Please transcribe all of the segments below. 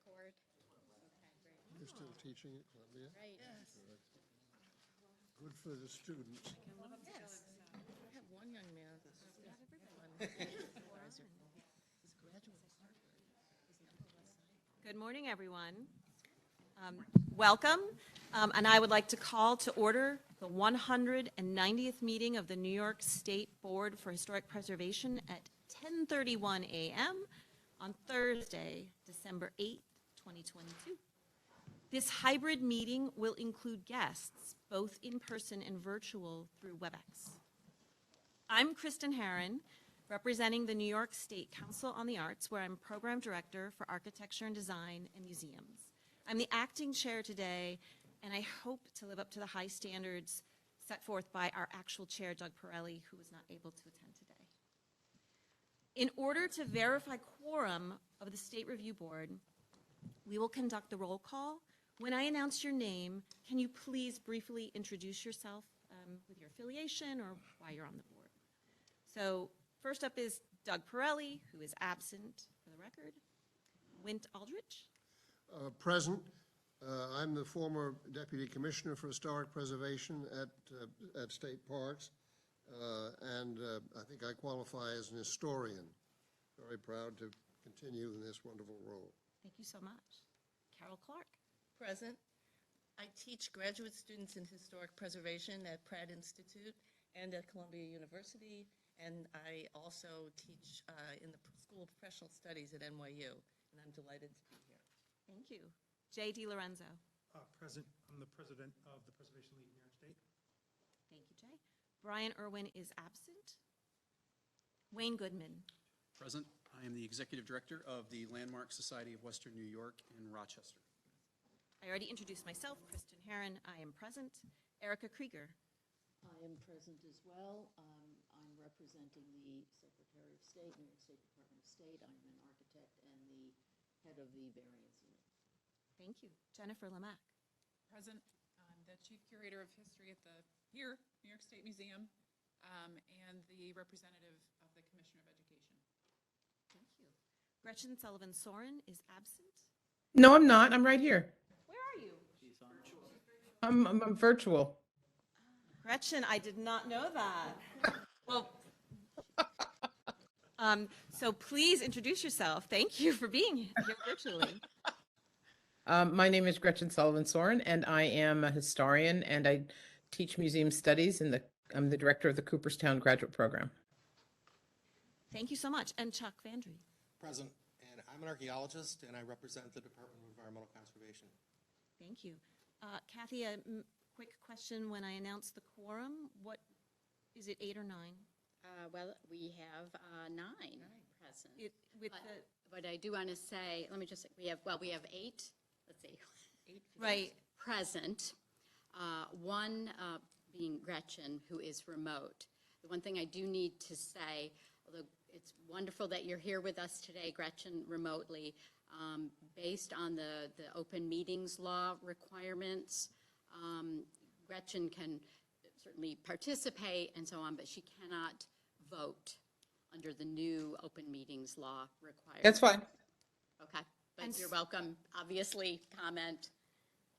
record. Okay, great. You're still teaching at Columbia? Right. Yes. Good for the students. Yes. I have one young man. Not everyone. Good morning, everyone. Welcome, and I would like to call to order the 190th meeting of the New York State Board for Historic Preservation at 10:31 a.m. on Thursday, December 8th, 2022. This hybrid meeting will include guests, both in person and virtual through WebEx. I'm Kristen Herron, representing the New York State Council on the Arts, where I'm Program Director for Architecture and Design and Museums. I'm the acting chair today, and I hope to live up to the high standards set forth by our actual chair, Doug Pirelli, who was not able to attend today. In order to verify quorum of the State Review Board, we will conduct the roll call. When I announce your name, can you please briefly introduce yourself with your affiliation or why you're on the board? So first up is Doug Pirelli, who is absent for the record. Wint Aldrich. Present. I'm the former Deputy Commissioner for Historic Preservation at State Parks, and I think I qualify as an historian. Very proud to continue in this wonderful role. Thank you so much. Carol Clark. Present. I teach graduate students in historic preservation at Pratt Institute and at Columbia University, and I also teach in the School of Professional Studies at NYU, and I'm delighted to be here. Thank you. Jay DiLorenzo. Present. I'm the president of the Preservation League in New York State. Thank you, Jay. Brian Irwin is absent. Wayne Goodman. Present. I am the executive director of the Landmark Society of Western New York in Rochester. I already introduced myself, Kristen Herron. I am present. Erica Krieger. I am present as well. I'm representing the Secretary of State, New York State Department of State. I'm an architect and the head of the variance unit. Thank you. Jennifer Lemack. Present. I'm the chief curator of history at New York State Museum, and the representative of the Commissioner of Education. Thank you. Gretchen Sullivan Soren is absent. No, I'm not. I'm right here. Where are you? I'm virtual. Gretchen, I did not know that. Well, so please introduce yourself. Thank you for being here virtually. My name is Gretchen Sullivan Soren, and I am a historian, and I teach museum studies, and I'm the director of the Cooperstown Graduate Program. Thank you so much. And Chuck Vandry. Present, and I'm an archaeologist, and I represent the Department of Environmental Conservation. Thank you. Kathy, a quick question. When I announce the quorum, what is it, 8 or 9? Well, we have 9 present. But I do want to say, let me just say, we have 8, let's see, 8 right. present, one being Gretchen, who is remote. The one thing I do need to say, although it's wonderful that you're here with us today, Gretchen, remotely, based on the open meetings law requiremements, Gretchen can certainly participate and so on, but she cannot vote under the new open meetings law requirements. That's fine. Okay, but you're welcome, obviously, comment,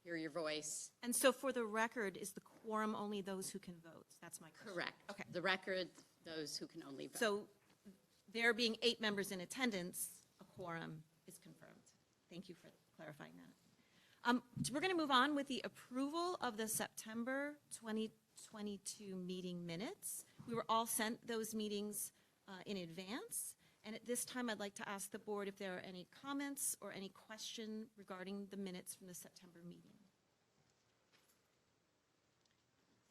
hear your voice. And so for the record, is the quorum only those who can vote? That's my question. Correct. Okay. The record, those who can only vote. So there being 8 members in attendance, a quorum is confirmed. Thank you for clarifying that. We're going to move on with the approval of the September 2022 meeting minutes. We were all sent those meetings in advance. And at this time, I'd like to ask the board if there are any comments or any question regarding the minutes from the September meeting.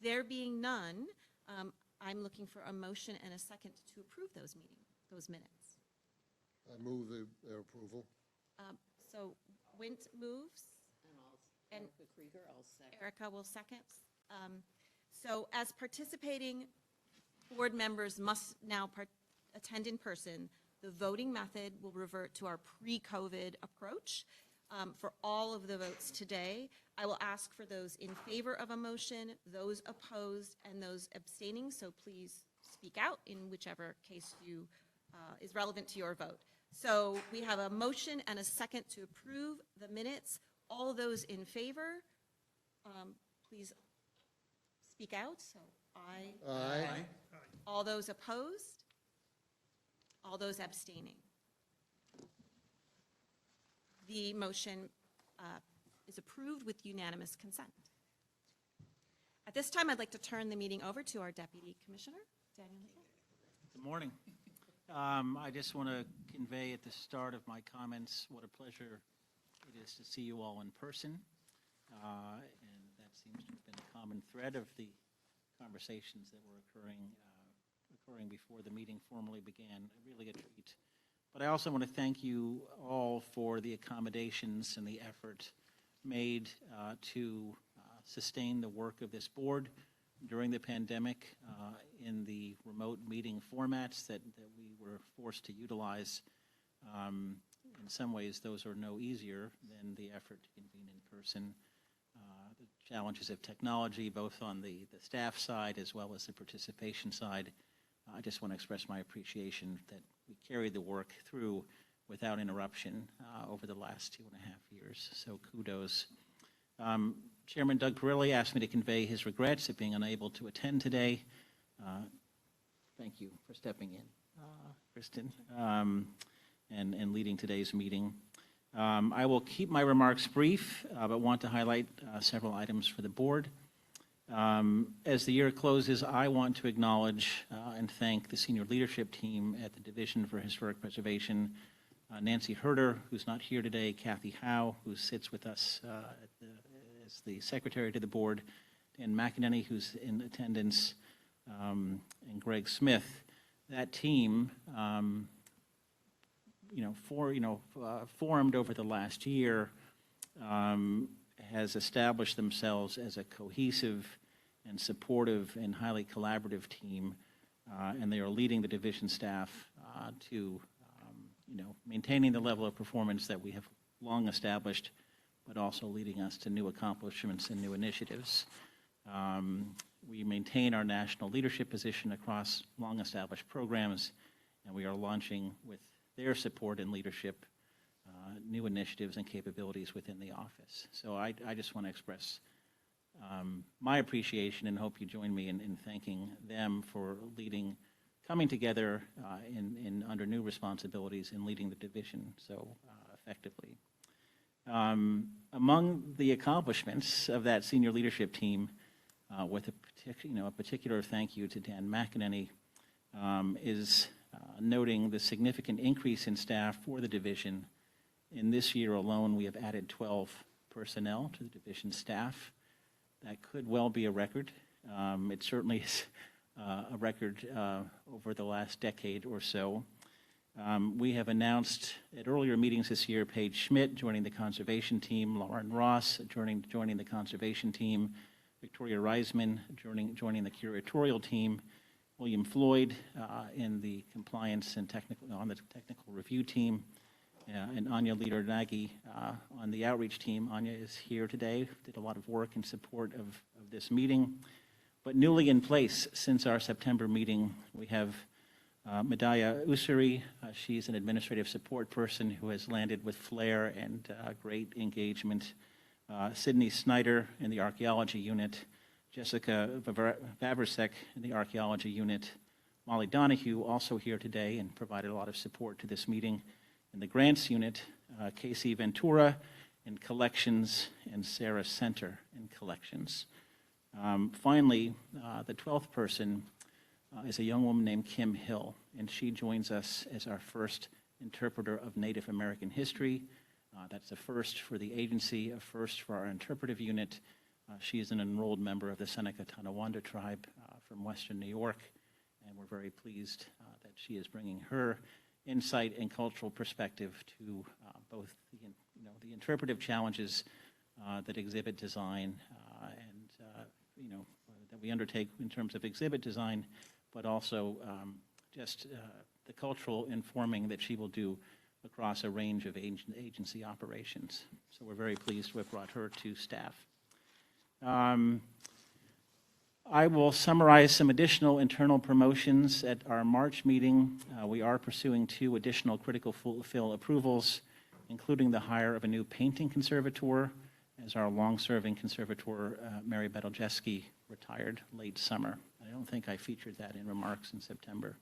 There being none, I'm looking for a motion and a second to approve those minutes. I move their approval. So Wint moves. And Erica Krieger, I'll second. Erica will second. So as participating board members must now attend in person, the voting method will revert to our pre-COVID approach. For all of the votes today, I will ask for those in favor of a motion, those opposed, and those abstaining. So please speak out in whichever case is relevant to your vote. So we have a motion and a second to approve the minutes. All those in favor, please speak out. So aye. Aye. All those opposed? All those abstaining? The motion is approved with unanimous consent. At this time, I'd like to turn the meeting over to our Deputy Commissioner, Daniel Nichol. Good morning. I just want to convey at the start of my comments what a pleasure it is to see you all in person. And that seems to have been a common thread of the conversations that were occurring before the meeting formally began. Really a treat. But I also want to thank you all for the accommodations and the effort made to sustain the work of this board during the pandemic in the remote meeting formats that we were forced to utilize. In some ways, those are no easier than the effort to convene in person. The challenges of technology, both on the staff side as well as the participation side. I just want to express my appreciation that we carried the work through without interruption over the last 2.5 years. So kudos. Chairman Doug Perilli asked me to convey his regrets at being unable to attend today. Thank you for stepping in, Kristen, and leading today's meeting. I will keep my remarks brief, but want to highlight several items for the board. As the year closes, I want to acknowledge and thank the senior leadership team at the Division for Historic Preservation, Nancy Herder, who's not here today, Kathy Howe, who sits with us as the secretary to the board, Dan McEnany, who's in attendance, and Greg Smith. That team, formed over the last year, has established themselves as a cohesive and supportive and highly collaborative team, and they are leading the division staff to, maintaining the level of performance that we have long established, but also leading us to new accomplishments and new initiatives. We maintain our national leadership position across long-established programs, and we are launching, with their support and leadership, new initiatives and capabilities within the office. So I just want to express my appreciation and hope you join me in thanking them for coming together under new responsibilities and leading the division so effectively. Among the accomplishments of that senior leadership team, with a particular thank you to Dan McEnany, is noting the significant increase in staff for the division. In this year alone, we have added 12 personnel to the division staff. That could well be a record. It certainly is a record over the last decade or so. We have announced at earlier meetings this year, Paige Schmidt joining the conservation team, Lauren Ross joining the conservation team, Victoria Reisman joining the curatorial team, William Floyd in the compliance and on the technical review team, and Anya Leader-Nagy on the outreach team. Anya is here today, did a lot of work in support of this meeting. But newly in place since our September meeting, we have Medaya Usuri. She's an administrative support person who has landed with flair and great engagement. Sydney Snyder in the archaeology unit, Jessica Vavrsek in the archaeology unit, Molly Donahue also here today and provided a lot of support to this meeting. In the grants unit, Casey Ventura in collections and Sarah Center in collections. Finally, the 12th person is a young woman named Kim Hill, and she joins us as our first interpreter of Native American history. That's a first for the agency, a first for our interpretive unit. She is an enrolled member of the Seneca Tonawanda tribe from Western New York, and we're very pleased that she is bringing her insight and cultural perspective to both the interpretive challenges that exhibit design and that we undertake in terms of exhibit design, but also just the cultural informing that she will do across a range of agency operations. So we're very pleased to have brought her to staff. I will summarize some additional internal promotions at our March meeting. We are pursuing 2 additional critical fill approvals, including the hire of a new painting conservator, as our long-serving conservator, Mary Betelgeski, retired late summer. I don't think I featured that in remarks in September.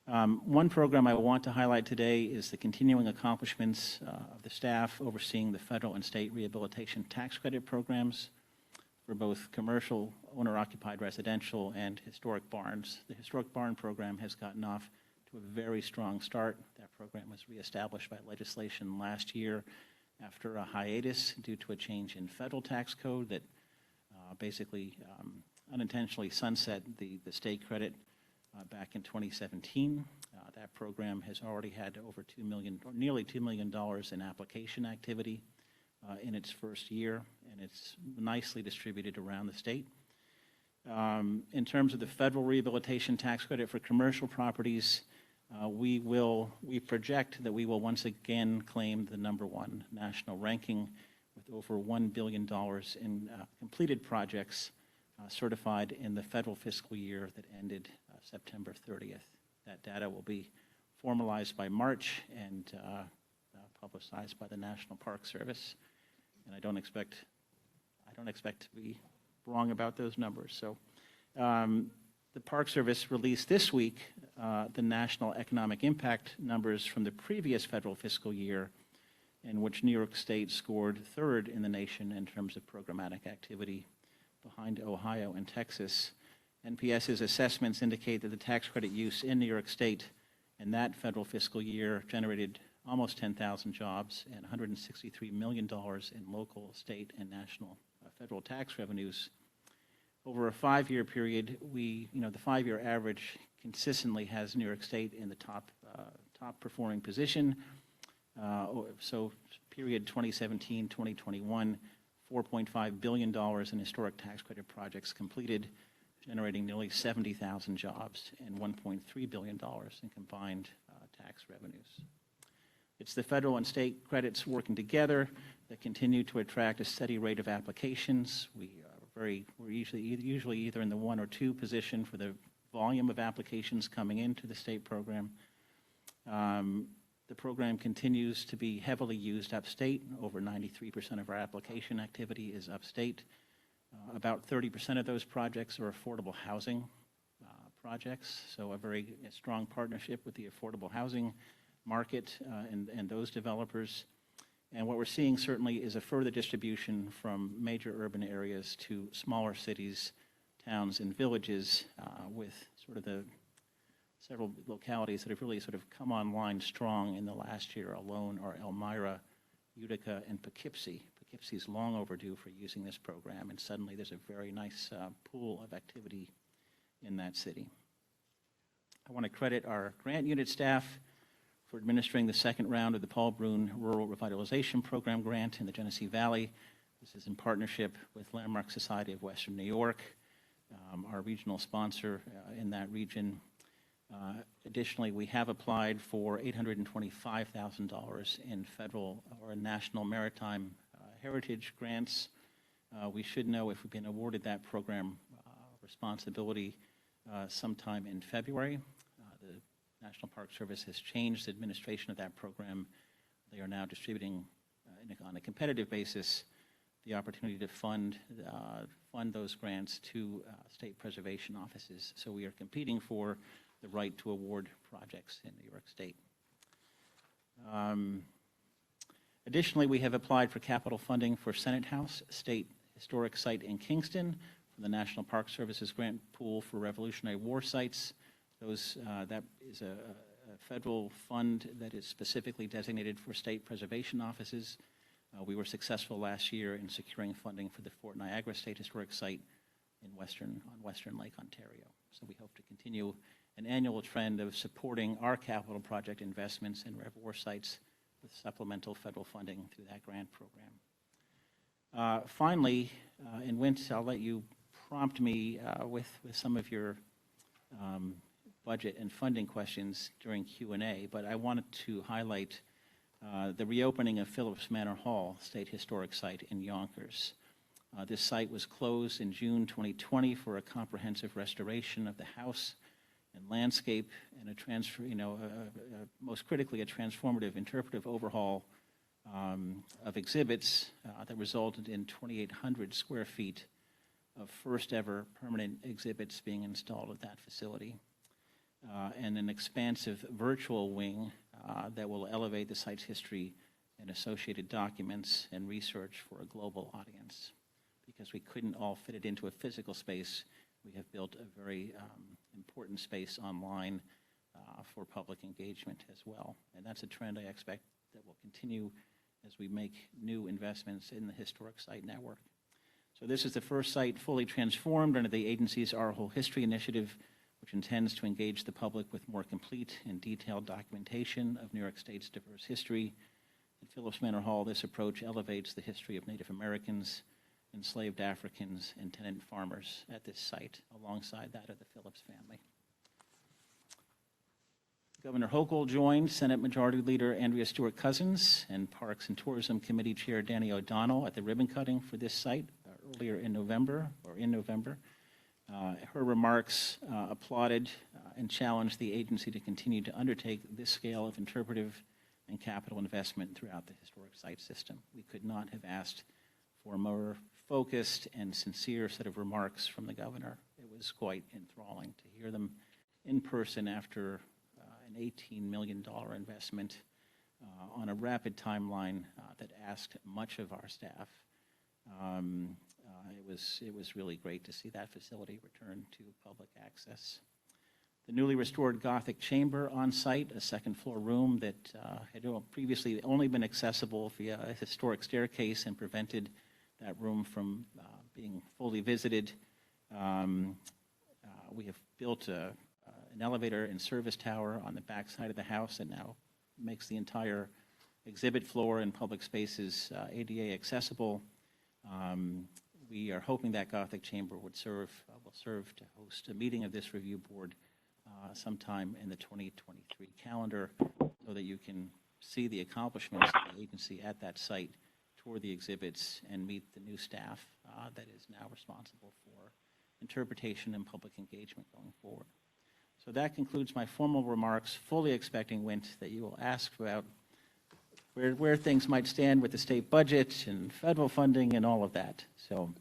One program I want to highlight today is the continuing accomplishments of the staff overseeing the federal and state rehabilitation tax credit programs for both commercial, owner-occupied residential, and historic barns. The historic barn program has gotten off to a very strong start. That program was reestablished by legislation last year after a hiatus due to a change in federal tax code that basically unintentionally sunset the state credit back in 2017. That program has already had over $2 million, or nearly $2 million in application activity in its first year, and it's nicely distributed around the state. In terms of the federal rehabilitation tax credit for commercial properties, we project that we will once again claim the #1 national ranking with over $1 billion in completed projects certified in the federal fiscal year that ended September 30th. That data will be formalized by March and publicized by the National Park Service. And I don't expect to be wrong about those numbers. So the Park Service released this week the national economic impact numbers from the previous federal fiscal year, in which New York State scored 3rd in the nation in terms of programmatic activity, behind Ohio and Texas. NPS's assessments indicate that the tax credit use in New York State in that federal fiscal year generated almost 10,000 jobs and $163 million in local, state, and national federal tax revenues. Over a 5-year period, the 5-year average consistently has New York State in the top performing position. So period 2017-2021, $4.5 billion in historic tax credit projects completed, generating nearly 70,000 jobs and $1.3 billion in combined tax revenues. It's the federal and state credits working together that continue to attract a steady rate of applications. We're usually either in the 1 or 2 position for the volume of applications coming into the state program. The program continues to be heavily used upstate. Over 93% of our application activity is upstate. About 30% of those projects are affordable housing projects, so a very strong partnership with the affordable housing market and those developers. And what we're seeing certainly is a further distribution from major urban areas to smaller cities, towns, and villages, with sort of the several localities that have really sort of come online strong in the last year alone are Elmira, Utica, and Poughkeepsie. Poughkeepsie's long overdue for using this program, and suddenly there's a very nice pool of activity in that city. I want to credit our grant unit staff for administering the 2nd round of the Paul Brune Rural Revitalization Program grant in the Genesee Valley. This is in partnership with Landmark Society of Western New York, our regional sponsor in that region. Additionally, we have applied for $825,000 in federal or national maritime heritage grants. We should know if we've been awarded that program responsibility sometime in February. The National Park Service has changed the administration of that program. They are now distributing on a competitive basis the opportunity to fund those grants to state preservation offices. So we are competing for the right to award projects in New York State. Additionally, we have applied for capital funding for Senate House, State Historic Site in Kingston, from the National Park Service's grant pool for Revolutionary War sites. That is a federal fund that is specifically designated for state preservation offices. We were successful last year in securing funding for the Fort Niagara State Historic Site on Western Lake, Ontario. So we hope to continue an annual trend of supporting our capital project investments in Rev War sites with supplemental federal funding through that grant program. Finally, and Wint, I'll let you prompt me with some of your budget and funding questions during Q&A, but I wanted to highlight the reopening of Phillips Manor Hall State Historic Site in Yonkers. This site was closed in June 2020 for a comprehensive restoration of the house and landscape and a transfer, most critically, a transformative interpretive overhaul of exhibits that resulted in 2,800 square feet of first ever permanent exhibits being installed at that facility, and an expansive virtual wing that will elevate the site's history and associated documents and research for a global audience. Because we couldn't all fit it into a physical space, we have built a very important space online for public engagement as well. And that's a trend I expect that will continue as we make new investments in the historic site network. So this is the first site fully transformed under the agency's Our Whole History initiative, which intends to engage the public with more complete and detailed documentation of New York State's diverse history. At Phillips Manor Hall, this approach elevates the history of Native Americans, enslaved Africans, and tenant farmers at this site, alongside that of the Phillips family. Governor Hochul joined Senate Majority Leader Andrea Stewart Cousins and Parks and Tourism Committee Chair Danny O'Donnell at the ribbon cutting for this site earlier in November. Her remarks applauded and challenged the agency to continue to undertake this scale of interpretive and capital investment throughout the historic site system. We could not have asked for a more focused and sincere set of remarks from the governor. It was quite enthralling to hear them in person after an $18 million investment on a rapid timeline that asked much of our staff. It was really great to see that facility return to public access. The newly restored Gothic chamber on site, a second floor room that had previously only been accessible via a historic staircase and prevented that room from being fully visited. We have built an elevator and service tower on the back side of the house that now makes the entire exhibit floor and public spaces ADA accessible. We are hoping that Gothic chamber will serve to host a meeting of this review board sometime in the 2023 calendar, so that you can see the accomplishments of the agency at that site, tour the exhibits, and meet the new staff that is now responsible for interpretation and public engagement going forward. So that concludes my formal remarks, fully expecting, Wint, that you will ask about where things might stand with the state budget and federal funding and all of that. So,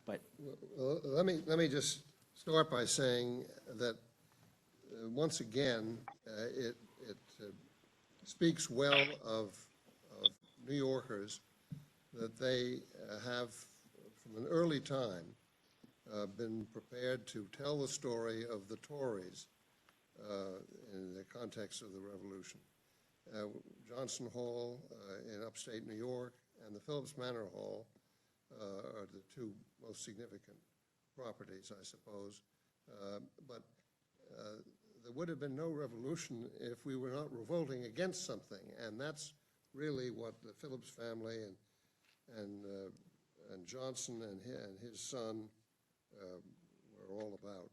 but Well, let me just start by saying that once again, it speaks well of New Yorkers that they have, from an early time, been prepared to tell the story of the Tories in the context of the Revolution. Johnson Hall in upstate New York and the Phillips Manor Hall are the two most significant properties, I suppose. But there would have been no revolution if we were not revolting against something, and that's really what the Phillips family and Johnson and his son were all about.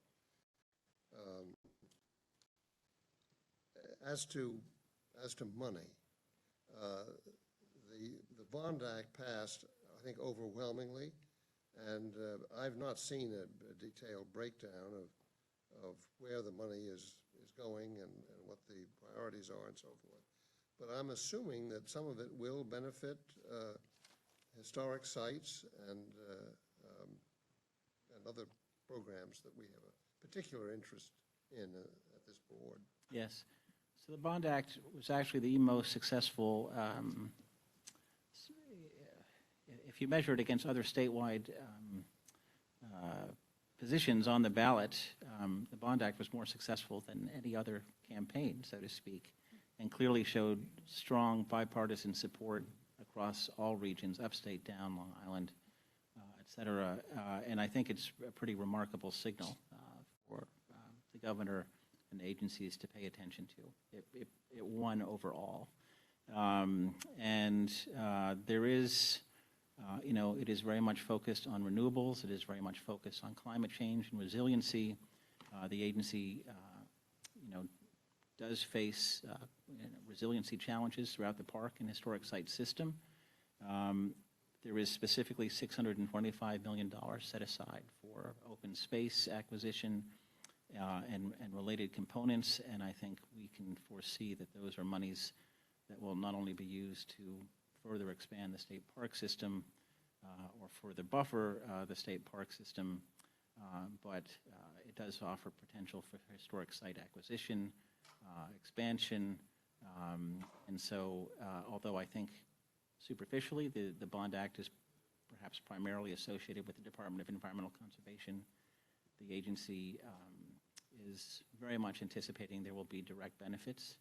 As to money, the Bond Act passed, I think, overwhelmingly, and I've not seen a detailed breakdown of where the money is going and what the priorities are and so forth. But I'm assuming that some of it will benefit historic sites and other programs that we have a particular interest in at this board. yes. So the Bond Act was actually the most successful, if you measure it against other statewide positions on the ballot, the Bond Act was more successful than any other campaign, so to speak, and clearly showed strong bipartisan support across all regions, upstate, down, Long Island, et cetera. And I think it's a pretty remarkable signal for the governor and agencies to pay attention to. It won overall. There is, it is very much focused on renewables. It is very much focused on climate change and resiliency. The agency, does face resiliency challenges throughout the park and historic site system. There is specifically $625 million set aside for open space acquisition and related components, and I think we can foresee that those are monies that will not only be used to further expand the state park system or further buffer the state park system, but it does offer potential for historic site acquisition, expansion, and so although I think superficially the Bond Act is perhaps primarily associated with the Department of Environmental Conservation, the agency is very much anticipating there will be direct benefits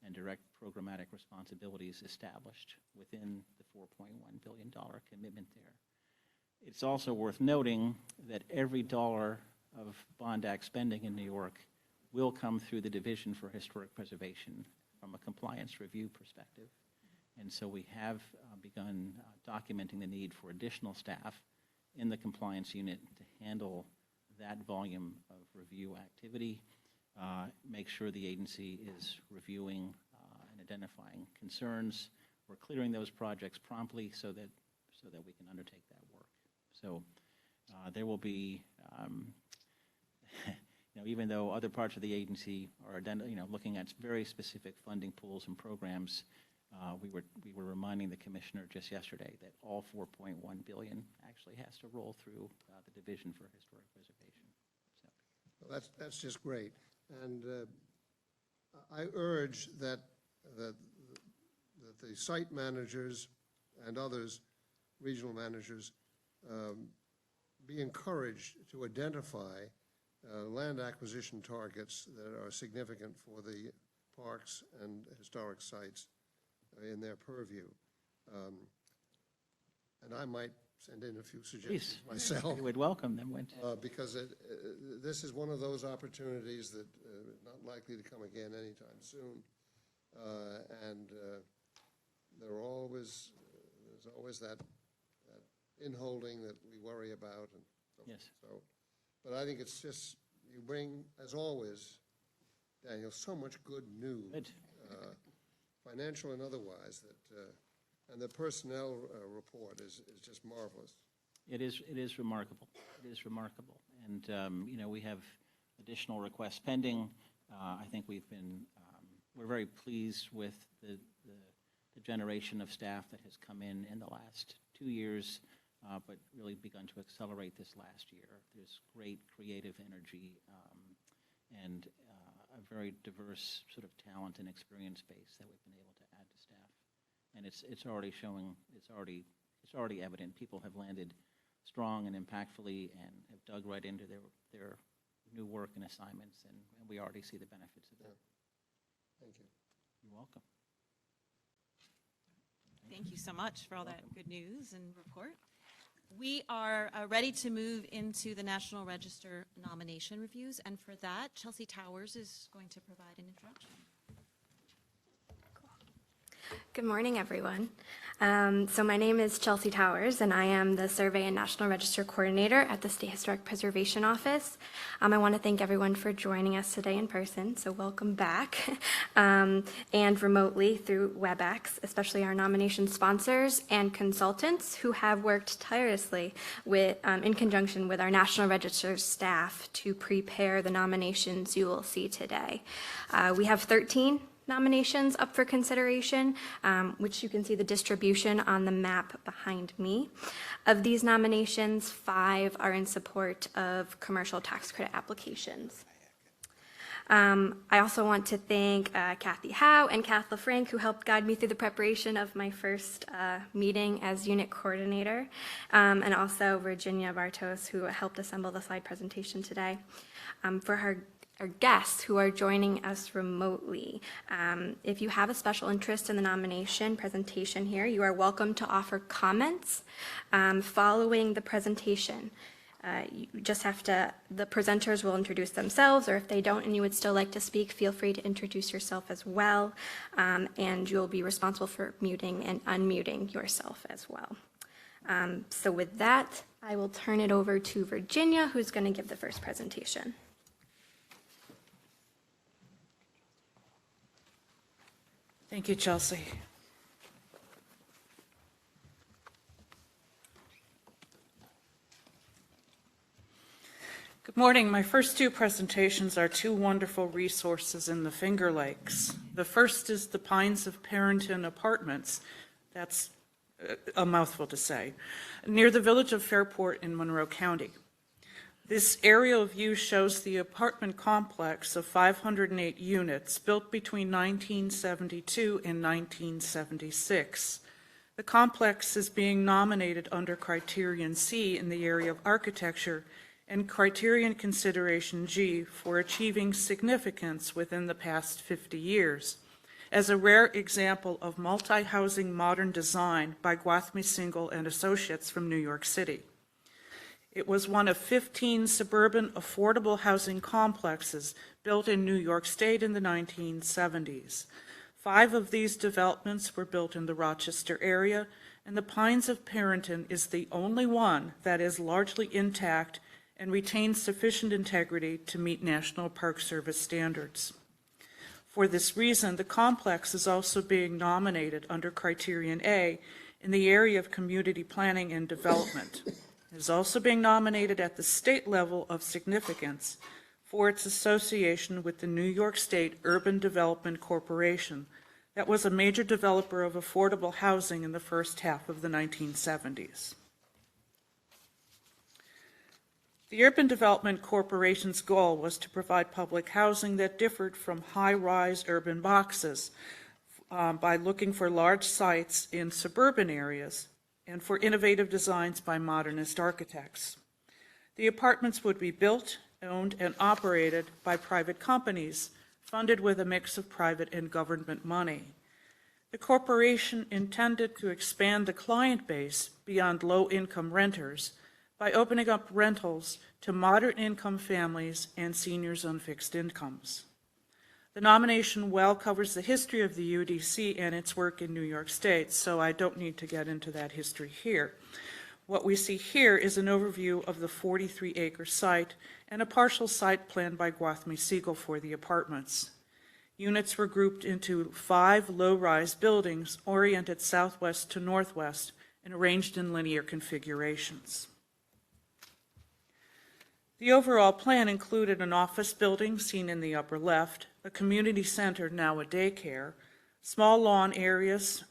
and direct programmatic responsibilities established within the $4.1 billion commitment there. It's also worth noting that every dollar of Bond Act spending in New York will come through the Division for Historic Preservation from a compliance review perspective. And so we have begun documenting the need for additional staff in the compliance unit to handle that volume of review activity, make sure the agency is reviewing and identifying concerns. We're clearing those projects promptly so that we can undertake that work. So there will be, even though other parts of the agency are, looking at very specific funding pools and programs, we were reminding the commissioner just yesterday that all $4.1 billion actually has to roll through the Division for Historic Preservation. So. Well, that's just great, and I urge that the site managers and others, regional managers, be encouraged to identify land acquisition targets that are significant for the parks and historic sites in their purview. And I might send in a few suggestions myself. We would welcome them. Because this is one of those opportunities that not likely to come again anytime soon. And there's always that inholding that we worry about. And so, yes. But I think it's just, you bring, as always, Daniel, so much good news. Good. Financial and otherwise, and the personnel report is just marvelous. It is remarkable. It is remarkable, and we have additional requests pending. I think we're very pleased with the generation of staff that has come in the last 2 years, but really begun to accelerate this last year. There's great creative energy and a very diverse sort of talent and experience base that we've been able to add to staff, and it's already showing. It's already evident. People have landed strong and impactfully, and have dug right into their new work and assignments, and we already see the benefits of that. Yeah. Thank you. You're welcome. Thank you so much for all that good news and report. We are ready to move into the National Register nomination reviews, and for that, Chelsea Towers is going to provide an introduction. Good morning, everyone. So my name is Chelsea Towers, and I am the Survey and National Register Coordinator at the State Historic Preservation Office. I want to thank everyone for joining us today in person, so welcome back, and remotely through WebEx, especially our nomination sponsors and consultants who have worked tirelessly in conjunction with our National Register staff to prepare the nominations you will see today. We have 13 nominations up for consideration, which you can see the distribution on the map behind me. Of these nominations, 5 are in support of commercial tax credit applications. I also want to thank Kathy Howe and Kath LaFranc, who helped guide me through the preparation of my first meeting as unit coordinator, and also Virginia Bartos, who helped assemble the slide presentation today. For our guests who are joining us remotely, if you have a special interest in the nomination presentation here, you are welcome to offer comments following the presentation. You just have to, the presenters will introduce themselves, or if they don't and you would still like to speak, feel free to introduce yourself as well, and you'll be responsible for muting and unmuting yourself as well. So with that, I will turn it over to Virginia, who's going to give the first presentation. Thank you, Chelsea. Good morning. My first two presentations are two wonderful resources in the Finger Lakes. The first is the Pines of Parrington Apartments. That's a mouthful to say, near the village of Fairport in Monroe County. This aerial view shows the apartment complex of 508 units built between 1972 and 1976. The complex is being nominated under Criterion C in the area of architecture and Criterion Consideration G for achieving significance within the past 50 years, as a rare example of multi-housing modern design by Gwathmey Singal and Associates from New York City. It was one of 15 suburban affordable housing complexes built in New York State in the 1970s. 5 of these developments were built in the Rochester area, and the Pines of Parrington is the only one that is largely intact and retains sufficient integrity to meet National Park Service standards. For this reason, the complex is also being nominated under Criterion A in the area of community planning and development. It is also being nominated at the state level of significance for its association with the New York State Urban Development Corporation, that was a major developer of affordable housing in the first half of the 1970s. The Urban Development Corporation's goal was to provide public housing that differed from high-rise urban boxes by looking for large sites in suburban areas and for innovative designs by modernist architects. The apartments would be built, owned, and operated by private companies, funded with a mix of private and government money. The corporation intended to expand the client base beyond low-income renters by opening up rentals to moderate-income families and seniors on fixed incomes. The nomination well covers the history of the UDC and its work in New York State, so I don't need to get into that history here. What we see here is an overview of the 43-acre site and a partial site plan by Gwathmey Singal for the apartments. Units were grouped into 5 low-rise buildings oriented southwest to northwest and arranged in linear configurations. The overall plan included an office building seen in the upper left, a community center, now a daycare, small areas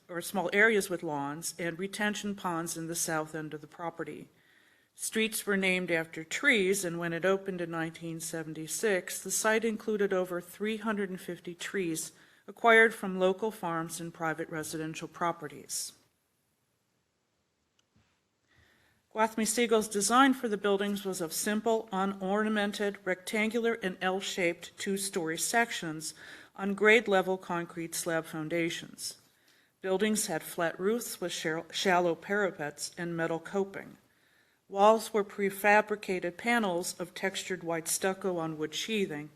with lawns, and retention ponds in the south end of the property. Streets were named after trees, and when it opened in 1976, the site included over 350 trees acquired from local farms and private residential properties. Gwathmey Singal's design for the buildings was of simple, unornamented, rectangular, and L-shaped 2-story sections on grade-level concrete slab foundations. Buildings had flat roofs with shallow parapets and metal coping. Walls were prefabricated panels of textured white stucco on wood sheathing,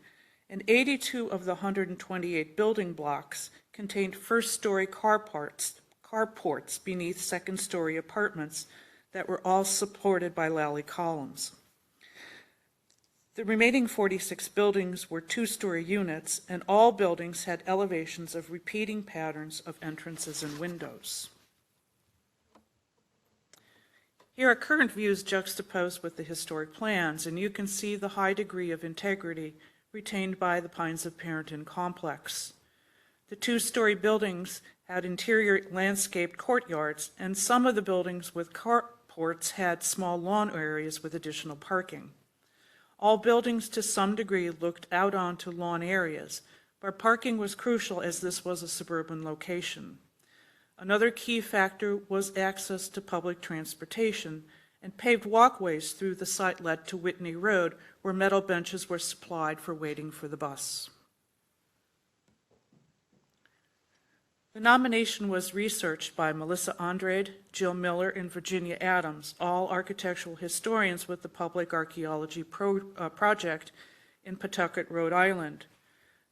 and 82 of the 128 building blocks contained first-story carports beneath second-story apartments that were all supported by lally columns. The remaining 46 buildings were 2-story units, and all buildings had elevations of repeating patterns of entrances and windows. Here are current views juxtaposed with the historic plans, and you can see the high degree of integrity retained by the Pines of Parrington complex. The 2-story buildings had interior landscaped courtyards, and some of the buildings with carports had small lawn areas with additional parking. All buildings to some degree looked out onto lawn areas, but parking was crucial as this was a suburban location. Another key factor was access to public transportation, and paved walkways through the site led to Whitney Road, where metal benches were supplied for waiting for the bus. The nomination was researched by Melissa Andrade, Jill Miller, and Virginia Adams, all architectural historians with the Public Archaeology Project in Pawtucket, Rhode Island.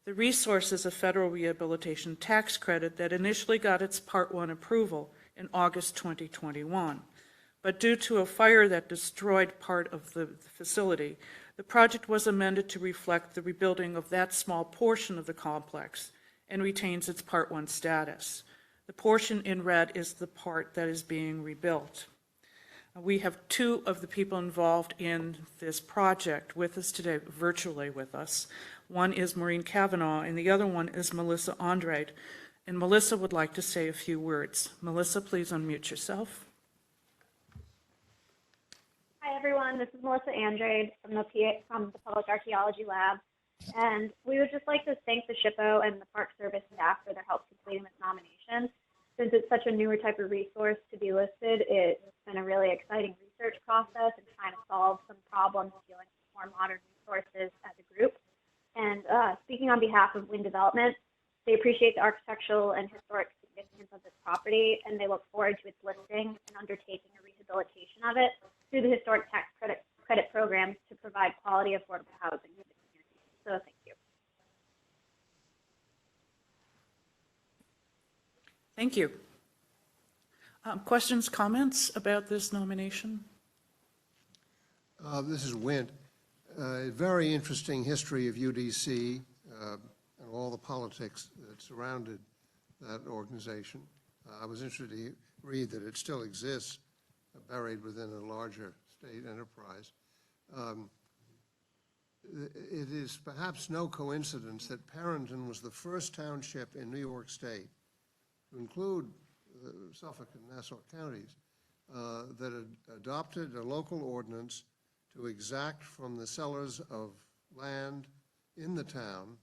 The resource is a federal rehabilitation tax credit that initially got its Part 1 approval in August 2021. But due to a fire that destroyed part of the facility, the project was amended to reflect the rebuilding of that small portion of the complex and retains its Part 1 status. The portion in red is the part that is being rebuilt. We have two of the people involved in this project with us today, virtually with us. One is Maureen Cavanaugh, and the other one is Melissa Andrade. And Melissa would like to say a few words. Melissa, please unmute yourself. Hi, everyone. This is Melissa Andrade from the Public Archaeology Lab. And we would just like to thank the SHPO and the Park Service staff for their help completing this nomination. Since it's such a newer type of resource to be listed, it's been a really exciting research process and trying to solve some problems dealing with more modern resources as a group. And speaking on behalf of Wind Development, they appreciate the architectural and historic significance of this property, and they look forward to its listing and undertaking a rehabilitation of it through the Historic Tax Credit Program to provide quality, affordable housing for the community. So thank you. Thank you. Questions, comments about this nomination? This is Wint. A very interesting history of UDC and all the politics that surrounded that organization. I was interested to read that it still exists, buried within a larger state enterprise. It is perhaps no coincidence that Parenton was the first township in New York State to include Suffolk and Nassau counties that had adopted a local ordinance to exact from the sellers of land in the town,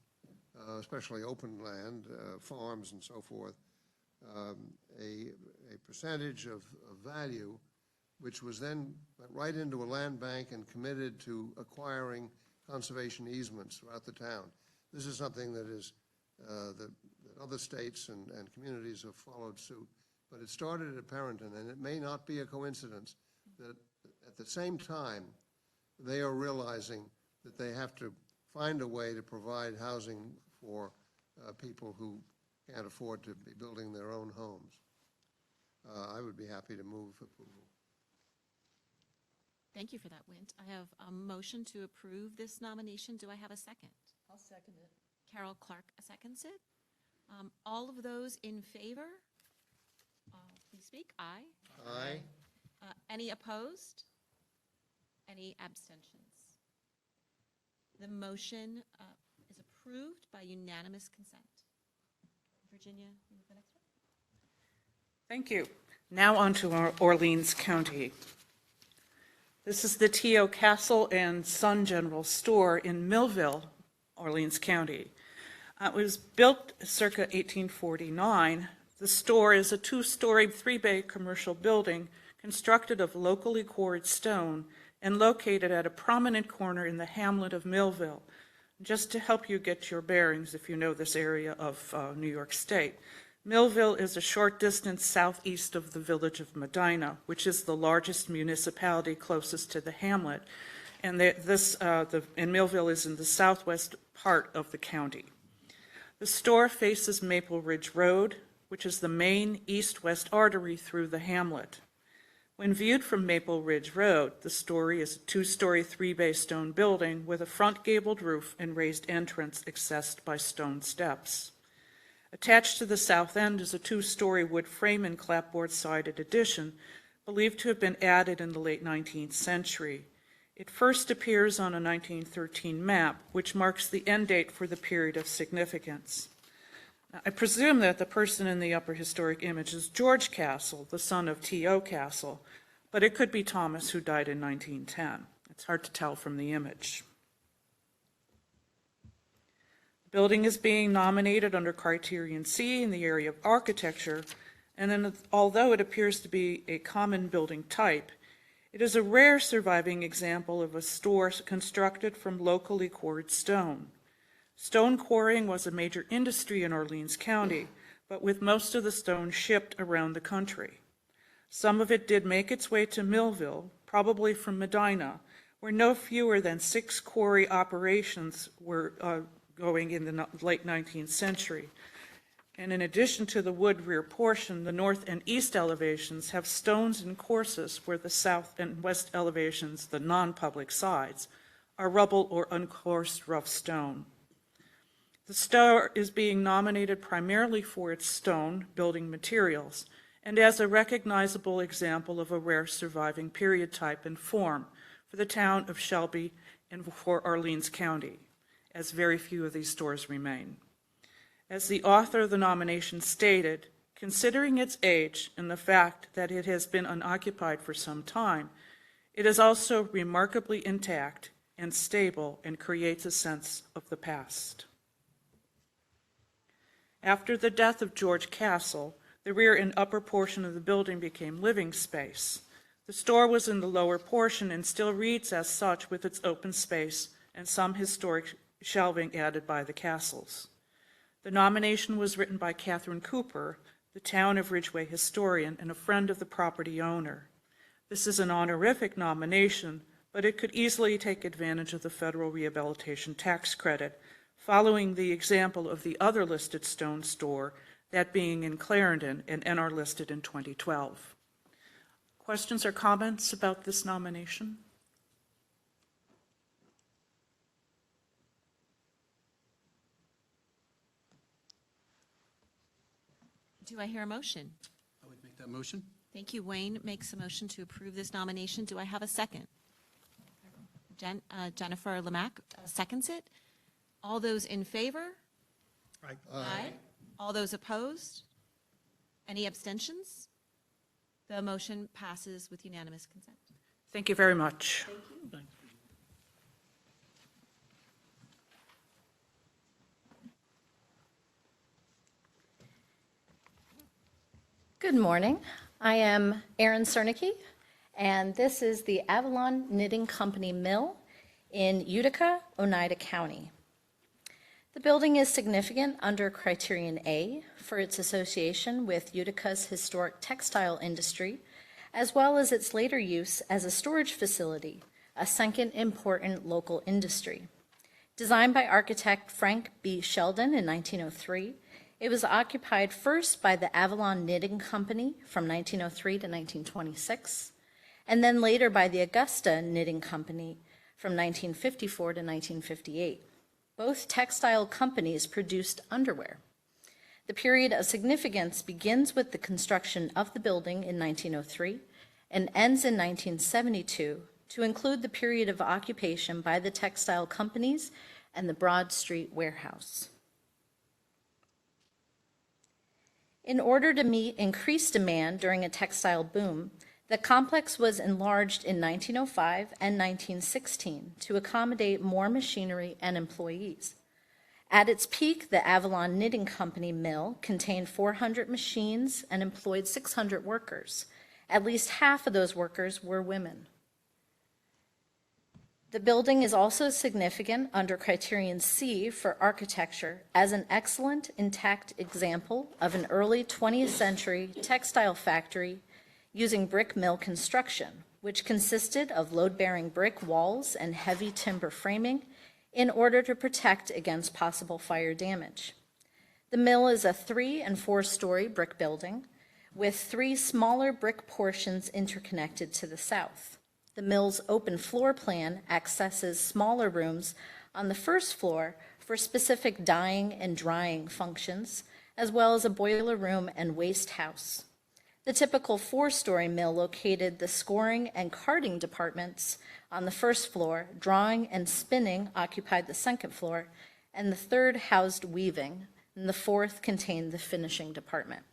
especially open land, farms and so forth, a percentage of value, which was then went right into a land bank and committed to acquiring conservation easements throughout the town. This is something that is that other states and communities have followed suit. But it started at Parenton, and it may not be a coincidence that at the same time they are realizing that they have to find a way to provide housing for people who can't afford to be building their own homes. I would be happy to move approval. Thank you for that, Wint. I have a motion to approve this nomination. Do I have a second? I'll second it. Carol Clark seconds it. All of those in favor, please speak. Aye. Aye. Any opposed? Any abstentions? The motion is approved by unanimous consent. Virginia, you have the next one? Thank you. Now on to our Orleans County. This is the T.O. Castle and Son General Store in Millville, Orleans County. It was built circa 1849. The store is a two-story, three-bay commercial building constructed of locally quarried stone and located at a prominent corner in the hamlet of Millville. Just to help you get your bearings if you know this area of New York State, Millville is a short distance southeast of the village of Medina, which is the largest municipality closest to the hamlet, and Millville is in the southwest part of the county. The store faces Maple Ridge Road, which is the main east-west artery through the hamlet. When viewed from Maple Ridge Road, the store is a two-story, three-bay stone building with a front gabled roof and raised entrance accessed by stone steps. Attached to the south end is a two-story wood frame and clapboard-sided addition, believed to have been added in the late 19th century. It first appears on a 1913 map, which marks the end date for the period of significance. Now, I presume that the person in the upper historic image is George Castle, the son of T.O. Castle, but it could be Thomas, who died in 1910. It's hard to tell from the image. The building is being nominated under Criterion C in the area of architecture, and then although it appears to be a common building type, it is a rare surviving example of a store constructed from locally quarried stone. Stone quarrying was a major industry in Orleans County, but with most of the stone shipped around the country. Some of it did make its way to Millville, probably from Medina, where no fewer than 6 quarry operations were going in the late 19th century. And in addition to the wood rear portion, the north and east elevations have stones and courses where the south and west elevations, the non-public sides, are rubble or uncoursed rough stone. The store is being nominated primarily for its stone building materials and as a recognizable example of a rare surviving period type and form for the town of Shelby and for Orleans County, as very few of these stores remain. As the author of the nomination stated, considering its age and the fact that it has been unoccupied for some time, it is also remarkably intact and stable and creates a sense of the past. After the death of George Castle, the rear and upper portion of the building became living space. The store was in the lower portion and still reads as such with its open space and some historic shelving added by the Castles. The nomination was written by Catherine Cooper, the Town of Ridgeway historian and a friend of the property owner. This is an honorific nomination, but it could easily take advantage of the federal rehabilitation tax credit, following the example of the other listed stone store, that being in Clarendon and NR listed in 2012. Questions or comments about this nomination? Do I hear a motion? I would make that motion. Thank you. Wayne makes a motion to approve this nomination. Do I have a second? Jennifer Lemack seconds it. All those in favor? Aye. Aye. All those opposed? Any abstentions? The motion passes with unanimous consent. Thank you very much. Good morning. I am Erin Cernicki, and this is the Avalon Knitting Company Mill in Utica, Oneida County. The building is significant under Criterion A for its association with Utica's historic textile industry, as well as its later use as a storage facility, a second important local industry. Designed by architect Frank B. Sheldon in 1903, it was occupied first by the Avalon Knitting Company from 1903 to 1926, and then later by the Augusta Knitting Company from 1954 to 1958. Both textile companies produced underwear. The period of significance begins with the construction of the building in 1903 and ends in 1972 to include the period of occupation by the textile companies and the Broad Street warehouse. In order to meet increased demand during a textile boom, the complex was enlarged in 1905 and 1916 to accommodate more machinery and employees. At its peak, the Avalon Knitting Company mill contained 400 machines and employed 600 workers. At least half of those workers were women. The building is also significant under Criterion C for architecture as an excellent, intact example of an early 20th century textile factory using brick mill construction, which consisted of load-bearing brick walls and heavy timber framing in order to protect against possible fire damage. The mill is a 3- and 4-story brick building with 3 smaller brick portions interconnected to the south. The mill's open floor plan accesses smaller rooms on the first floor for specific dyeing and drying functions, as well as a boiler room and waste house. The typical 4-story mill located the scoring and carding departments on the first floor, drawing and spinning occupied the second floor, and the third housed weaving, and the fourth contained the finishing department.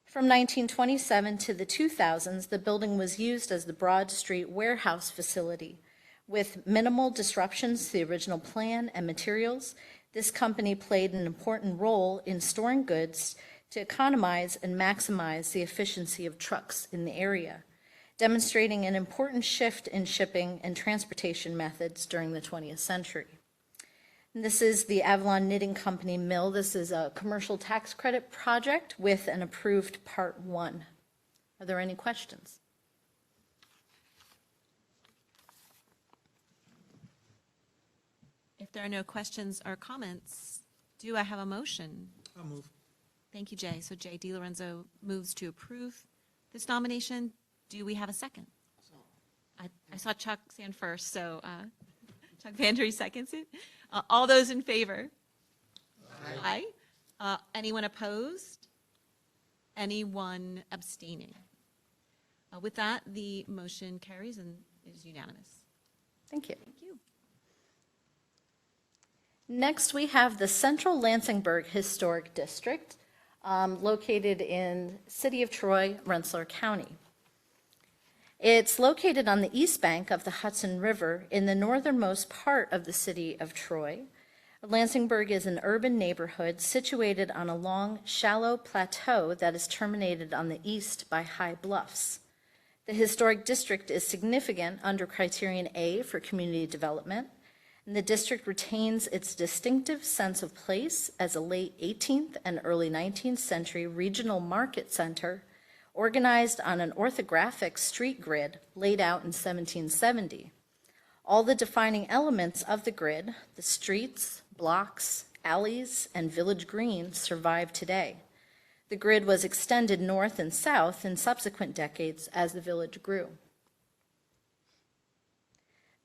From 1927 to the 2000s, the building was used as the Broad Street warehouse facility. With minimal disruptions to the original plan and materials, this company played an important role in storing goods to economize and maximize the efficiency of trucks in the area, demonstrating an important shift in shipping and transportation methods during the 20th century. And this is the Avalon Knitting Company mill. This is a commercial tax credit project with an approved Part 1. Are there any questions? If there are no questions or comments, do I have a motion? I'll move. Thank you, Jay. So Jay DiLorenzo moves to approve this nomination. Do we have a second? I saw Chuck stand first, so Chuck Vandry seconds it. All those in favor? Aye. Anyone opposed? Anyone abstaining? With that, the motion carries and is unanimous. Thank you. Thank you. Next, we have the Central Lansingburg Historic District, located in City of Troy, Rensselaer County. It's located on the east bank of the Hudson River in the northernmost part of the city of Troy. Lansingburg is an urban neighborhood situated on a long, shallow plateau that is terminated on the east by high bluffs. The historic district is significant under criterion A for community development, and the district retains its distinctive sense of place as a late 18th and early 19th century regional market center organized on an orthographic street grid laid out in 1770. All the defining elements of the grid, the streets, blocks, alleys, and village greens, survive today. The grid was extended north and south in subsequent decades as the village grew.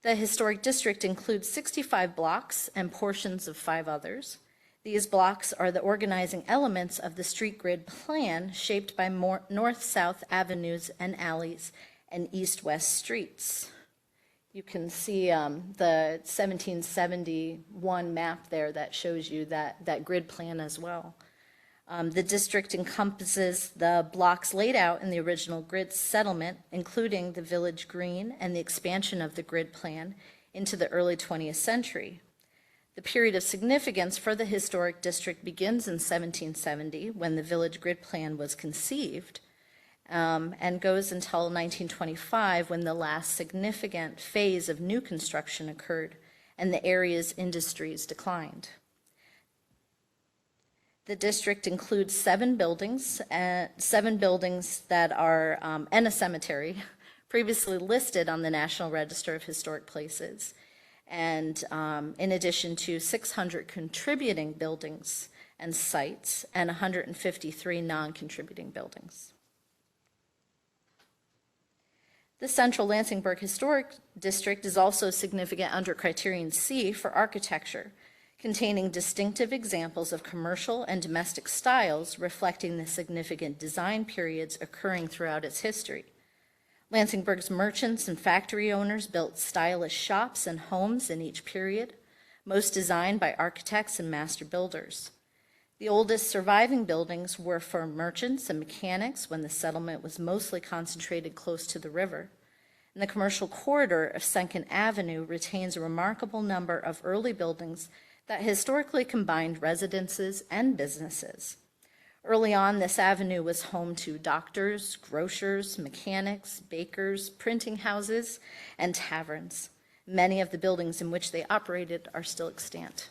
The historic district includes 65 blocks and portions of 5 others. These blocks are the organizing elements of the street grid plan shaped by north-south avenues and alleys and east-west streets. You can see the 1771 map there that shows you that grid plan as well. The district encompasses the blocks laid out in the original grid settlement, including the village green and the expansion of the grid plan into the early 20th century. The period of significance for the historic district begins in 1770, when the village grid plan was conceived, and goes until 1925, when the last significant phase of new construction occurred and the area's industries declined. The district includes 7 buildings that are, and a cemetery, previously listed on the National Register of Historic Places, and in addition to 600 contributing buildings and sites and 153 non-contributing buildings. The Central Lansingburg Historic District is also significant under criterion C for architecture, containing distinctive examples of commercial and domestic styles reflecting the significant design periods occurring throughout its history. Lansingburg's merchants and factory owners built stylish shops and homes in each period, most designed by architects and master builders. The oldest surviving buildings were for merchants and mechanics when the settlement was mostly concentrated close to the river. And the commercial corridor of 2nd Avenue retains a remarkable number of early buildings that historically combined residences and businesses. Early on, this avenue was home to doctors, grocers, mechanics, bakers, printing houses, and taverns. Many of the buildings in which they operated are still extant.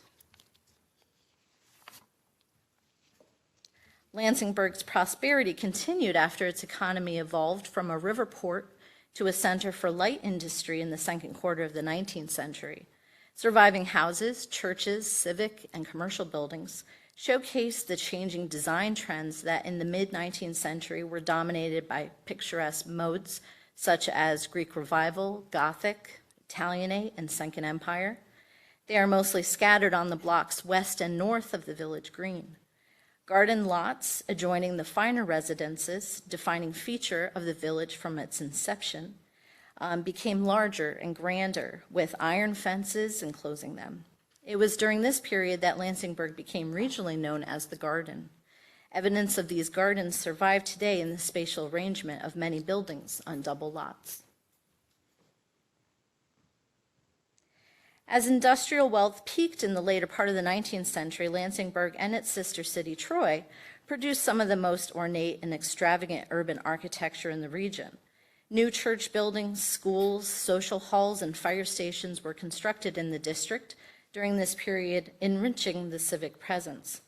Lansingburg's prosperity continued after its economy evolved from a river port to a center for light industry in the 2nd quarter of the 19th century. Surviving houses, churches, civic, and commercial buildings showcase the changing design trends that in the mid-19th century were dominated by picturesque modes such as Greek Revival, Gothic, Italianate, and 2nd Empire. They are mostly scattered on the blocks west and north of the village green. Garden lots adjoining the finer residences, defining feature of the village from its inception, became larger and grander, with iron fences enclosing them. It was during this period that Lansingburg became regionally known as the Garden. Evidence of these gardens survive today in the spatial arrangement of many buildings on double lots. As industrial wealth peaked in the later part of the 19th century, Lansingburg and its sister city, Troy, produced some of the most ornate and extravagant urban architecture in the region. New church buildings, schools, social halls, and fire stations were constructed in the district during this period, enriching the civic presence.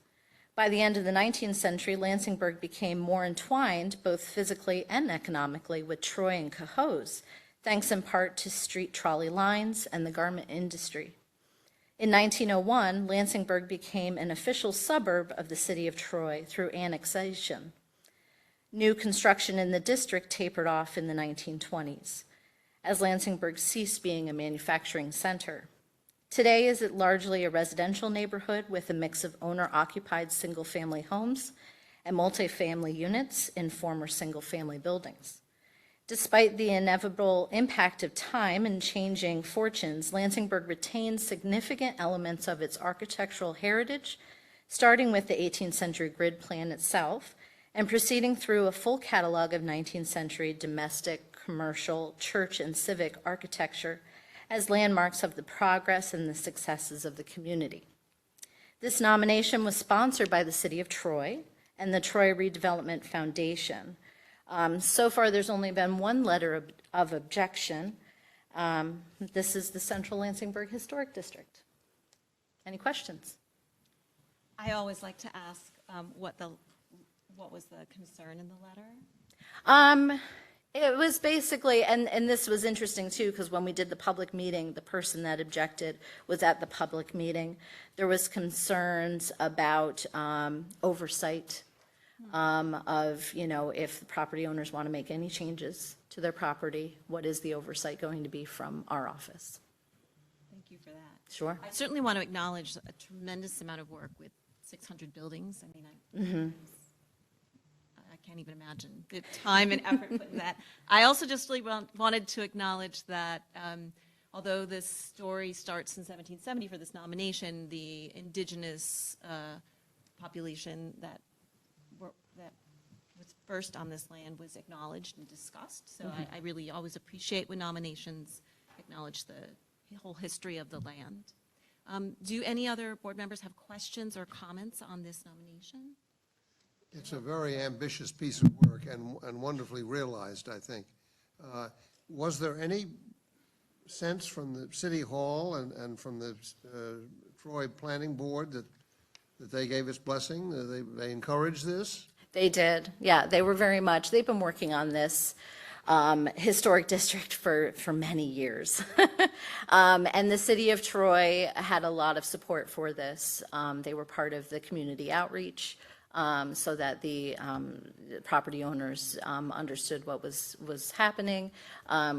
By the end of the 19th century, Lansingburg became more entwined, both physically and economically, with Troy and Cohoes, thanks in part to street trolley lines and the garment industry. In 1901, Lansingburg became an official suburb of the city of Troy through annexation. New construction in the district tapered off in the 1920s, as Lansingburg ceased being a manufacturing center. Today, is it largely a residential neighborhood with a mix of owner-occupied single-family homes and multifamily units in former single-family buildings. Despite the inevitable impact of time and changing fortunes, Lansingburg retains significant elements of its architectural heritage, starting with the 18th century grid plan itself and proceeding through a full catalog of 19th century domestic, commercial, church, and civic architecture as landmarks of the progress and the successes of the community. This nomination was sponsored by the City of Troy and the Troy Redevelopment Foundation. So far, there's only been one letter of objection. This is the Central Lansingburg Historic District. Any questions? I always like to ask what was the concern in the letter? It was basically, and this was interesting too, because when we did the public meeting, the person that objected was at the public meeting. There was concerns about oversight of, if the property owners want to make any changes to their property, what is the oversight going to be from our office? Thank you for that. Sure. I certainly want to acknowledge a tremendous amount of work with 600 buildings. I mean, I can't even imagine the time and effort put in that. I also just really wanted to acknowledge that although this story starts in 1770 for this nomination, the indigenous population that was first on this land was acknowledged and discussed. So I really always appreciate when nominations acknowledge the whole history of the land. Do any other board members have questions or comments on this nomination? It's a very ambitious piece of work and wonderfully realized, I think. Was there any sense from the City Hall and from the Troy Planning Board that they gave its blessing? They encouraged this? They did, yeah. They were very much, they've been working on this historic district for many years. And the City of Troy had a lot of support for this. They were part of the community outreach so that the property owners understood what was happening.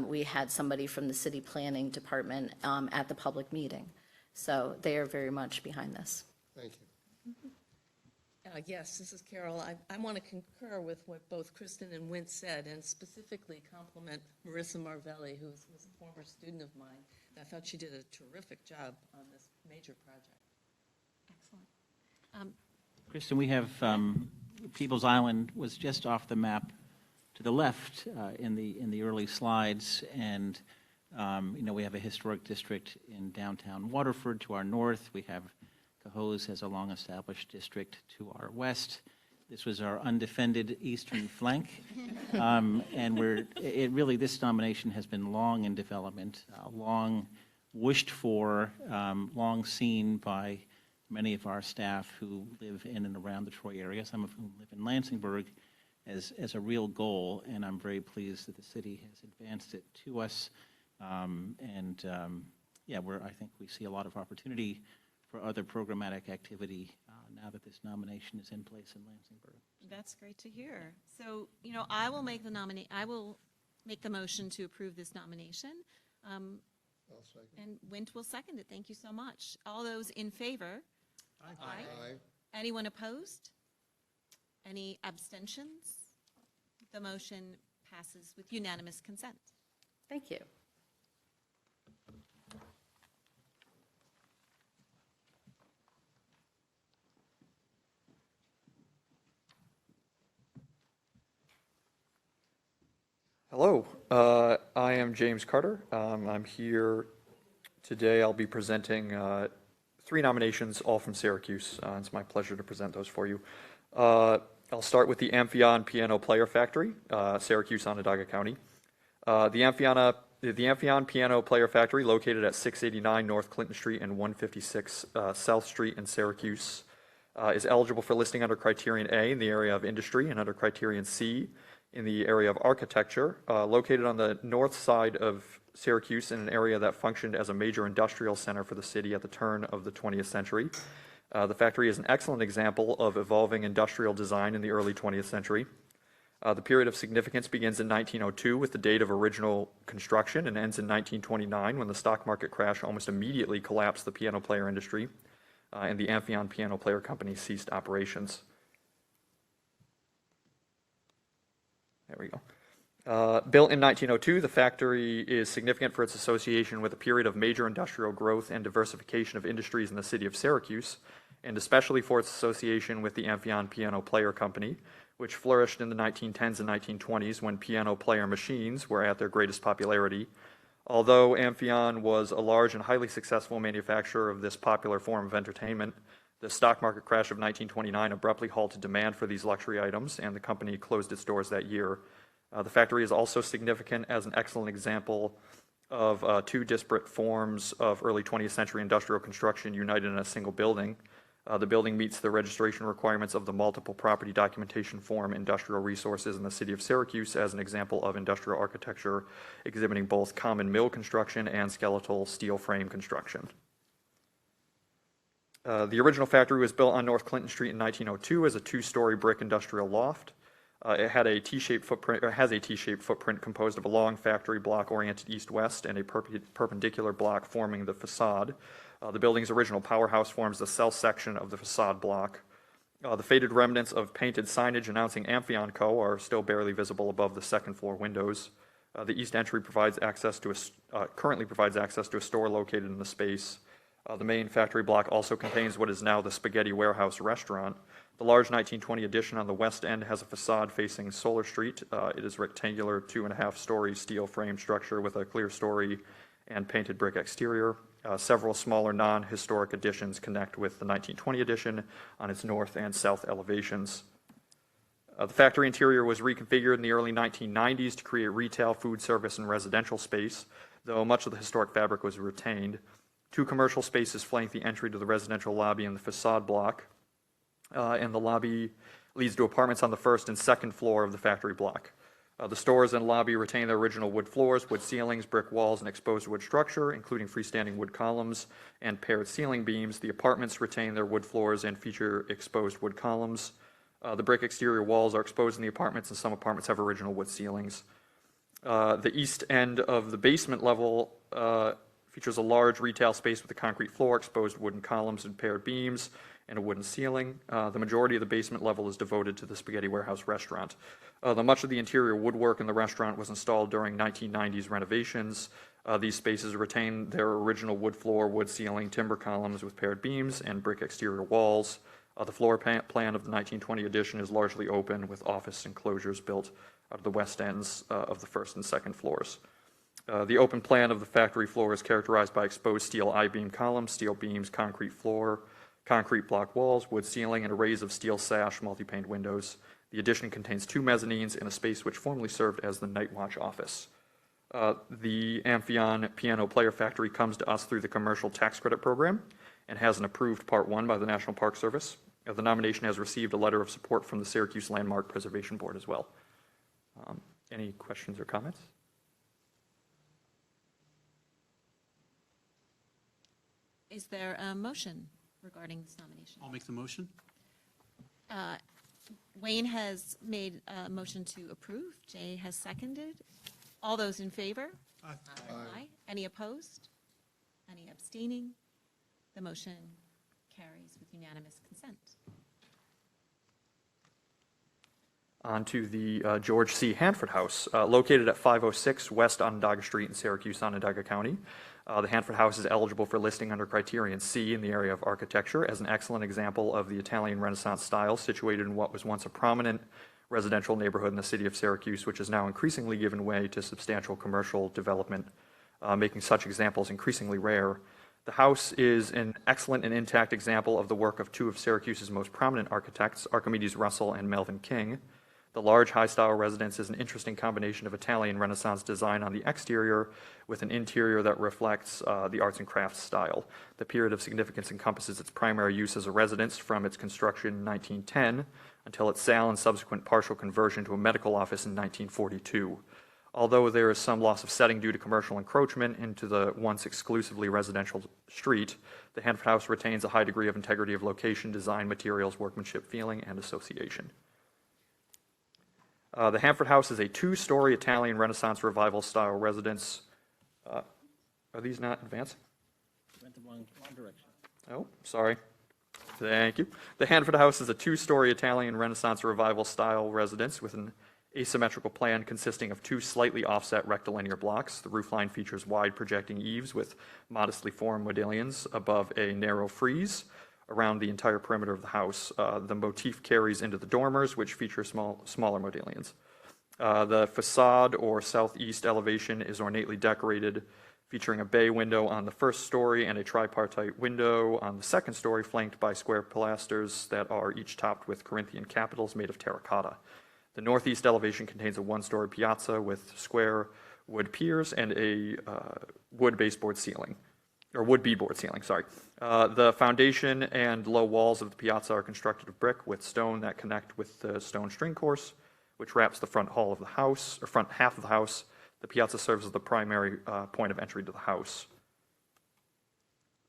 We had somebody from the city planning department at the public meeting. So they are very much behind this. Thank you. Yes, this is Carol. I want to concur with what both Kristen and Wint said, and specifically compliment Marissa Marvelli, who was a former student of mine. I thought she did a terrific job on this major project. Excellent. Kristen, we have People's Island was just off the map to the left in the early slides, and we have a historic district in downtown Waterford to our north. We have Cohoes has a long-established district to our west. This was our undefended eastern flank, and this nomination has been long in development, long wished for, long seen by many of our staff who live in and around the Troy area, some of whom live in Lansingburg, as a real goal, and I'm very pleased that the city has advanced it to us. I think we see a lot of opportunity for other programmatic activity now that this nomination is in place in Lansingburg. That's great to hear. So, I will make the motion to approve this nomination. I'll second. And Wint will second it. Thank you so much. All those in favor? Aye. Anyone opposed? Any abstentions? The motion passes with unanimous consent. Thank you. Hello, I am James Carter. I'm here today. I'll be presenting 3 nominations, all from Syracuse. It's my pleasure to present those for you. I'll start with the Amphion Piano Player Factory, Syracuse, Onondaga County. The Amphion Piano Player Factory, located at 689 North Clinton Street and 156 South Street in Syracuse, is eligible for listing under Criterion A in the area of industry and under Criterion C in the area of architecture, located on the north side of Syracuse in an area that functioned as a major industrial center for the city at the turn of the 20th century. The factory is an excellent example of evolving industrial design in the early 20th century. The period of significance begins in 1902 with the date of original construction and ends in 1929 when the stock market crash almost immediately collapsed the piano player industry and the Amphion Piano Player Company ceased operations. There we go. Built in 1902, the factory is significant for its association with a period of major industrial growth and diversification of industries in the city of Syracuse, and especially for its association with the Amphion Piano Player Company, which flourished in the 1910s and 1920s when piano player machines were at their greatest popularity. Although Amphion was a large and highly successful manufacturer of this popular form of entertainment, the stock market crash of 1929 abruptly halted demand for these luxury items, and the company closed its doors that year. The factory is also significant as an excellent example of two disparate forms of early 20th century industrial construction united in a single building. The building meets the registration requirements of the multiple property documentation form Industrial Resources in the city of Syracuse as an example of industrial architecture exhibiting both common mill construction and skeletal steel frame construction. The original factory was built on North Clinton Street in 1902 as a two-story brick industrial loft. It had a T-shaped footprint, or has a T-shaped footprint composed of a long factory block oriented east-west and a perpendicular block forming the facade. The building's original powerhouse forms the cell section of the facade block. The faded remnants of painted signage announcing Amphion Co. are still barely visible above the second floor windows. The east entry currently provides access to a store located in the space. The main factory block also contains what is now the Spaghetti Warehouse restaurant. The large 1920 addition on the west end has a facade facing Solar Street. It is rectangular 2.5-story steel frame structure with a clear story and painted brick exterior. Several smaller non-historic additions connect with the 1920 addition on its north and south elevations. The factory interior was reconfigured in the early 1990s to create retail, food service, and residential space, though much of the historic fabric was retained. Two commercial spaces flank the entry to the residential lobby and the facade block, and the lobby leads to apartments on the first and second floor of the factory block. The stores and lobby retain their original wood floors, wood ceilings, brick walls, and exposed wood structure, including freestanding wood columns and paired ceiling beams. The apartments retain their wood floors and feature exposed wood columns. The brick exterior walls are exposed in the apartments, and some apartments have original wood ceilings. The east end of the basement level features a large retail space with a concrete floor, exposed wooden columns and paired beams, and a wooden ceiling. The majority of the basement level is devoted to the Spaghetti Warehouse restaurant. Much of the interior woodwork in the restaurant was installed during 1990s renovations. These spaces retain their original wood floor, wood ceiling, timber columns with paired beams, and brick exterior walls. The floor plan of the 1920 addition is largely open, with office enclosures built out of the west ends of the first and second floors. The open plan of the factory floor is characterized by exposed steel I-beam columns, steel beams, concrete floor, concrete block walls, wood ceiling, and arrays of steel sash multi-paned windows. The addition contains two mezzanines in a space which formerly served as the night watch office. The Amphion Piano Player Factory comes to us through the Commercial Tax Credit Program and has an approved Part 1 by the National Park Service. The nomination has received a letter of support from the Syracuse Landmark Preservation Board as well. Any questions or comments? Is there a motion regarding this nomination? I'll make the motion. Wayne has made a motion to approve. Jay has seconded. All those in favor? Aye. Aye. Any opposed? Any abstaining? The motion carries with unanimous consent. On to the George C. Hanford House, located at 506 West Onondaga Street in Syracuse, Onondaga County. The Hanford House is eligible for listing under criterion C in the area of architecture as an excellent example of the Italian Renaissance style situated in what was once a prominent residential neighborhood in the city of Syracuse, which has now increasingly given way to substantial commercial development, making such examples increasingly rare. The house is an excellent and intact example of the work of two of Syracuse's most prominent architects, Archimedes Russell and Melvin King. The large, high-style residence is an interesting combination of Italian Renaissance design on the exterior with an interior that reflects the arts and crafts style. The period of significance encompasses its primary use as a residence from its construction in 1910 until its sale and subsequent partial conversion to a medical office in 1942. Although there is some loss of setting due to commercial encroachment into the once exclusively residential street, the Hanford House retains a high degree of integrity of location, design, materials, workmanship, feeling, and association. The Hanford House is a two-story Italian Renaissance Revival style residence. Are these not advancing? Went the wrong direction. Oh, sorry. Thank you. The Hanford House is a two-story Italian Renaissance Revival style residence with an asymmetrical plan consisting of two slightly offset rectilinear blocks. The roofline features wide projecting eaves with modestly formed modillions above a narrow frieze around the entire perimeter of the house. The motif carries into the dormers, which feature smaller modillions. The facade or southeast elevation is ornately decorated, featuring a bay window on the first story and a tripartite window on the second story, flanked by square pilasters that are each topped with Corinthian capitals made of terracotta. The northeast elevation contains a one-story piazza with square wood piers and a wood beadboard ceiling. The foundation and low walls of the piazza are constructed of brick with stone that connect with the stone string course, which wraps the front hall of the house, or front half of the house. The piazza serves as the primary point of entry to the house.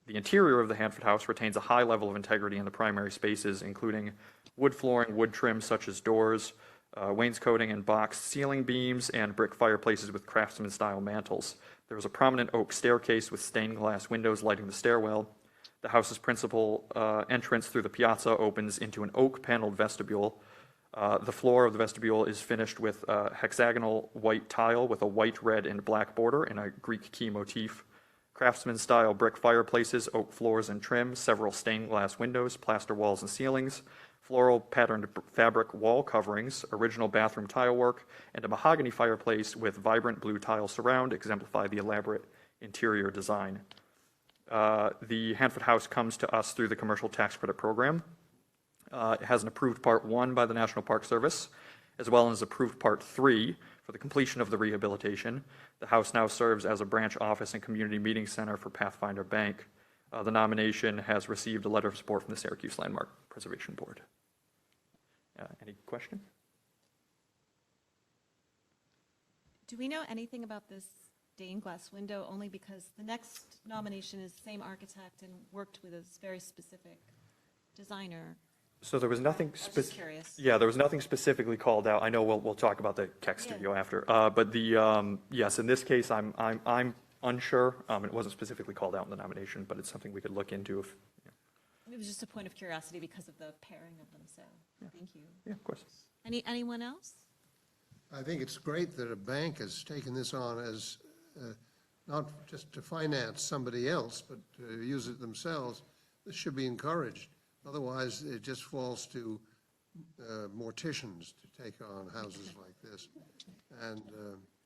The interior of the Hanford house retains a high level of integrity in the primary spaces, including wood flooring, wood trim such as doors, wainscoting and boxed ceiling beams, and brick fireplaces with craftsman-style mantels. There is a prominent oak staircase with stained glass windows lighting the stairwell. The house's principal entrance through the piazza opens into an oak-paneled vestibule. The floor of the vestibule is finished with hexagonal white tile with a white, red, and black border and a Greek key motif. Craftsman-style brick fireplaces, oak floors and trim, several stained glass windows, plaster walls and ceilings, floral patterned fabric wall coverings, original bathroom tile work, and a mahogany fireplace with vibrant blue tile surround exemplify the elaborate interior design. The Hanford House comes to us through the Commercial Tax Credit Program. It has an approved Part 1 by the National Park Service, as well as approved Part 3 for the completion of the rehabilitation. The house now serves as a branch office and community meeting center for Pathfinder Bank. The nomination has received a letter of support from the Syracuse Landmark Preservation Board. Any question? Do we know anything about this stained glass window? Only because the next nomination is the same architect and worked with a very specific designer. So there was nothing curious. Yeah, there was nothing specifically called out. I know we'll talk about the Keck Studio after. But the yes, in this case, I'm unsure. It wasn't specifically called out in the nomination, but it's something we could look into if. It was just a point of curiosity because of the pairing of them. So thank you. Yeah, of course. Anyone else? I think it's great that a bank has taken this on as not just to finance somebody else, but to use it themselves. This should be encouraged. Otherwise, it just falls to morticians to take on houses like this. And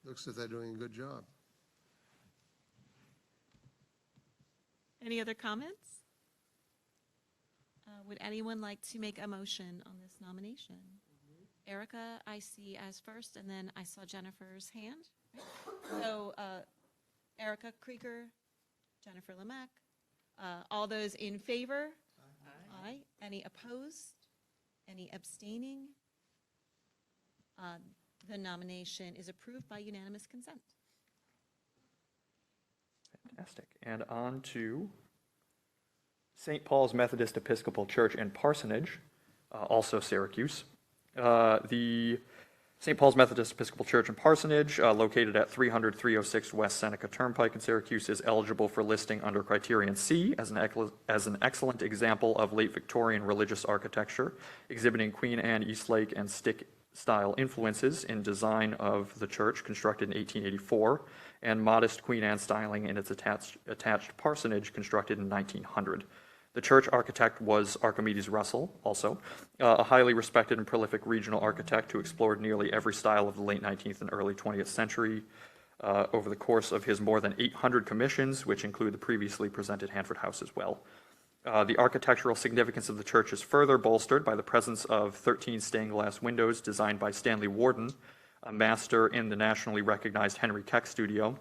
looks as if they're doing a good job. Any other comments? Would anyone like to make a motion on this nomination? Erica, I see as first, and then I saw Jennifer's hand. Right? So Erica Krieger, Jennifer Lemack. All those in favor? Aye. Any opposed? Any abstaining? The nomination is approved by unanimous consent. Fantastic. And on to St. Paul's Methodist Episcopal Church and Parsonage, also Syracuse. The St. Paul's Methodist Episcopal Church and Parsonage, located at 300-306 West Seneca Turnpike in Syracuse, is eligible for listing under Criterion C as an excellent example of late Victorian religious architecture, exhibiting Queen Anne, Eastlake, and stick-style influences in design of the church, constructed in 1884, and modest Queen Anne styling in its attached parsonage, constructed in 1900. The church architect was Archimedes Russell, also, a highly respected and prolific regional architect who explored nearly every style of the late 19th and early 20th century over the course of his more than 800 commissions, which include the previously presented Hanford House as well. The architectural significance of the church is further bolstered by the presence of 13 stained glass windows designed by Stanley Warden, a master in the nationally recognized Henry Keck Studio.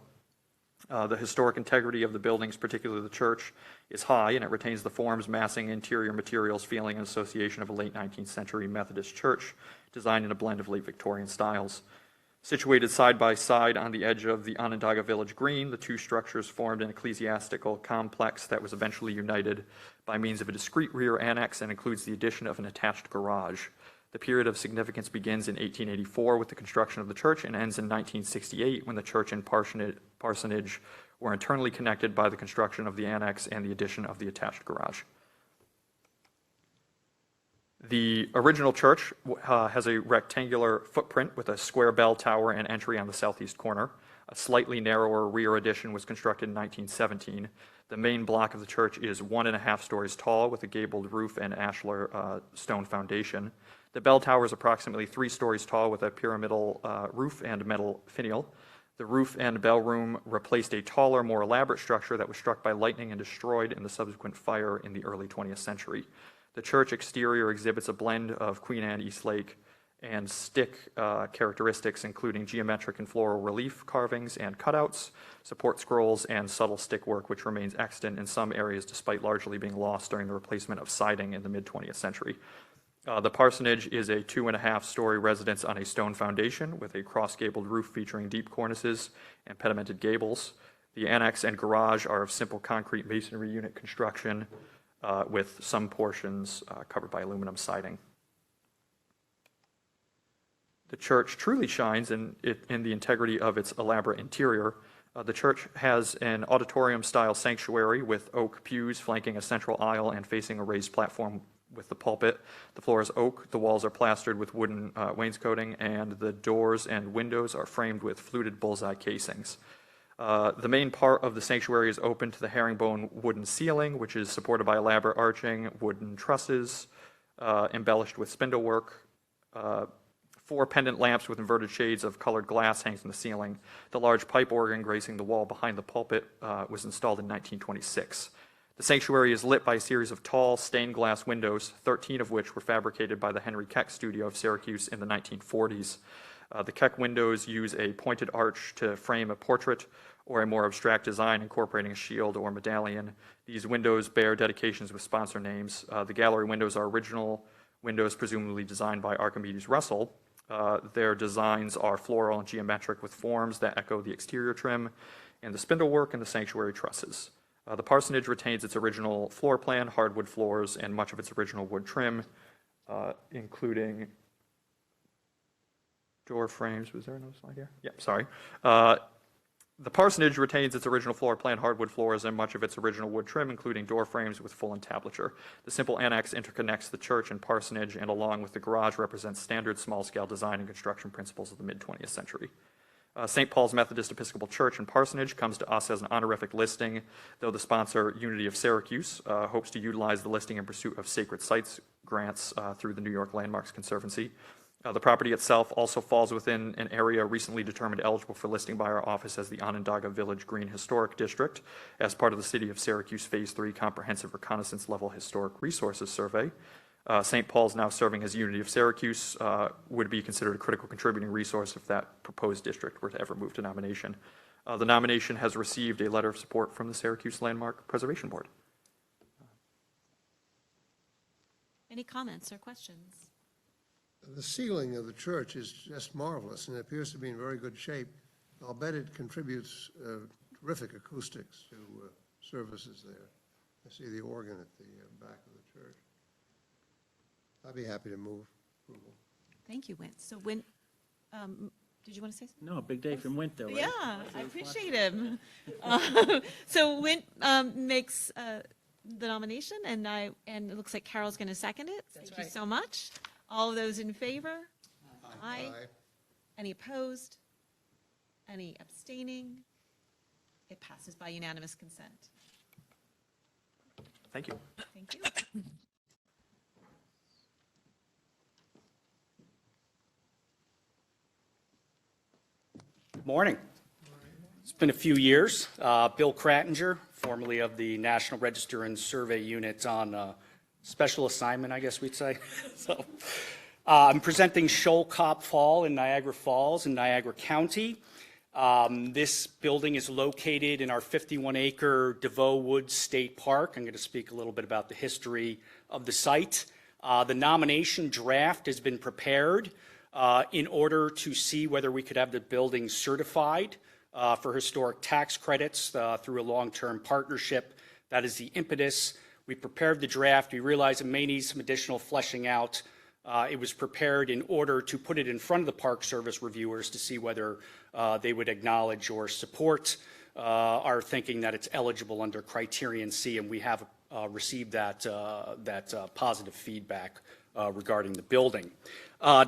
The historic integrity of the buildings, particularly the church, is high, and it retains the forms, massing, interior materials, feeling, and association of a late 19th century Methodist church, designed in a blend of late Victorian styles. Situated side by side on the edge of the Onondaga Village Green, the two structures formed an ecclesiastical complex that was eventually united by means of a discrete rear annex and includes the addition of an attached garage. The period of significance begins in 1884 with the construction of the church and ends in 1968 when the church and parsonage were internally connected by the construction of the annex and the addition of the attached garage. The original church has a rectangular footprint with a square bell tower and entry on the southeast corner. A slightly narrower rear addition was constructed in 1917. The main block of the church is 1.5 stories tall with a gabled roof and ashlar stone foundation. The bell tower is approximately 3 stories tall with a pyramidal roof and metal finial. The roof and bell room replaced a taller, more elaborate structure that was struck by lightning and destroyed in the subsequent fire in the early 20th century. The church exterior exhibits a blend of Queen Anne, Eastlake, and stick characteristics, including geometric and floral relief carvings and cutouts, support scrolls, and subtle stick work, which remains extant in some areas despite largely being lost during the replacement of siding in the mid-20th century. The parsonage is a 2.5-story residence on a stone foundation with a cross-gabled roof featuring deep cornices and pedimented gables. The annex and garage are of simple concrete masonry unit construction with some portions covered by aluminum siding. The church truly shines in the integrity of its elaborate interior. The church has an auditorium-style sanctuary with oak pews flanking a central aisle and facing a raised platform with the pulpit. The floor is oak, the walls are plastered with wooden wainscoting, and the doors and windows are framed with fluted bullseye casings. The main part of the sanctuary is open to the herringbone wooden ceiling, which is supported by elaborate arching wooden trusses, embellished with spindlework. 4 pendant lamps with inverted shades of colored glass hangs from the ceiling. The large pipe organ gracing the wall behind the pulpit was installed in 1926. The sanctuary is lit by a series of tall stained glass windows, 13 of which were fabricated by the Henry Keck studio of Syracuse in the 1940s. The Keck windows use a pointed arch to frame a portrait or a more abstract design incorporating a shield or medallion. These windows bear dedications with sponsor names. The gallery windows are original windows presumably designed by Archimedes Russell. Their designs are floral and geometric with forms that echo the exterior trim and the spindlework and the sanctuary trusses. The parsonage retains its original floor plan, hardwood floors, and much of its original wood trim, including door frames. Was there no slide here? Yep, sorry. The parsonage retains its original floor plan, hardwood floors, and much of its original wood trim, including door frames with full entablature. The simple annex interconnects the church and parsonage, and along with the garage represents standard small-scale design and construction principles of the mid-20th century. St. Paul's Methodist Episcopal Church and Parsonage comes to us as an honorific listing, though the sponsor, Unity of Syracuse, hopes to utilize the listing in pursuit of sacred sites grants through the New York Landmarks Conservancy. The property itself also falls within an area recently determined eligible for listing by our office as the Onondaga Village Green Historic District as part of the City of Syracuse Phase 3 Comprehensive Reconnaissance Level Historic Resources Survey. St. Paul's, now serving as Unity of Syracuse, would be considered a critical contributing resource if that proposed district were to ever move to nomination. The nomination has received a letter of support from the Syracuse Landmark Preservation Board. Any comments or questions? The ceiling of the church is just marvelous, and it appears to be in very good shape. I'll bet it contributes terrific acoustics to services there. I see the organ at the back of the church. I'd be happy to move approval. Thank you, Wint. So Wint, did you want to say something? No, big day from Wint, though, right? Yeah, I appreciate him. So Wint makes the nomination, and it looks like Carol's going to second it. Thank you so much. All of those in favor? Aye. Any opposed? Any abstaining? It passes by unanimous consent. Thank you. Thank you. Morning. It's been a few years. Bill Krattinger, formerly of the National Register and Survey Unit on special assignment, I guess we'd say. So, I'm presenting Shoal Cop Fall in Niagara Falls in Niagara County. This building is located in our 51-acre DeVoe Woods State Park. I'm going to speak a little bit about the history of the site. The nomination draft has been prepared in order to see whether we could have the building certified for historic tax credits through a long-term partnership. That is the impetus. We prepared the draft. We realized it may need some additional fleshing out. It was prepared in order to put it in front of the Park Service reviewers to see whether they would acknowledge or support our thinking that it's eligible under Criterion C, and we have received that positive feedback regarding the building.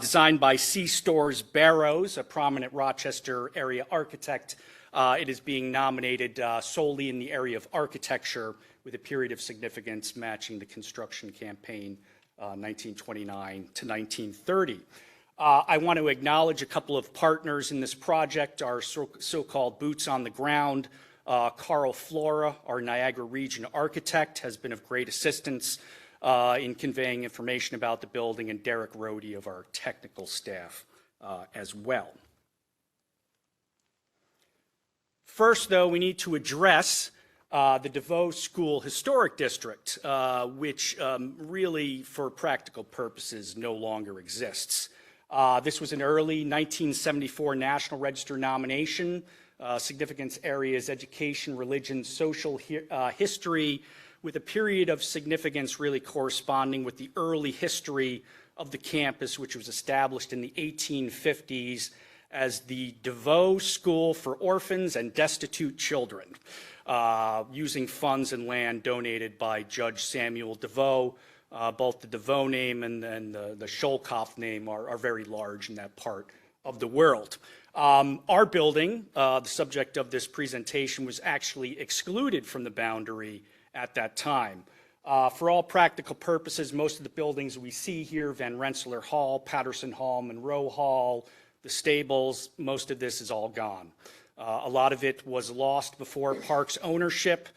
Designed by C. Stores Barrows, a prominent Rochester area architect, it is being nominated solely in the area of architecture with a period of significance matching the construction campaign 1929 to 1930. I want to acknowledge a couple of partners in this project, our so-called boots on the ground. Carl Flora, our Niagara region architect, has been of great assistance in conveying information about the building, and Derek Rohde of our technical staff as well. First, though, we need to address the DeVoe School Historic District, which really, for practical purposes, no longer exists. This was an early 1974 National Register nomination. Significance areas: education, religion, social history, with a period of significance really corresponding with the early history of the campus, which was established in the 1850s as the DeVoe School for Orphans and Destitute Children, using funds and land donated by Judge Samuel DeVoe. Both the DeVoe name and the Sholkoff name are very large in that part of the world. Our building, the subject of this presentation, was actually excluded from the boundary at that time. For all practical purposes, most of the buildings we see here, Van Rensselaer Hall, Patterson Hall, Monroe Hall, the stables, most of this is all gone. A lot of it was lost before parks ownership,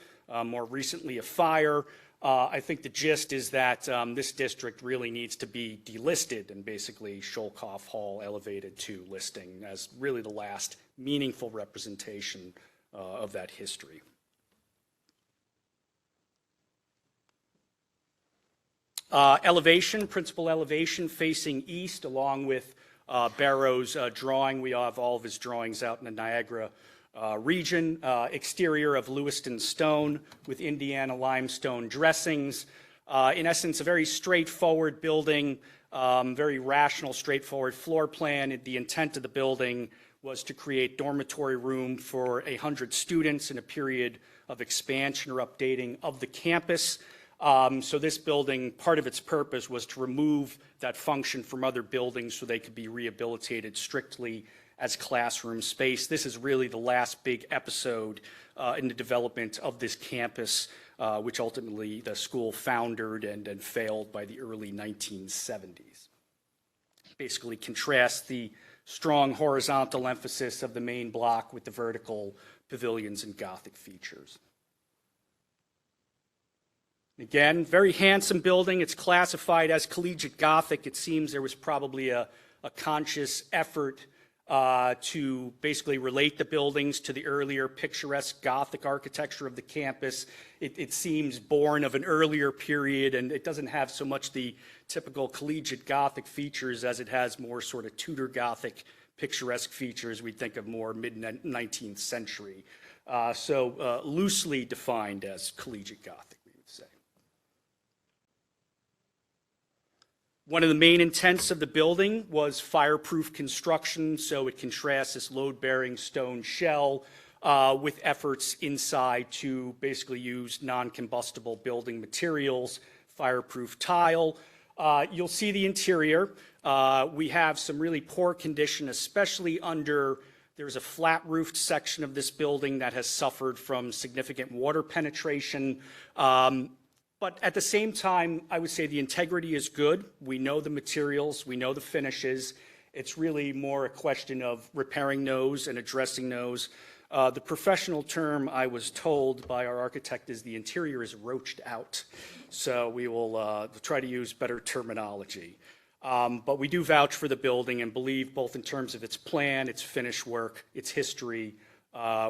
more recently a fire. I think the gist is that this district really needs to be delisted and basically Sholkoff Hall elevated to listing as really the last meaningful representation of that history. Elevation, principal elevation facing east, along with Barrow's drawing. We have all of his drawings out in the Niagara region. Exterior of Lewiston stone with Indiana limestone dressings. In essence, a very straightforward building, very rational, straightforward floor plan. The intent of the building was to create dormitory room for 100 students in a period of expansion or updating of the campus. So this building, part of its purpose was to remove that function from other buildings so they could be rehabilitated strictly as classroom space. This is really the last big episode in the development of this campus, which ultimately the school foundered and failed by the early 1970s. Basically contrasts the strong horizontal emphasis of the main block with the vertical pavilions and Gothic features. Again, very handsome building. It's classified as collegiate Gothic. It seems there was probably a conscious effort to basically relate the buildings to the earlier picturesque Gothic architecture of the campus. It seems born of an earlier period, and it doesn't have so much the typical collegiate Gothic features as it has more sort of Tudor Gothic picturesque features we think of more mid-19th century. So loosely defined as collegiate Gothic, we would say. One of the main intents of the building was fireproof construction, so it contrasts this load-bearing stone shell with efforts inside to basically use non-combustible building materials, fireproof tile. You'll see the interior. We have some really poor condition, especially there's a flat-roofed section of this building that has suffered from significant water penetration. But at the same time, I would say the integrity is good. We know the materials, we know the finishes. It's really more a question of repairing those and addressing those. The professional term I was told by our architect is the interior is roached out. So we will try to use better terminology. But we do vouch for the building and believe both in terms of its plan, its finish work, its history.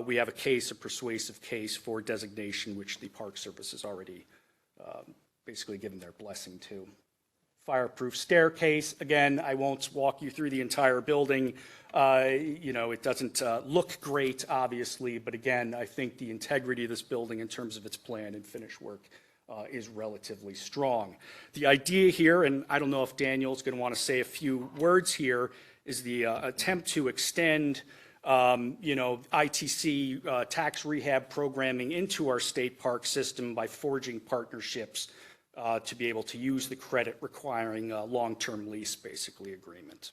We have a persuasive case for designation, which the Park Service has already basically given their blessing to. Fireproof staircase. Again, I won't walk you through the entire building. It doesn't look great, obviously, but again, I think the integrity of this building in terms of its plan and finish work is relatively strong. The idea here, and I don't know if Daniel's going to want to say a few words here, is the attempt to extend ITC tax rehab programming into our state park system by forging partnerships to be able to use the credit requiring a long-term lease, basically, agreement.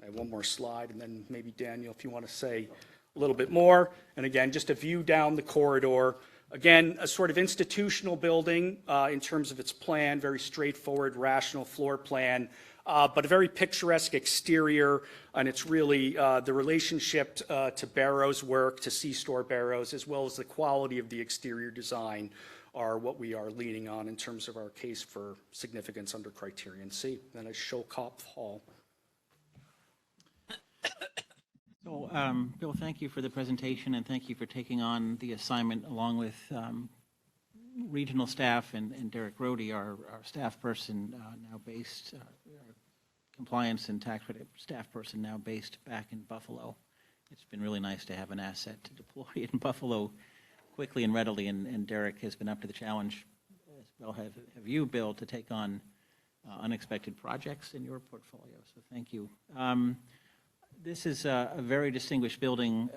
I have one more slide, and then maybe Daniel, if you want to say a little bit more. And again, just a view down the corridor. Again, a sort of institutional building in terms of its plan, very straightforward, rational floor plan, but a very picturesque exterior, and it's really the relationship to Barrow's work, to C-Store Barrows, as well as the quality of the exterior design are what we are leaning on in terms of our case for significance under Criterion C. Then I show Kopf Hall. So, Bill, thank you for the presentation, and thank you for taking on the assignment along with regional staff and Derek Rohde, our staff person now based, compliance and tax credit staff person now based back in Buffalo. It's been really nice to have an asset to deploy in Buffalo quickly and readily, and Derek has been up to the challenge, as well have you, Bill, to take on unexpected projects in your portfolio, so thank you. This is a very distinguished building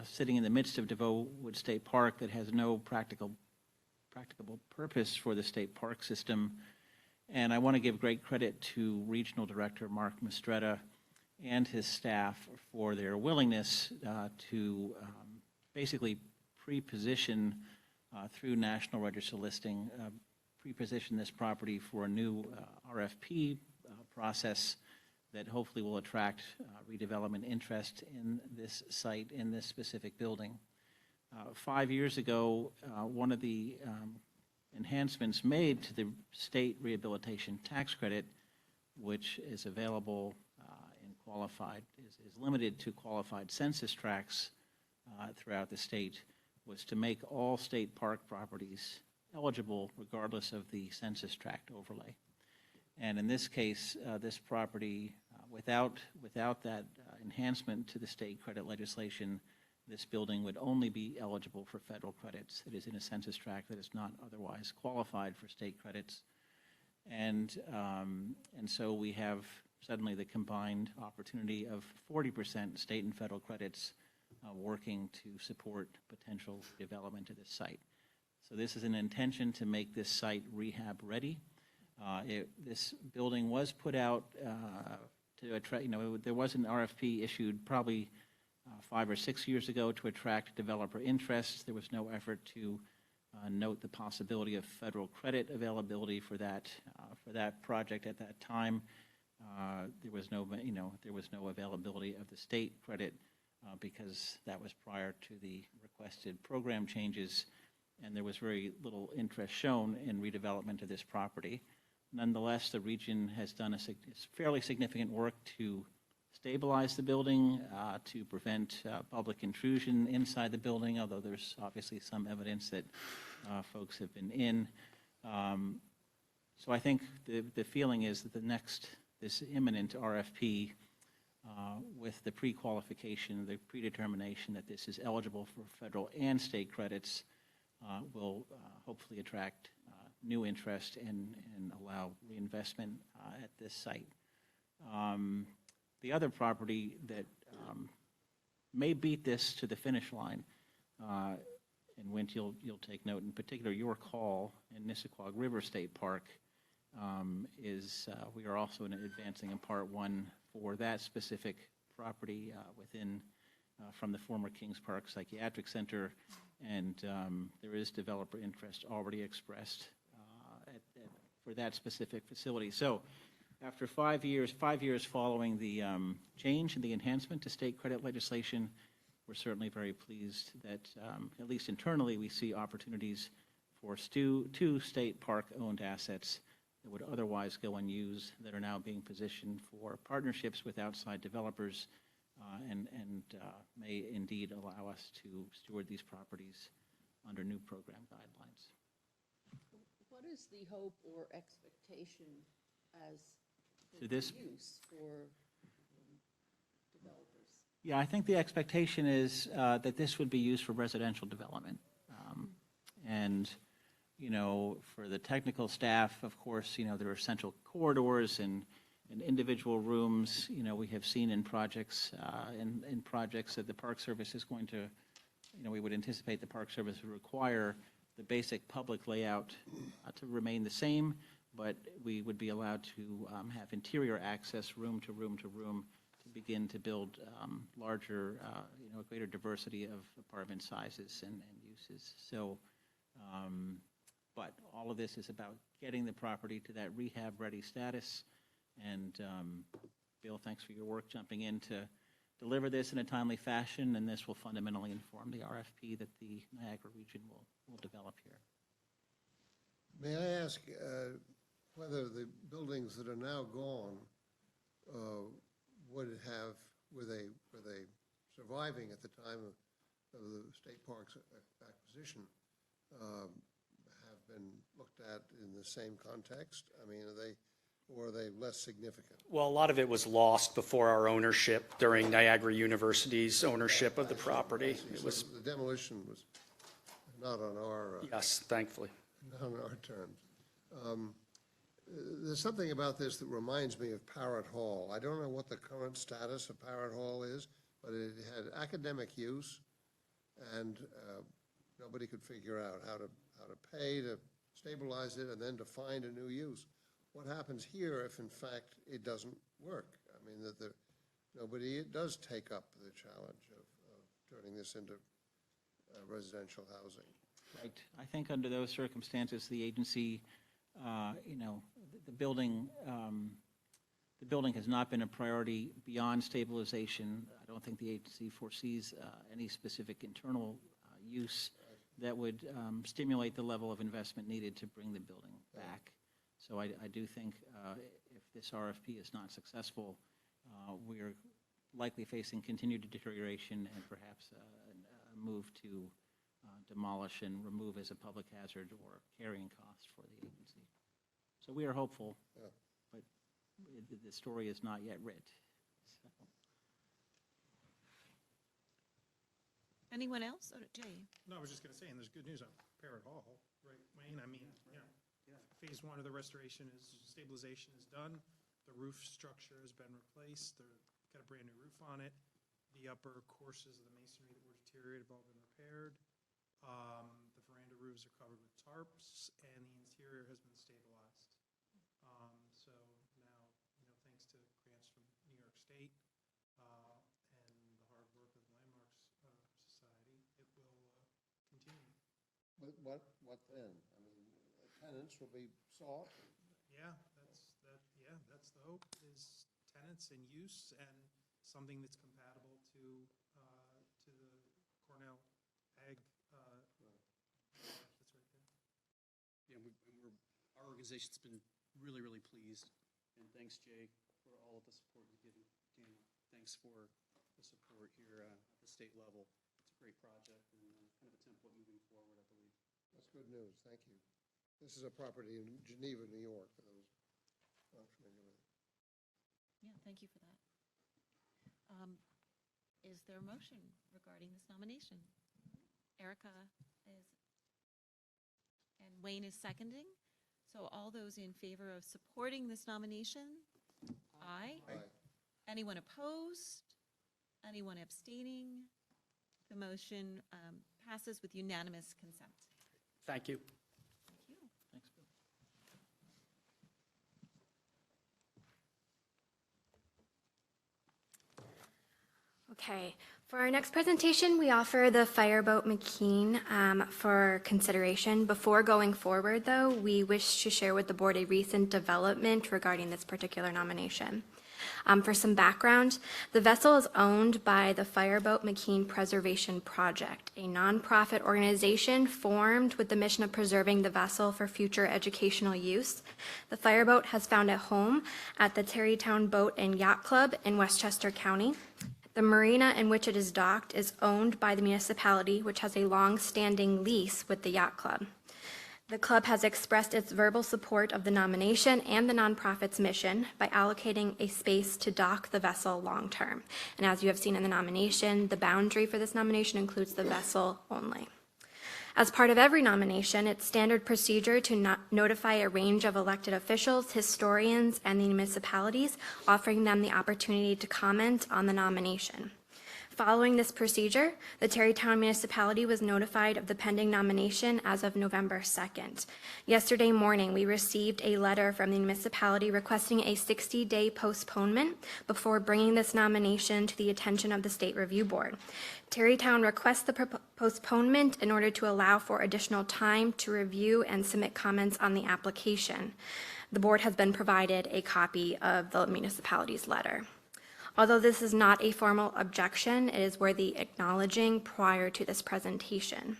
sitting in the midst of DeVoe Wood State Park that has no practicable purpose for the state park system. And I want to give great credit to Regional Director Mark Mistretta and his staff for their willingness to basically pre-position through National Register listing, pre-position this property for a new RFP process that hopefully will attract redevelopment interest in this site, in this specific building. 5 years ago, one of the enhancements made to the state rehabilitation tax credit, which is available in qualified, is limited to qualified census tracts throughout the state, was to make all state park properties eligible regardless of the census tract overlay. And in this case, this property, without that enhancement to the state credit legislation, this building would only be eligible for federal credits. It is in a census tract that is not otherwise qualified for state credits. And so we have suddenly the combined opportunity of 40% state and federal credits working to support potential development of this site. So this is an intention to make this site rehab ready. This building was put out to attract, there was an RFP issued probably 5 or 6 years ago to attract developer interest. There was no effort to note the possibility of federal credit availability for that project at that time. There was no availability of the state credit because that was prior to the requested program changes, and there was very little interest shown in redevelopment of this property. Nonetheless, the region has done a fairly significant work to stabilize the building, to prevent public intrusion inside the building, although there's obviously some evidence that folks have been in. So I think the feeling is that this imminent RFP, with the pre-qualification, the predetermination that this is eligible for federal and state credits, will hopefully attract new interest and allow reinvestment at this site. The other property that may beat this to the finish line, and Wint, you'll take note, in particular your call in Nissequogue River State Park, is we are also advancing in Part 1 for that specific property from the former Kings Park Psychiatric Center, and there is developer interest already expressed for that specific facility. So after 5 years following the change and the enhancement to state credit legislation, we're certainly very pleased that, at least internally, we see opportunities for two state park-owned assets that would otherwise go unused that are now being positioned for partnerships with outside developers and may indeed allow us to steward these properties under new program guidelines. What is the hope or expectation as to this use for developers? Yeah, I think the expectation is that this would be used for residential development. And, for the technical staff, of course, there are central corridors and and individual rooms, you know, we have seen in projects, in projects that the Park Service is going to, you know, we would anticipate the Park Service would require the basic public layout to remain the same, but we would be allowed to have interior access room to room to room to begin to build larger, you know, a greater diversity of apartment sizes and uses. So, but all of this is about getting the property to that rehab-ready status. And Bill, thanks for your work jumping in to deliver this in a timely fashion, and this will fundamentally inform the RFP that the Niagara region will develop here. May I ask whether the buildings that are now gone were they surviving at the time of the state parks acquisition, have been looked at in the same context? I mean, or are they less significant? Well, a lot of it was lost before our ownership during Niagara University's ownership of the property. It was, The demolition was not on our... yes, thankfully. Not on our terms. There's something about this that reminds me of Parrott Hall. I don't know what the current status of Parrott Hall is, but it had academic use, and nobody could figure out how to pay to stabilize it and then to find a new use. What happens here if, in fact, it doesn't work? I mean, that nobody does take up the challenge of turning this into residential housing. Right. I think under those circumstances, the agency, you know, the building has not been a priority beyond stabilization. I don't think the agency foresees any specific internal use that would stimulate the level of investment needed to bring the building back. So I do think if this RFP is not successful, we are likely facing continued deterioration and perhaps a move to demolish and remove as a public hazard or carrying cost for the agency. So we are hopeful, but the story is not yet writ. So. Anyone else? Oh, Jay. No, I was just going to say, and there's good news on Parrott Hall, right, Wayne? I mean, yeah. Phase 1 of the restoration stabilization is done. The roof structure has been replaced. They've got a brand new roof on it. The upper courses of the masonry that were deteriorated have all been repaired. The veranda roofs are covered with tarps, and the interior has been stabilized. So now, you know, thanks to grants from New York State and the hard work of the Landmarks Society, it will continue. What then? I mean, tenants will be sought? Yeah, that's the hope, is tenants and use and something that's compatible to the Cornell Ag. That's right there. Yeah, our organization's been really, really pleased, and thanks, Jay, for all of the support you've given. Dan, thanks for the support here at the state level. It's a great project and kind of a template moving forward, I believe. That's good news. Thank you. This is a property in Geneva, New York, for those not familiar with it. Yeah, thank you for that. Is there a motion regarding this nomination? Erica is, and Wayne is seconding. So all those in favor of supporting this nomination? Aye. Aye. Anyone opposed? Anyone abstaining? The motion passes with unanimous consent. Thank you. Thank you. Thanks, Bill. Okay, for our next presentation, we offer the Fireboat McKean for consideration. Before going forward, though, we wish to share with the board a recent development regarding this particular nomination. For some background, the vessel is owned by the Fireboat McKean Preservation Project, a nonprofit organization formed with the mission of preserving the vessel for future educational use. The Fireboat has found a home at the Tarrytown Boat and Yacht Club in Westchester County. The marina in which it is docked is owned by the municipality, which has a long-standing lease with the Yacht Club. The club has expressed its verbal support of the nomination and the nonprofit's mission by allocating a space to dock the vessel long-term. And as you have seen in the nomination, the boundary for this nomination includes the vessel only. As part of every nomination, it's standard procedure to notify a range of elected officials, historians, and the municipalities, offering them the opportunity to comment on the nomination. Following this procedure, the Tarrytown municipality was notified of the pending nomination as of November 2nd. Yesterday morning, we received a letter from the municipality requesting a 60-day postponement before bringing this nomination to the attention of the State Review Board. Tarrytown requests the postponement in order to allow for additional time to review and submit comments on the application. The board has been provided a copy of the municipality's letter. Although this is not a formal objection, it is worthy acknowledging prior to this presentation.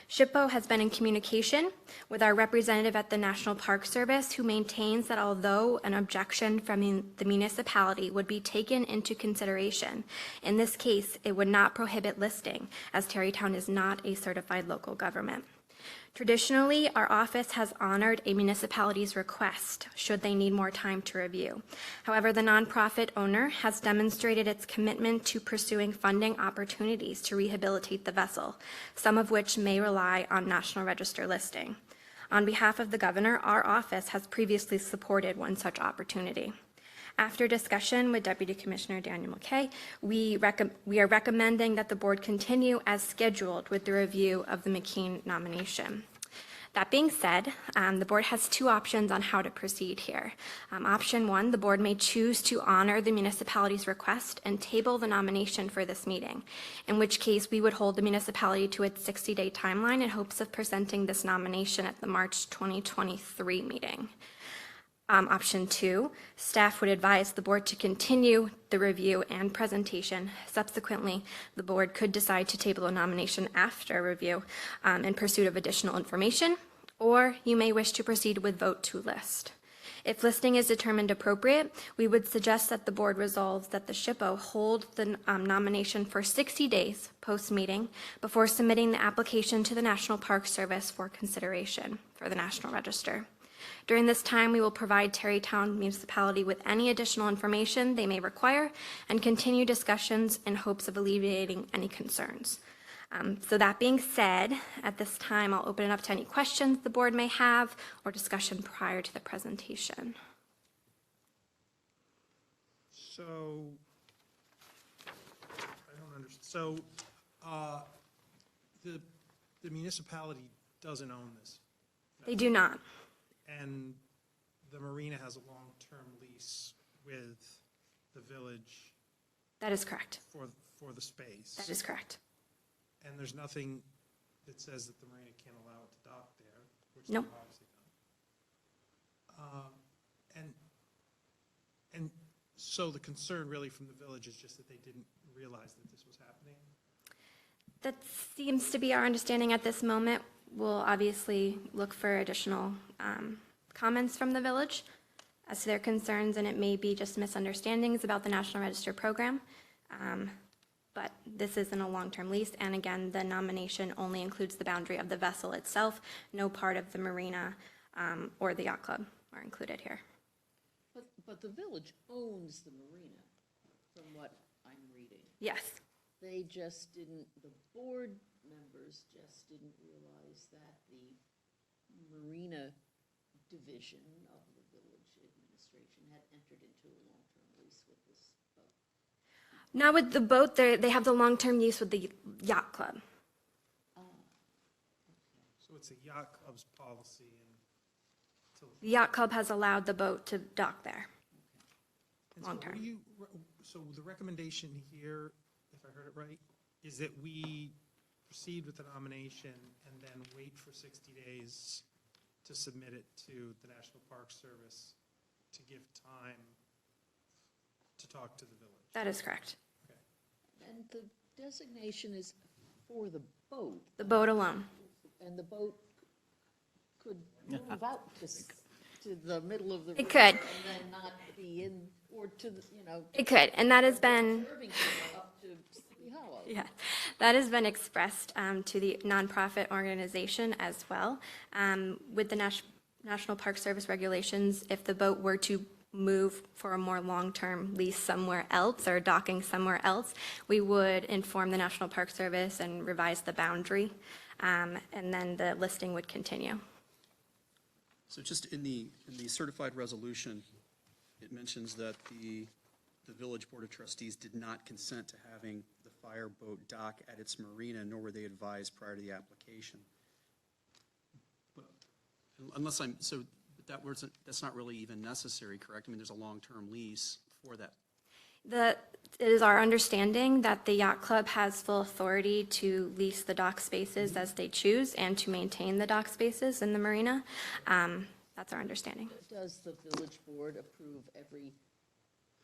SHPO has been in communication with our representative at the National Park Service, who maintains that although an objection from the municipality would be taken into consideration, in this case, it would not prohibit listing, as Tarrytown is not a certified local government. Traditionally, our office has honored a municipality's request should they need more time to review. However, the nonprofit owner has demonstrated its commitment to pursuing funding opportunities to rehabilitate the vessel, some of which may rely on National Register listing. On behalf of the governor, our office has previously supported one such opportunity. After discussion with Deputy Commissioner Daniel McKay, we are recommending that the board continue as scheduled with the review of the McKean nomination. That being said, the board has two options on how to proceed here. Option one, the board may choose to honor the municipality's request and table the nomination for this meeting, in which case we would hold the municipality to its 60-day timeline in hopes of presenting this nomination at the March 2023 meeting. Option two, staff would advise the board to continue the review and presentation. Subsequently, the board could decide to table a nomination after review in pursuit of additional information, or you may wish to proceed with vote to list. If listing is determined appropriate, we would suggest that the board resolves that the SHPO hold the nomination for 60 days post-meeting before submitting the application to the National Park Service for consideration for the National Register. During this time, we will provide Tarrytown Municipality with any additional information they may require and continue discussions in hopes of alleviating any concerns. So that being said, at this time, I'll open it up to any questions the board may have or discussion prior to the presentation. So, I don't understand. So, the municipality doesn't own this? They do not. And the marina has a long-term lease with the village? That is correct. For the space? That is correct. And there's nothing that says that the marina can't allow it to dock there? Which Nope. they've obviously done. And so the concern really from the village is just that they didn't realize that this was happening? That seems to be our understanding at this moment. We'll obviously look for additional comments from the village as to their concerns, and it may be just misunderstandings about the National Register program. But this isn't a long-term lease, and again, the nomination only includes the boundary of the vessel itself. No part of the marina or the yacht club are included here. But the village owns the marina, from what I'm reading. Yes. They just didn't, the board members just didn't realize that the marina division of the village administration had entered into a long-term lease with this boat. Not with the boat, they have the long-term use with the yacht club. So it's a yacht club's policy and The yacht club has allowed the boat to dock there, And so long-term. So the recommendation here, if I heard it right, is that we proceed with the nomination and then wait for 60 days to submit it to the National Park Service to give time to talk to the village. That is correct. And the designation is for the boat. The boat alone. And the boat could move out to the middle of the river. It could. And then not be in, or to the, It could, and that has been, Irvington up to Sleepy Hollow. yeah, that has been expressed to the nonprofit organization as well. With the National Park Service regulations, if the boat were to move for a more long-term lease somewhere else or docking somewhere else, we would inform the National Park Service and revise the boundary and then the listing would continue. So just in the certified resolution, it mentions that the Village Board of Trustees did not consent to having the fireboat dock at its marina, nor were they advised prior to the application. But unless I'm, so that wasn't, that's not really even necessary, correct? I mean, there's a long-term lease for that. It is our understanding that the yacht club has full authority to lease the dock spaces as they choose and to maintain the dock spaces in the marina. That's our understanding. Does the village board approve every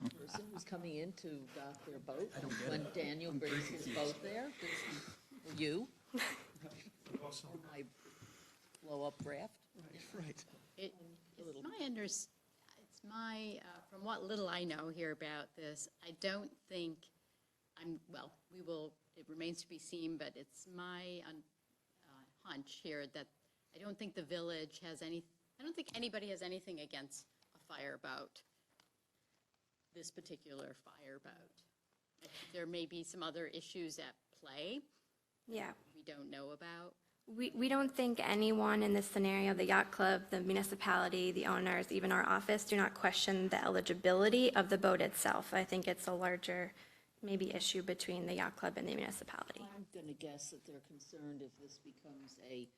person who's coming in to dock their boat? I don't get When it. Daniel I'm very brings his confused. boat there? Or you? Or my blow-up raft? Right. It's my, from what little I know here about this, I don't think, it remains to be seen, but it's my hunch here that I don't think the village has I don't think anybody has anything against a fireboat, this particular fireboat. I think there may be some other issues at play. Yeah. We don't know about. We don't think anyone in this scenario, the yacht club, the municipality, the owners, even our office, do not question the eligibility of the boat itself. I think it's a larger maybe issue between the yacht club and the municipality. I'm going to guess that they're concerned if this becomes a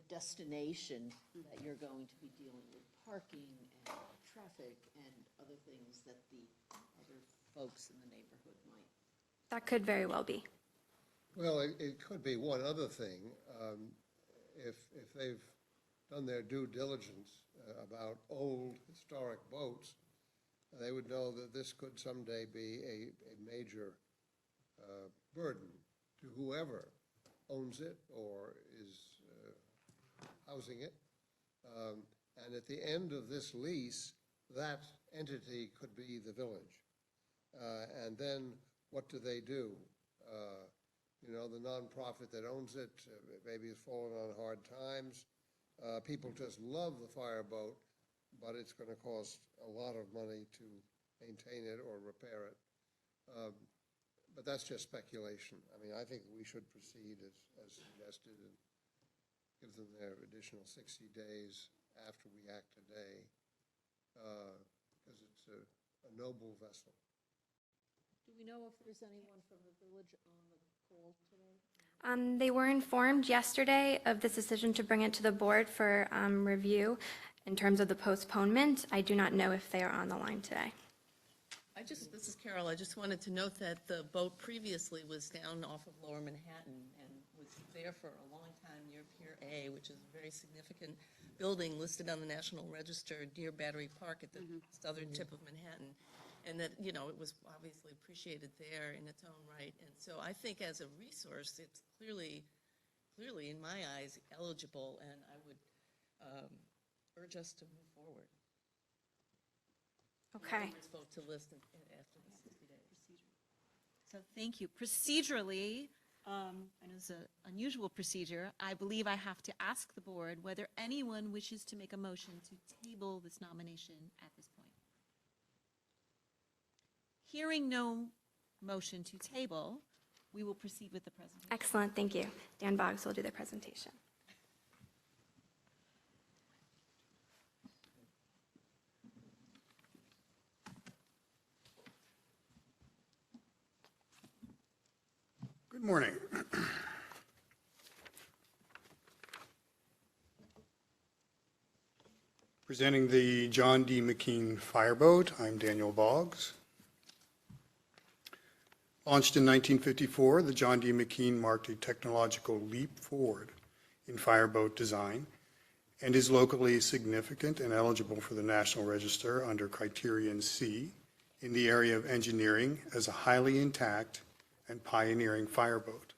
destination, that you're going to be dealing with parking and traffic and other things that the other folks in the neighborhood might. That could very well be. Well, it could be one other thing. If they've done their due diligence about old historic boats, they would know that this could someday be a major burden to whoever owns it or is housing it. And at the end of this lease, that entity could be the village. And then what do they do? You know, the nonprofit that owns it maybe has fallen on hard times. People just love the fireboat, but it's going to cost a lot of money to maintain it or repair it. But that's just speculation. I mean, I think we should proceed as suggested and give them their additional 60 days after we act today, because it's a noble vessel. Do we know if there's anyone from the village on the call today? They were informed yesterday of this decision to bring it to the board for review in terms of the postponement. I do not know if they are on the line today. This is Carol, I just wanted to note that the boat previously was down off of Lower Manhattan and was there for a long time near Pier A, which is a very significant building listed on the National Register near Battery Park at the southern tip of Manhattan. And that, you know, it was obviously appreciated there in its own right. And so I think as a resource, it's clearly, in my eyes, eligible, and I would urge us to move forward. Okay. We're supposed to list after the 60 days. So thank you. Procedurally, and it's an unusual procedure, I believe I have to ask the board whether anyone wishes to make a motion to table this nomination at this point. Hearing no motion to table, we will proceed with the presentation. Excellent, thank you. Dan Boggs will do the presentation. Good morning. Presenting the John D. McKean Fireboat, I'm Daniel Boggs. Launched in 1954, the John D. McKean marked a technological leap forward in fireboat design and is locally significant and eligible for the National Register under Criterion C in the area of engineering as a highly intact and pioneering fireboat.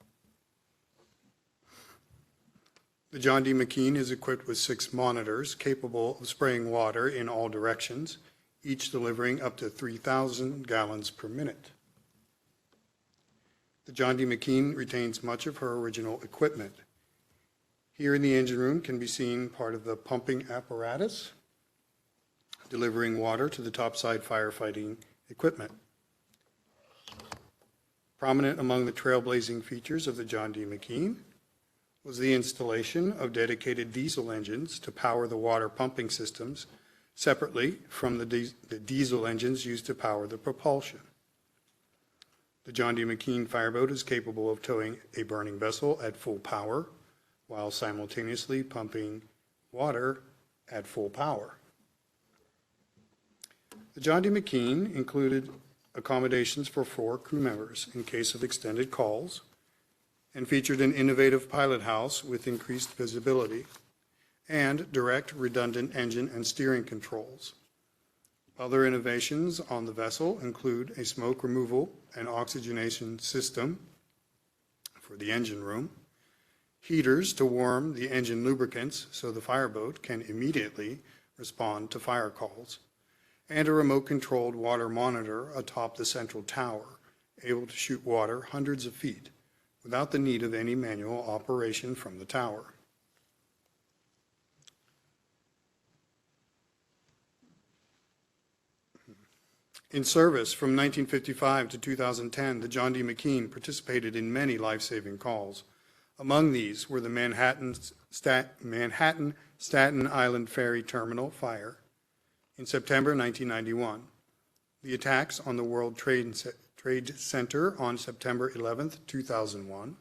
The John D. McKean is equipped with 6 monitors capable of spraying water in all directions, each delivering up to 3,000 gallons per minute. The John D. McKean retains much of her original equipment. Here in the engine room can be seen part of the pumping apparatus, delivering water to the topside firefighting equipment. Prominent among the trailblazing features of the John D. McKean was the installation of dedicated diesel engines to power the water pumping systems separately from the diesel engines used to power the propulsion. The John D. McKean fireboat is capable of towing a burning vessel at full power while simultaneously pumping water at full power. The John D. McKean included accommodations for 4 crew members in case of extended calls and featured an innovative pilot house with increased visibility and direct redundant engine and steering controls. Other innovations on the vessel include a smoke removal and oxygenation system for the engine room, heaters to warm the engine lubricants so the fireboat can immediately respond to fire calls, and a remote-controlled water monitor atop the central tower, able to shoot water hundreds of feet without the need of any manual operation from the tower. In service from 1955 to 2010, the John D. McKean participated in many life-saving calls. Among these were the Manhattan Staten Island Ferry Terminal fire in September 1991, the attacks on the World Trade Center on September 11, 2001,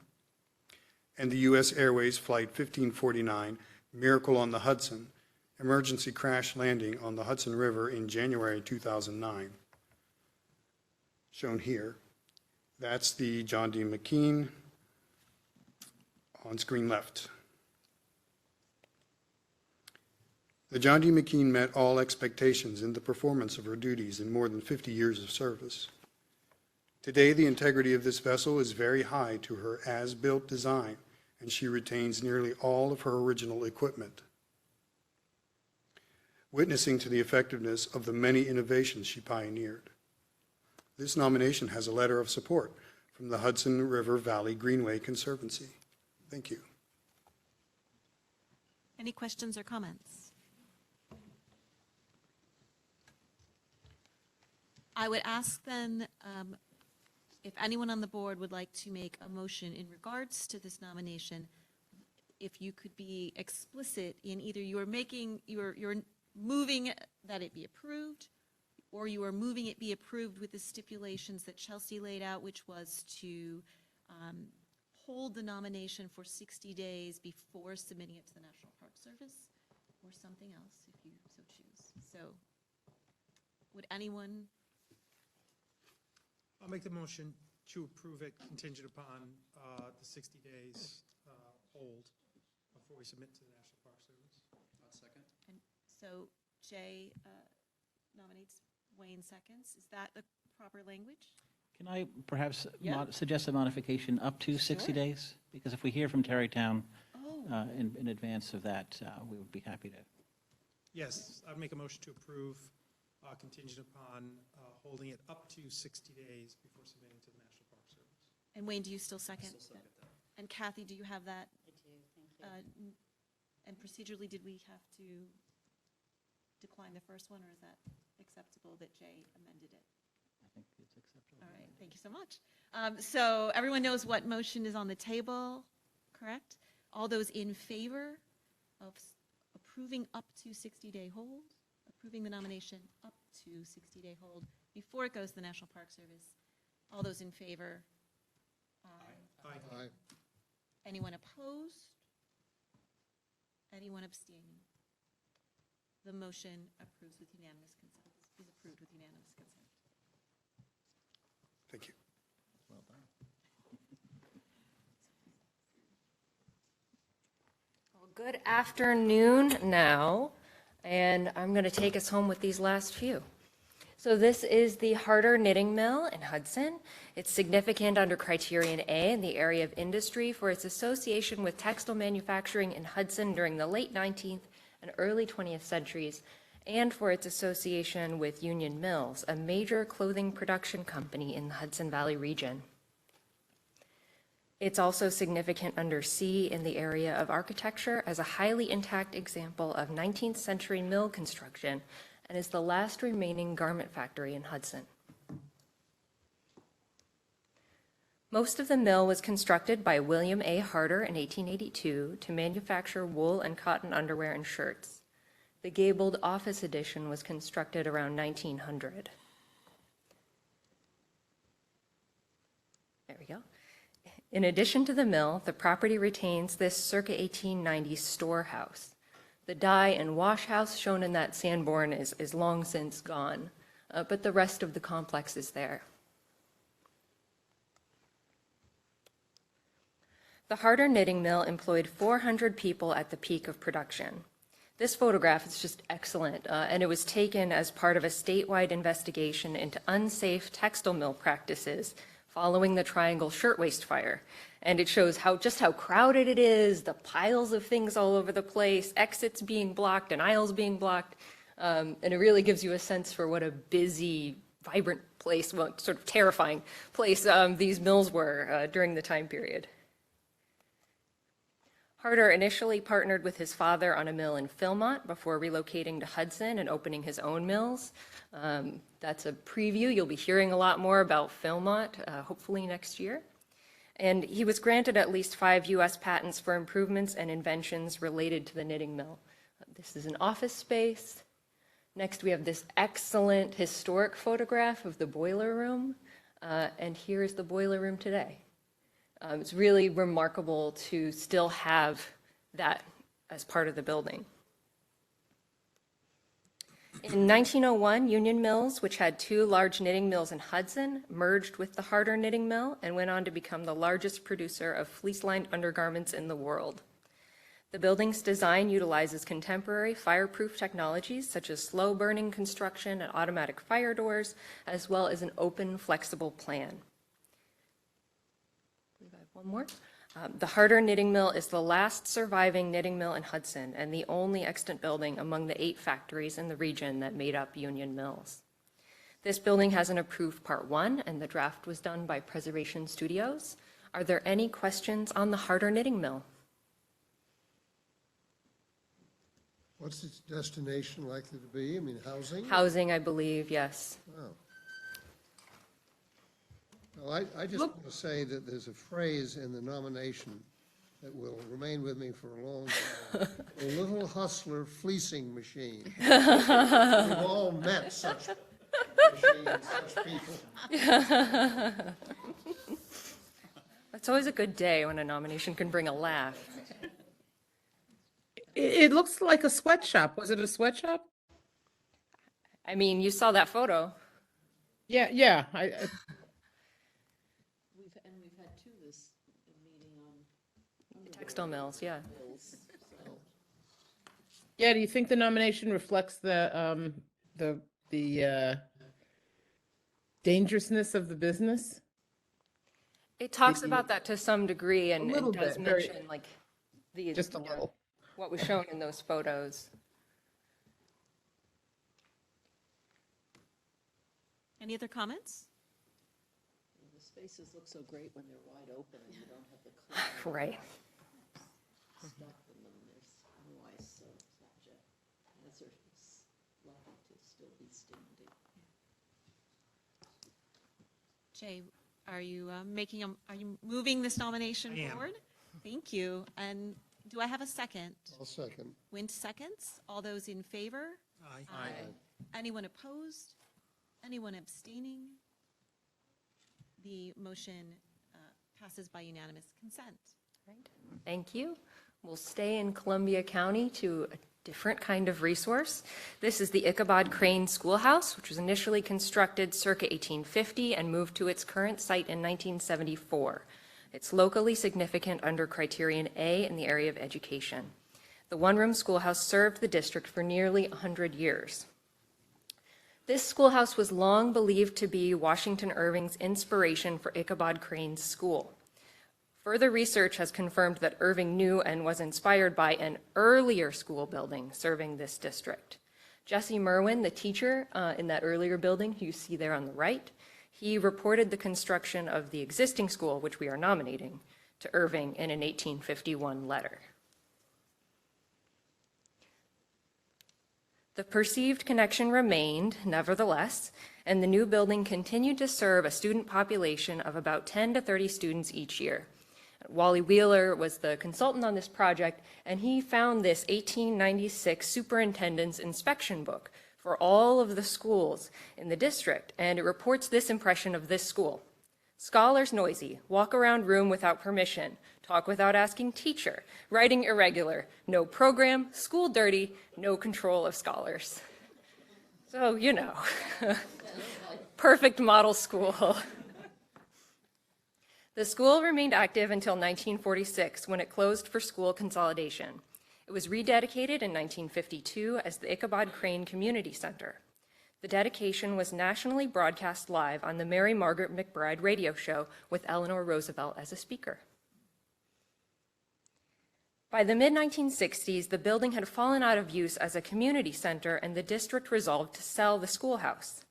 and the U.S. Airways Flight 1549 Miracle on the Hudson emergency crash landing on the Hudson River in January 2009. Shown here, that's the John D. McKean on screen left. The John D. McKean met all expectations in the performance of her duties in more than 50 years of service. Today, the integrity of this vessel is very high to her as-built design, and she retains nearly all of her original equipment, witnessing to the effectiveness of the many innovations she pioneered. This nomination has a letter of support from the Hudson River Valley Greenway Conservancy. Thank you. Any questions or comments? I would ask then if anyone on the board would like to make a motion in regards to this nomination, if you could be explicit in either you're moving that it be approved, or you are moving it be approved with the stipulations that Chelsea laid out, which was to hold the nomination for 60 days before submitting it to the National Park Service, or something else if you so choose. So would anyone? I'll make the motion to approve it contingent upon the 60 days hold before we submit to the National Park Service. Second. And so Jay nominates, Wayne seconds. Is that the proper language? Can I perhaps Yeah. suggest a modification up to 60 Sure. days? Because if we hear from Terrytown Oh. in advance of that, we would be happy to. Yes, I'd make a motion to approve contingent upon holding it up to 60 days before submitting to the National Park Service. And Wayne, do you still second? Still second that. And Kathy, do you have that? I do, thank you. And procedurally, did we have to decline the first one, or is that acceptable that Jay amended it? I think it's acceptable. All right, thank you so much. So everyone knows what motion is on the table, correct? All those in favor of approving up to 60-day hold, approving the nomination up to 60-day hold before it goes to the National Park Service, all those in favor? Aye. Anyone opposed? Anyone abstaining? The motion approves with unanimous consent, is approved with unanimous consent. Thank you. Well done. Well, good afternoon now, and I'm going to take us home with these last few. So this is the Harder Knitting Mill in Hudson. It's significant under Criterion A in the area of industry for its association with textile manufacturing in Hudson during the late 19th and early 20th centuries, and for its association with Union Mills, a major clothing production company in the Hudson Valley region. It's also significant under C in the area of architecture as a highly intact example of 19th century mill construction, and is the last remaining garment factory in Hudson. Most of the mill was constructed by William A. Harder in 1882 to manufacture wool and cotton underwear and shirts. The gabled office addition was constructed around 1900. There we go. In addition to the mill, the property retains this circa 1890 storehouse. The dye and wash house shown in that Sanborn is long since gone, but the rest of the complex is there. The Harder Knitting Mill employed 400 people at the peak of production. This photograph is just excellent, and it was taken as part of a statewide investigation into unsafe textile mill practices following the Triangle Shirtwaist Fire. And it shows just how crowded it is, the piles of things all over the place, exits being blocked and aisles being blocked. And it really gives you a sense for what a busy, vibrant place, well, sort of terrifying place these mills were during the time period. Harder initially partnered with his father on a mill in Philmont before relocating to Hudson and opening his own mills. That's a preview. You'll be hearing a lot more about Philmont, hopefully next year. And he was granted at least 5 U.S. patents for improvements and inventions related to the knitting mill. This is an office space. Next, we have this excellent historic photograph of the boiler room. And here is the boiler room today. It's really remarkable to still have that as part of the building. In 1901, Union Mills, which had 2 large knitting mills in Hudson, merged with the Harder Knitting Mill and went on to become the largest producer of fleece-lined undergarments in the world. The building's design utilizes contemporary fireproof technologies such as slow-burning construction and automatic fire doors, as well as an open, flexible plan. One more. The Harder Knitting Mill is the last surviving knitting mill in Hudson and the only extant building among the 8 factories in the region that made up Union Mills. This building has an approved Part 1, and the draft was done by Preservation Studios. Are there any questions on the Harder Knitting Mill? What's its destination likely to be? I mean, housing? Housing, I believe, yes. Wow. Well, I just want to say that there's a phrase in the nomination that will remain with me for a long time. A little hustler fleecing machine. We've all met such machines, such people. It's always a good day when a nomination can bring a laugh. It looks like a sweatshop. Was it a sweatshop? I mean, you saw that photo. Yeah. We've had 2 this meeting on Textile mills, yeah. Yeah, do you think the nomination reflects the dangerousness of the business? It talks about that to some degree and does bit, mention like just a little. What was shown in those photos. Any other comments? The spaces look so great when they're wide open and you don't have the clear Right. stuff in them. There's NYS, so such a hazard. It's lucky to still be standing. Jay, are you are you moving this nomination I am. forward? Thank you. And do I have a second? I'll second. Wint seconds. All those in favor? Aye. Anyone opposed? Anyone abstaining? The motion passes by unanimous consent. Right. Thank you. We'll stay in Columbia County to a different kind of resource. This is the Ichabod Crane Schoolhouse, which was initially constructed circa 1850 and moved to its current site in 1974. It's locally significant under Criterion A in the area of education. The one-room schoolhouse served the district for nearly 100 years. This schoolhouse was long believed to be Washington Irving's inspiration for Ichabod Crane's school. Further research has confirmed that Irving knew and was inspired by an earlier school building serving this district. Jesse Merwin, the teacher in that earlier building, who you see there on the right, he reported the construction of the existing school, which we are nominating, to Irving in an 1851 letter. The perceived connection remained, nevertheless, and the new building continued to serve a student population of about 10 to 30 students each year. Wally Wheeler was the consultant on this project, and he found this 1896 superintendent's inspection book for all of the schools in the district, and it reports this impression of this school. Scholars noisy, walk around room without permission, talk without asking teacher, writing irregular, no program, school dirty, no control of scholars. So, you know, perfect model school. The school remained active until 1946 when it closed for school consolidation. It was rededicated in 1952 as the Ichabod Crane Community Center. The dedication was nationally broadcast live on the Mary Margaret McBride radio show with Eleanor Roosevelt as a speaker. By the mid-1960s, the building had fallen out of use as a community center, and the district resolved to sell the schoolhouse.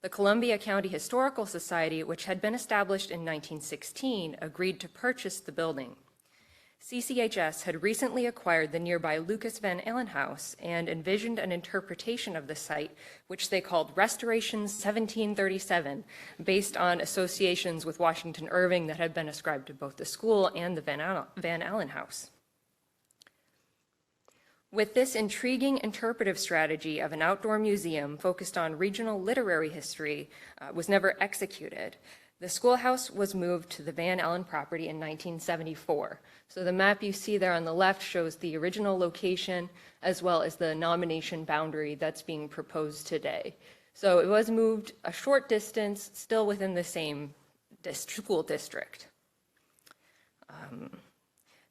The Columbia County Historical Society, which had been established in 1916, agreed to purchase the building. CCHS had recently acquired the nearby Lucas Van Allen House and envisioned an interpretation of the site, which they called Restoration 1737, based on associations with Washington Irving that had been ascribed to both the school and the Van Allen House. With this intriguing interpretive strategy of an outdoor museum focused on regional literary history was never executed, the schoolhouse was moved to the Van Allen property in 1974. So the map you see there on the left shows the original location as well as the nomination boundary that's being proposed today. So it was moved a short distance, still within the same school district.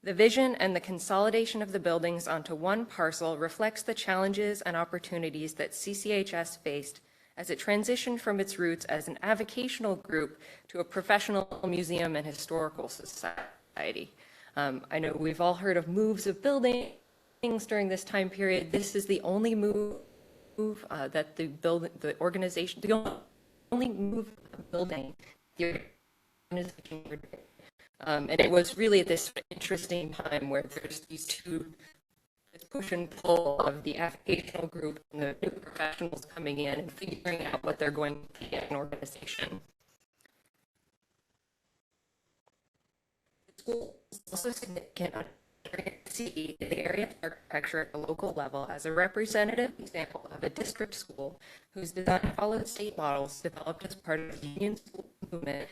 The vision and the consolidation of the buildings onto one parcel reflects the challenges and opportunities that CCHS faced as it transitioned from its roots as an avocational group to a professional museum and historical society. I know we've all heard of moves of buildings during this time period. This is the only move that the organization and it was really at this interesting time where there's these two, this push and pull of the avocational group and the new professionals coming in and figuring out what they're going to be as an organization. The school is also significant on CE in the area of architecture at the local level as a representative example of a district school whose design followed state models developed as part of the Union School movement.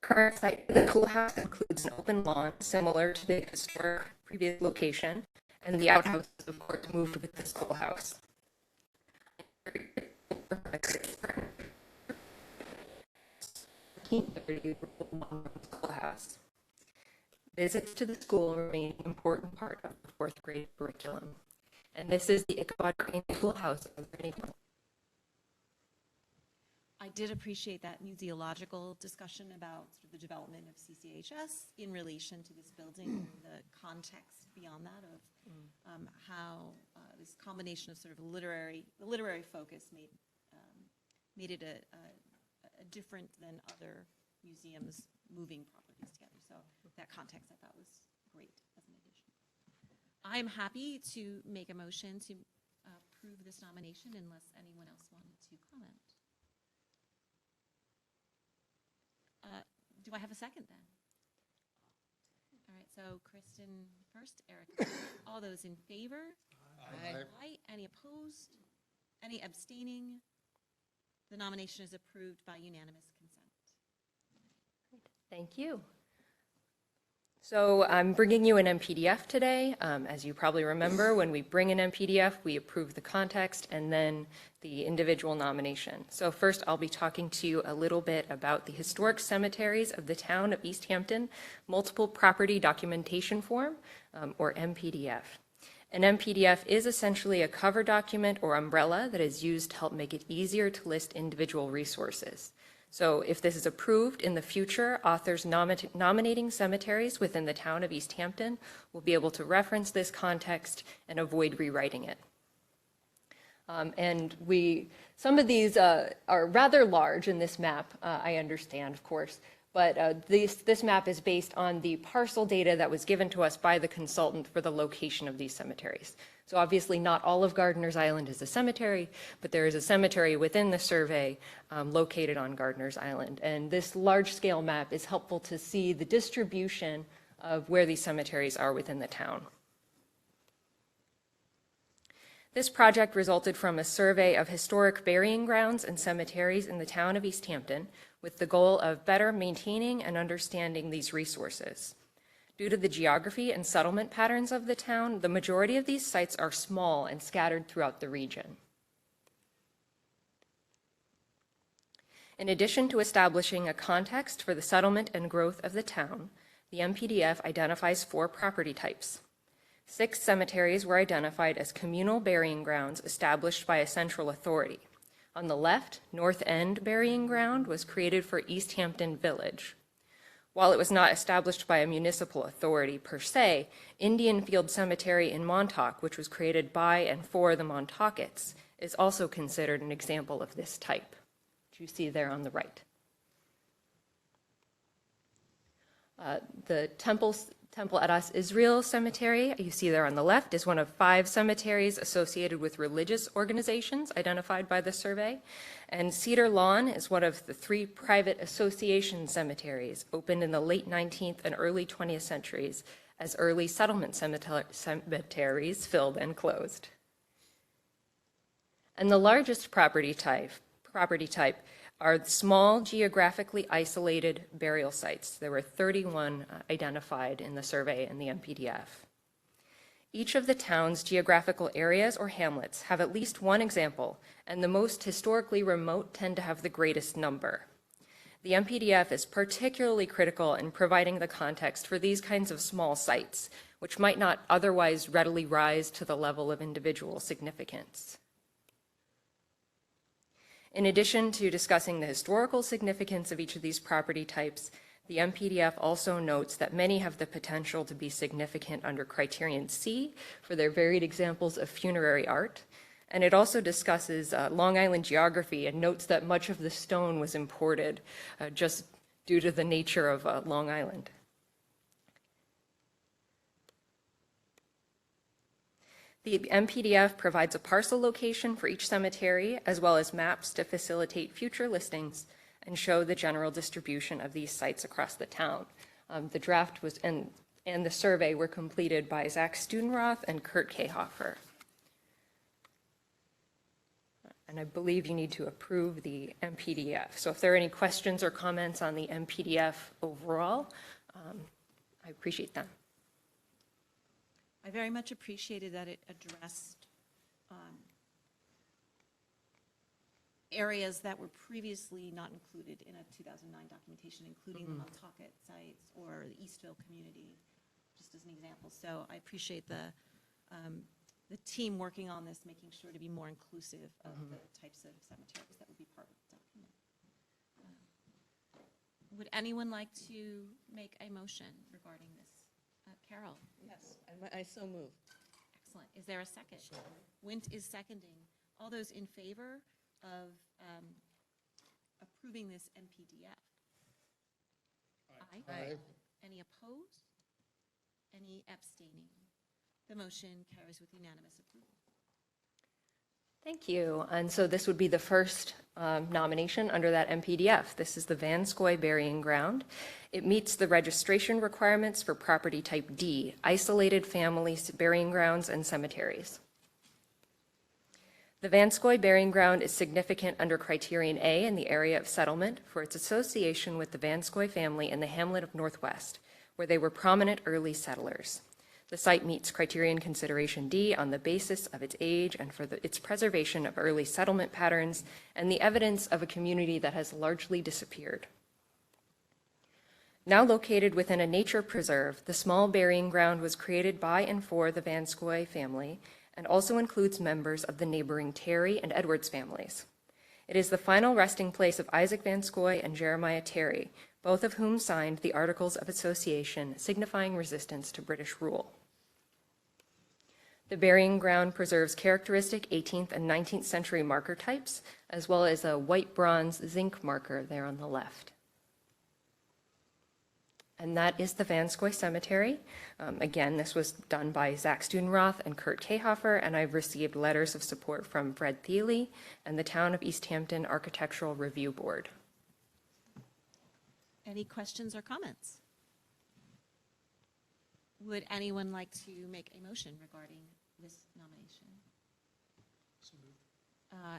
Current site of the schoolhouse includes an open lawn similar to the historic previous location, and the outhouse, of course, moved with the schoolhouse. Visits to the school remain an important part of the fourth grade curriculum, and this is the Ichabod Crane Schoolhouse of I did appreciate that museological discussion about sort of the development of CCHS in relation to this building and the context beyond that of how this combination of sort of the literary focus made it a different than other museums moving properties together. So that context I thought was great as an addition. I'm happy to make a motion to approve this nomination unless anyone else wanted to comment. Do I have a second then? All right, so Kristen first, Eric. All those in favor? Aye. Any opposed? Any abstaining? The nomination is approved by unanimous consent. Thank you. So I'm bringing you an MPDF today. As you probably remember, when we bring an MPDF, we approve the context and then the individual nomination. So first, I'll be talking to you a little bit about the Historic Cemeteries of the Town of East Hampton Multiple Property Documentation Form, or MPDF. An MPDF is essentially a cover document or umbrella that is used to help make it easier to list individual resources. So if this is approved in the future, authors nominating cemeteries within the town of East Hampton will be able to reference this context and avoid rewriting it. Some of these are rather large in this map, I understand, of course, But this map is based on the parcel data that was given to us by the consultant for the location of these cemeteries. So obviously not all of Gardiner's Island is a cemetery, but there is a cemetery within the survey located on Gardiner's Island. And this large-scale map is helpful to see the distribution of where these cemeteries are within the town. This project resulted from a survey of historic burying grounds and cemeteries in the town of East Hampton, with the goal of better maintaining and understanding these resources. Due to the geography and settlement patterns of the town, the majority of these sites are small and scattered throughout the region. In addition to establishing a context for the settlement and growth of the town, the MPDF identifies 4 property types. 6 cemeteries were identified as communal burying grounds established by a central authority. On the left, North End Burying Ground was created for East Hampton Village. While it was not established by a municipal authority per se, Indian Field Cemetery in Montauk, which was created by and for the Montaukets, is also considered an example of this type, which you see there on the right. The Temple Adas Israel Cemetery, you see there on the left, is one of 5 cemeteries associated with religious organizations identified by the survey. And Cedar Lawn is one of the 3 private association cemeteries opened in the late 19th and early 20th centuries as early settlement cemeteries filled and closed. And the largest property type are small, geographically isolated burial sites. There were 31 identified in the survey in the MPDF. Each of the town's geographical areas or hamlets have at least one example, and the most historically remote tend to have the greatest number. The MPDF is particularly critical in providing the context for these kinds of small sites, which might not otherwise readily rise to the level of individual significance. In addition to discussing the historical significance of each of these property types, the MPDF also notes that many have the potential to be significant under Criterion C for their varied examples of funerary art. And it also discusses Long Island geography and notes that much of the stone was imported just due to the nature of Long Island. The MPDF provides a parcel location for each cemetery, as well as maps to facilitate future listings and show the general distribution of these sites across the town. The draft was and the survey were completed by Zach Studenroth and Kurt Kayhofer. And I believe you need to approve the MPDF. So if there are any questions or comments on the MPDF overall, I appreciate them. I very much appreciated that it addressed areas that were previously not included in a 2009 documentation, including the Montauk sites or the Eastville community, just as an example. So I appreciate the team working on this, making sure to be more inclusive of the types of cemeteries that would be part of the document. Would anyone like to make a motion regarding this? Carol? Yes, I so move. Excellent. Is there a second? Wint is seconding. All those in favor of approving this MPDF? Aye. Aye. Any opposed? Any abstaining? The motion carries with unanimous approval. Thank you. And so this would be the first nomination under that MPDF. This is the Vanscoy Burying Ground. It meets the registration requirements for property type D, isolated family burying grounds and cemeteries. The Vanscoy Burying Ground is significant under Criterion A in the area of settlement for its association with the Vanscoy family in the hamlet of Northwest, where they were prominent early settlers. The site meets Criterion Consideration D on the basis of its age and for its preservation of early settlement patterns and the evidence of a community that has largely disappeared. Now located within a nature preserve, the small burying ground was created by and for the Vanscoy family and also includes members of the neighboring Terry and Edwards families. It is the final resting place of Isaac Vanscoy and Jeremiah Terry, both of whom signed the Articles of Association signifying resistance to British rule. The burying ground preserves characteristic 18th and 19th century marker types, as well as a white bronze zinc marker there on the left. and that is the Vanscoy Cemetery. Again, this was done by Zach Studenroth and Kurt Kayhofer, and I've received letters of support from Fred Thiele and the Town of East Hampton Architectural Review Board. Any questions or comments? Would anyone like to make a motion regarding this nomination?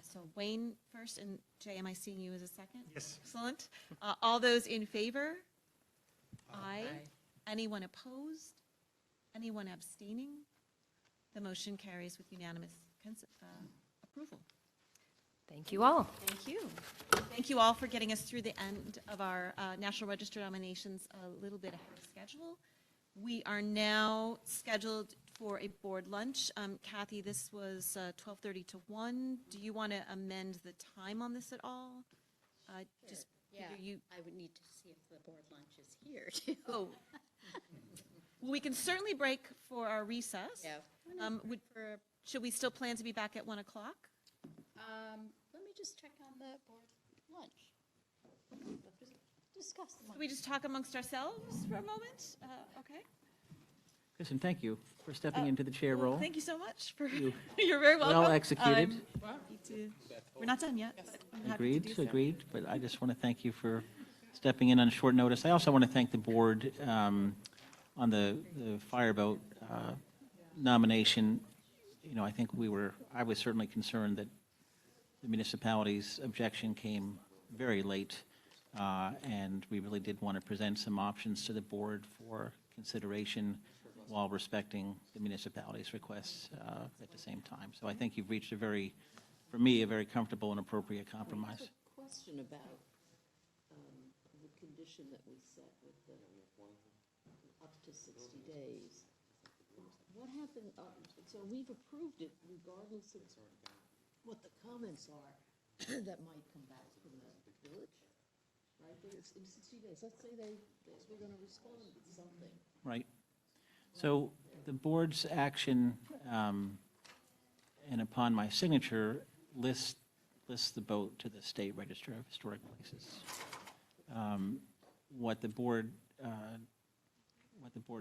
So Wayne first, and Jay, am I seeing you as a second? Yes. Excellent. All those in favor? Aye. Anyone opposed? Anyone abstaining? The motion carries with unanimous approval. Thank you all. Thank you. Thank you all for getting us through the end of our National Register nominations a little bit ahead of schedule. We are now scheduled for a board lunch. Kathy, this was 12:30 to 1. Do you want to amend the time on this at all? Just Yeah, figure you. I would need to see if the board lunch is here, too. Oh. Well, we can certainly break for our recess. Yeah. Should we still plan to be back at 1 o'clock? Let me just check on the board lunch. Discuss the Can we just talk amongst ourselves for a moment? Okay. Kristen, thank you for stepping into the chair Well, role. thank you so much for, You- you're very welcome. Well executed. We're not done yet. But I'm happy to Agreed, do so. agreed, but I just want to thank you for stepping in on short notice. I also want to thank the board on the fireboat nomination. You know, I think I was certainly concerned that the municipality's objection came very late, and we really did want to present some options to the board for consideration while respecting the municipality's requests at the same time. So I think you've reached for me, a very comfortable and appropriate compromise. I have a question about the condition that we set with the up to 60 days. What happened, so we've approved it regardless of what the comments are that might come back from the village, right? It's in 60 days. Let's say they're going to respond with something. Right. So the board's action, and upon my signature, lists the boat to the State Register of Historic Places. What the board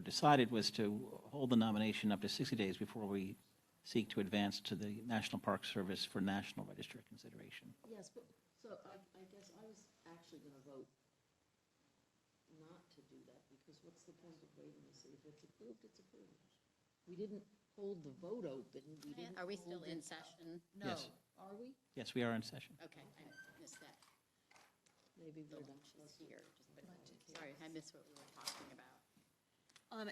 decided was to hold the nomination up to 60 days before we seek to advance to the National Park Service for National Register consideration. Yes, but, so I guess I was actually going to vote not to do that, because what's the point of waiting to see if it's approved, it's approved. We didn't hold the vote open, we didn't. Are we still hold in it- session? No, Yes. are we? Yes, we are in session. Okay, I missed that. Maybe The we're lunch not. is here. Sorry, I missed what we were talking about.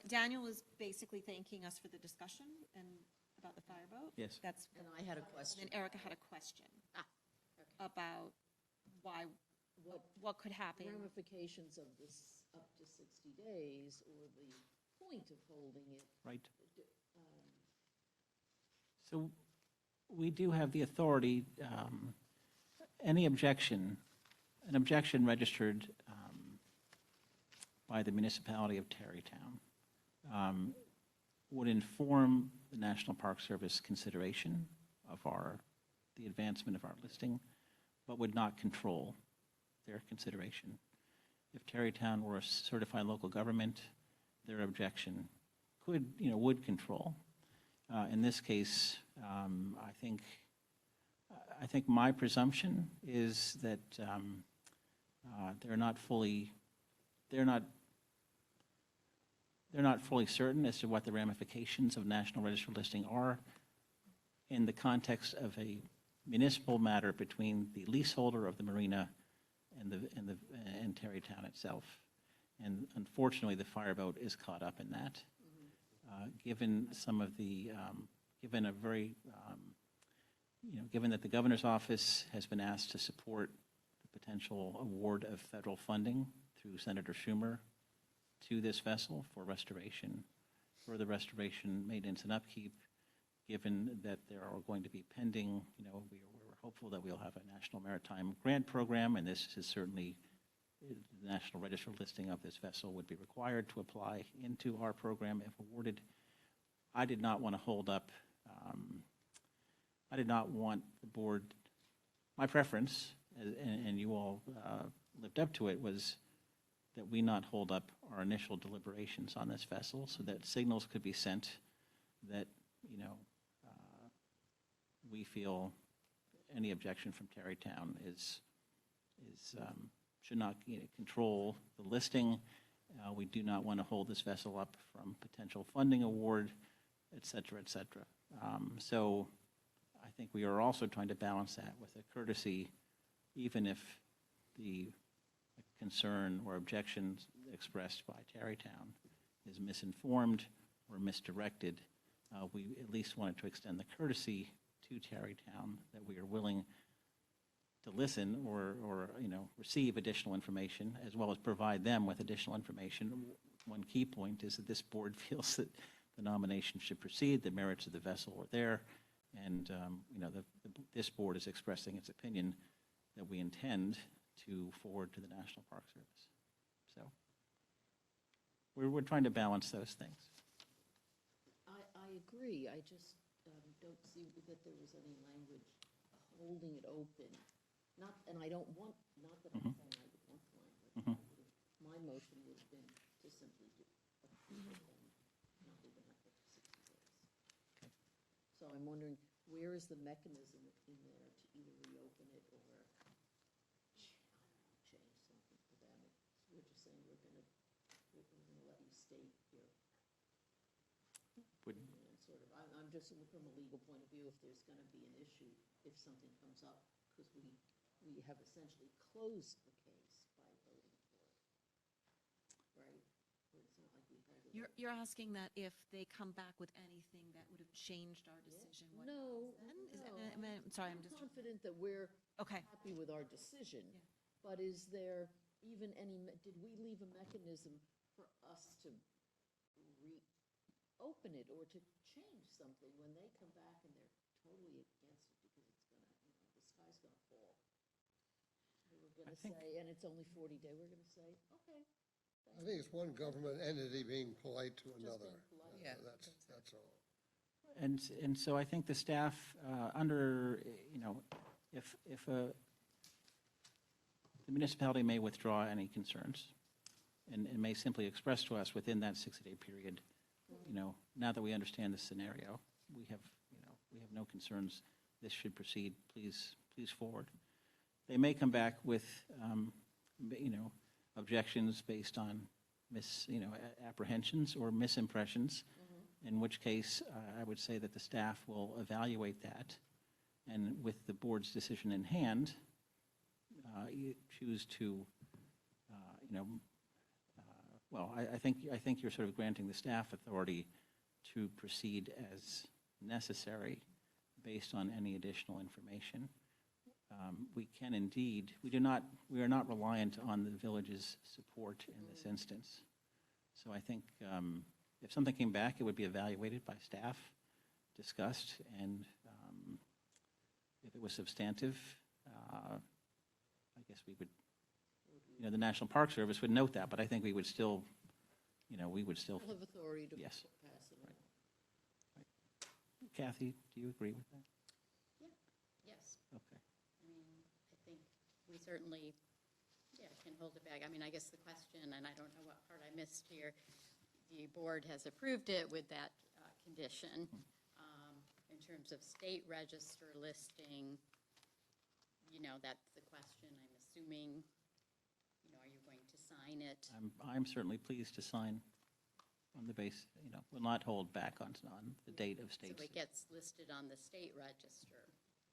Daniel was basically thanking us for the discussion and about the fireboat. Yes. That's. And I had a question. And Erica had a question Okay. about what could happen. Ramifications of this up to 60 days, or the point of holding it. Right. So we do have the authority, an objection registered by the municipality of Tarrytown would inform the National Park Service consideration of the advancement of our listing, but would not control their consideration. If Tarrytown were a certified local government, their objection would control. In this case, I think my presumption is that they're not fully certain as to what the ramifications of National Register listing are in the context of a municipal matter between the leaseholder of the marina and Tarrytown itself. And unfortunately, the fireboat is caught up in that. Given that the governor's office has been asked to support the potential award of federal funding through Senator Schumer to this vessel for restoration, further restoration, maintenance, and upkeep, given that there are going to be pending, we're hopeful that we'll have a National Maritime Grant Program, and this is certainly the National Register listing of this vessel would be required to apply into our program if awarded. I did not want to hold up, I did not want the board, my preference, and you all lived up to it, was that we not hold up our initial deliberations on this vessel so that signals could be sent that, we feel any objection from Tarrytown should not control the listing. We do not want to hold this vessel up from potential funding award, et cetera, et cetera. So I think we are also trying to balance that with a courtesy, even if the concern or objections expressed by Tarrytown is misinformed or misdirected. We at least wanted to extend the courtesy to Tarrytown that we are willing to listen or receive additional information, as well as provide them with additional information. One key point is that this board feels that the nomination should proceed, the merits of the vessel are there, and this board is expressing its opinion that we intend to forward to the National Park Service. So we're trying to balance those things. I agree. I just don't see that there was any language holding it open. And I don't want, not that I'm saying I would want the language. My motion would have been to simply approve it and not even have it for 60 days. Okay. So I'm wondering, where is the mechanism in there to either reopen it or, change something for them? We're just saying we're going to let you stay here. Sort of, I'm just from a legal point of view, if there's going to be an issue, if something comes up, because we have essentially closed the case by voting for it, right? Or it's not like we held it. You're asking that if they come back with anything that would have changed our decision? What No, I'm sorry, I'm just confident that we're happy with our decision, but is there even did we leave a mechanism for us to reopen it or to change something when they come back and they're totally against it because it's gonna, the sky's gonna fall? We're gonna say, and it's only 40 days, we're gonna say, okay. I think it's one government entity being polite to another. Yeah. That's all. And so I think the staff, if the municipality may withdraw any concerns and may simply express to us within that 60-day period, now that we understand the scenario, we have no concerns. This should proceed. Please forward. They may come back with, objections based on apprehensions or misimpressions, in which case I would say that the staff will evaluate that, and with the board's decision in hand, choose to, I think you're sort of granting the staff authority to proceed as necessary based on any additional information. We can indeed, we are not reliant on the village's support in this instance. So I think if something came back, it would be evaluated by staff, discussed, and if it was substantive, I guess we would, the National Park Service would note that, but I think we would still, We'll have authority to yes. pass it on. Right. Kathy, do you agree with that? Yes. Okay. I mean, I think we certainly, can hold it back. I mean, I guess the question, and I don't know what part I missed here, the board has approved it with that condition. In terms of state register listing, that's the question. I'm assuming, are you going to sign it? I'm certainly pleased to sign on the base, will not hold back on the date of state. So it gets listed on the state register.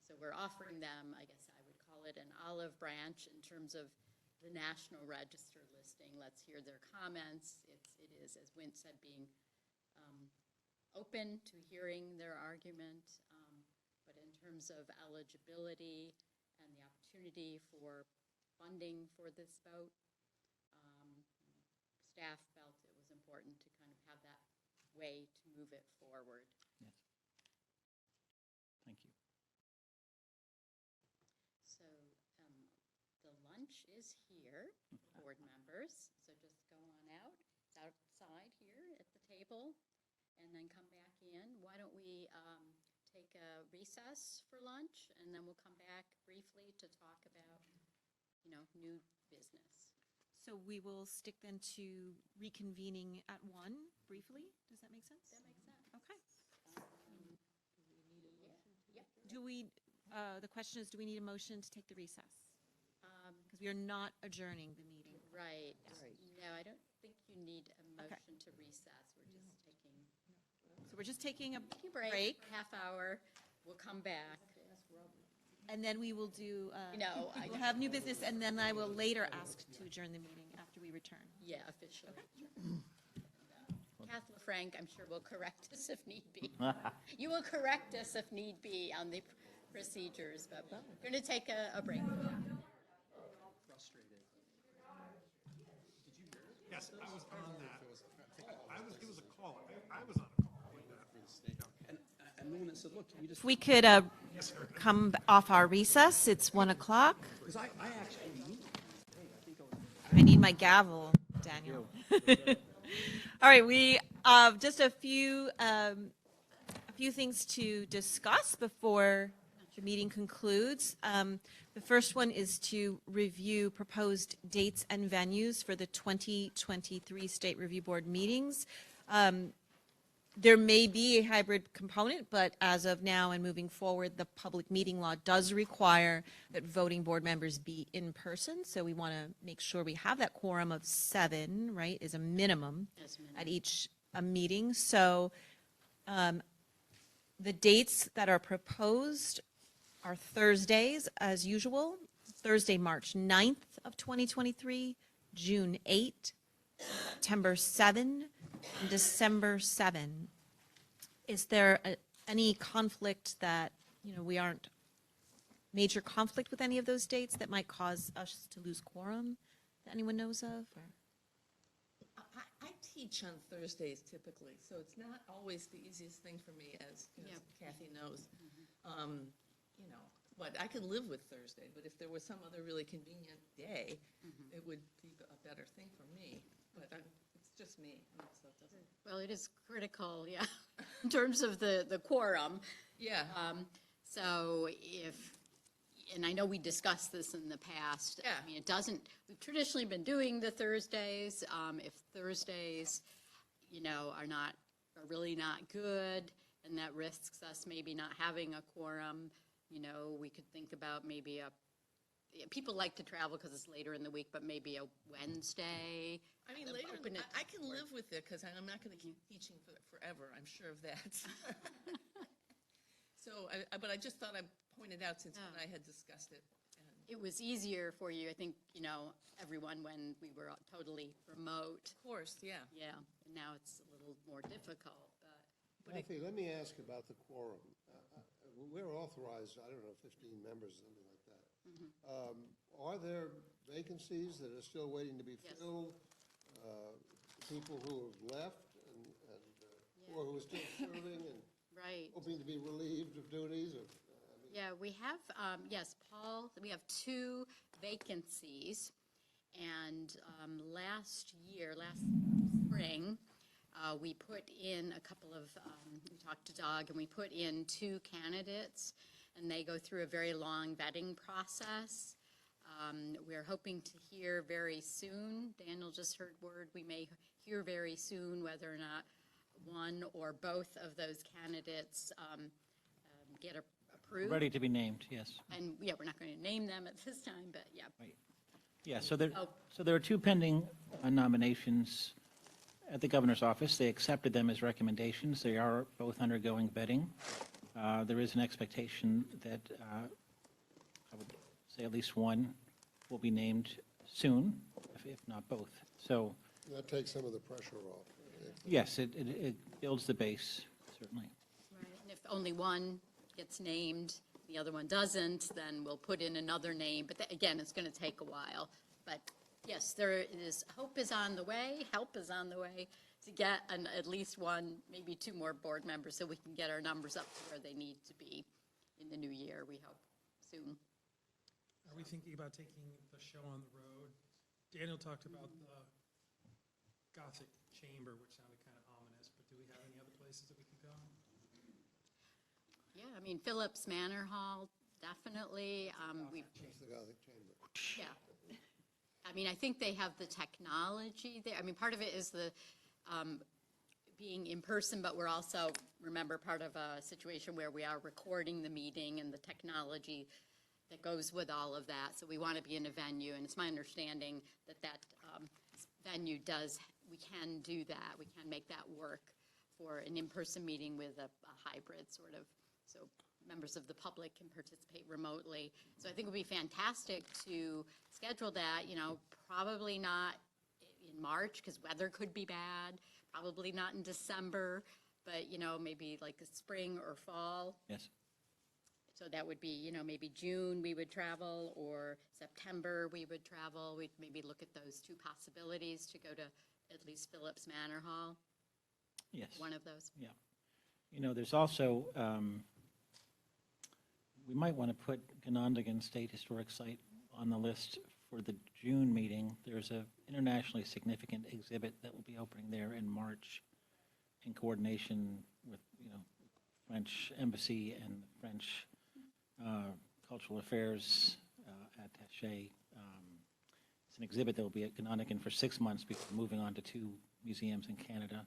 So we're offering them, I guess I would call it an olive branch in terms of the National Register listing. Let's hear their comments. It is, as Wint said, being open to hearing their argument. But in terms of eligibility and the opportunity for funding for this vote, staff felt it was important to kind of have that way to move it forward. Yes. Thank you. So the lunch is here, board members, so just go on out. It's outside here at the table, and then come back in. Why don't we take a recess for lunch, and then we'll come back briefly to talk about, new business. So we will stick then to reconvening at 1 briefly. Does that make sense? That makes sense. Okay. Do we, the question is, do we need a motion to take the recess? Because we are not adjourning the meeting. Right. No, I don't think you need a motion to recess. So we're just taking a break. Half hour. We'll come back. And then we will do, No, we'll have new business, and then I will later ask to adjourn the meeting after we return. Yeah, officially. Kathleen Frank, I'm sure will correct us if need be. You will correct us if need be on the procedures, but we're going to take a break. Yes, I was on that. It was a call. I was on a call like that. And the one that said, look, you just. If we could come off our recess, it's 1 o'clock. Because I actually. I need my gavel, Daniel. All right, we just a few things to discuss before the meeting concludes. The first one is to review proposed dates and venues for the 2023 State Review Board meetings. There may be a hybrid component, but as of now and moving forward, the public meeting law does require that voting board members be in person. So we want to make sure we have that quorum of 7, right, is a minimum at each meeting. So the dates that are proposed are Thursdays, as usual, Thursday, March 9th of 2023, June 8, September 7, and December 7. Is there any conflict that, we aren't, major conflict with any of those dates that might cause us to lose quorum that anyone knows of? Or? I teach on Thursdays typically, so it's not always the easiest thing for me, as Kathy knows. But I can live with Thursday, but if there was some other really convenient day, it would be a better thing for me. But it's just me. So it doesn't. Well, it is critical, yeah, in terms of the quorum. Yeah. So and I know we discussed this in the past. Yeah. I mean, we've traditionally been doing the Thursdays. If Thursdays, are really not good, and that risks us maybe not having a quorum, we could think about maybe people like to travel because it's later in the week, but maybe a Wednesday. I mean, later, I can live with it because I'm not going to keep teaching forever. I'm sure of that. So, but I just thought I'd point it out since when I had discussed it. It was easier for you, I think, everyone when we were totally remote. Of course, yeah. Yeah, and now it's a little more difficult. But Kathy, let me ask about the quorum. We're authorized, I don't know, 15 members, something like that. Are there vacancies that are still waiting to be filled? People who have left or who are still serving and hoping to be relieved of duties? Yeah, we have, yes, Paul, we have 2 vacancies. And last spring, we put in a couple of, we talked to Doug, and we put in 2 candidates, and they go through a very long vetting process. We're hoping to hear very soon. Daniel just heard word we may hear very soon whether or not one or both of those candidates get approved. Ready to be named, yes. And we're not going to name them at this time, but yeah. Right. Yeah, so there are 2 pending nominations at the governor's office. They accepted them as recommendations. They are both undergoing vetting. There is an expectation that I would say at least one will be named soon, if not both. So that takes some of the pressure off. Yes, it builds the base, certainly. Right, and if only one gets named, the other one doesn't, then we'll put in another name. But again, it's going to take a while. But yes, hope is on the way, help is on the way to get at least one, maybe 2 more board members so we can get our numbers up to where they need to be in the new year, we hope, soon. Are we thinking about taking the show on the road? Daniel talked about the Gothic Chamber, which sounded kind of ominous, but do we have any other places that we can go? Yeah, I mean, Phillips Manor Hall, definitely. It's the Gothic Chamber. Yeah. I mean, I think they have the technology there. I mean, part of it is the being in person, but we're also, remember, part of a situation where we are recording the meeting and the technology that goes with all of that. So we want to be in a venue, and it's my understanding that venue does, we can do that. We can make that work for an in-person meeting with a hybrid sort of, so members of the public can participate remotely. So I think it would be fantastic to schedule that, probably not in March because weather could be bad, probably not in December, but, maybe like the spring or fall. Yes. So that would be, maybe June we would travel, or September we would travel. We'd maybe look at those two possibilities to go to at least Phillips Manor Hall. Yes. One of those. Yeah. There's also, we might want to put Ganondagan State Historic Site on the list for the June meeting. There's an internationally significant exhibit that will be opening there in March in coordination with, French Embassy and the French Cultural Affairs attaché. It's an exhibit that will be at Ganondagan for 6 months before moving on to 2 museums in Canada.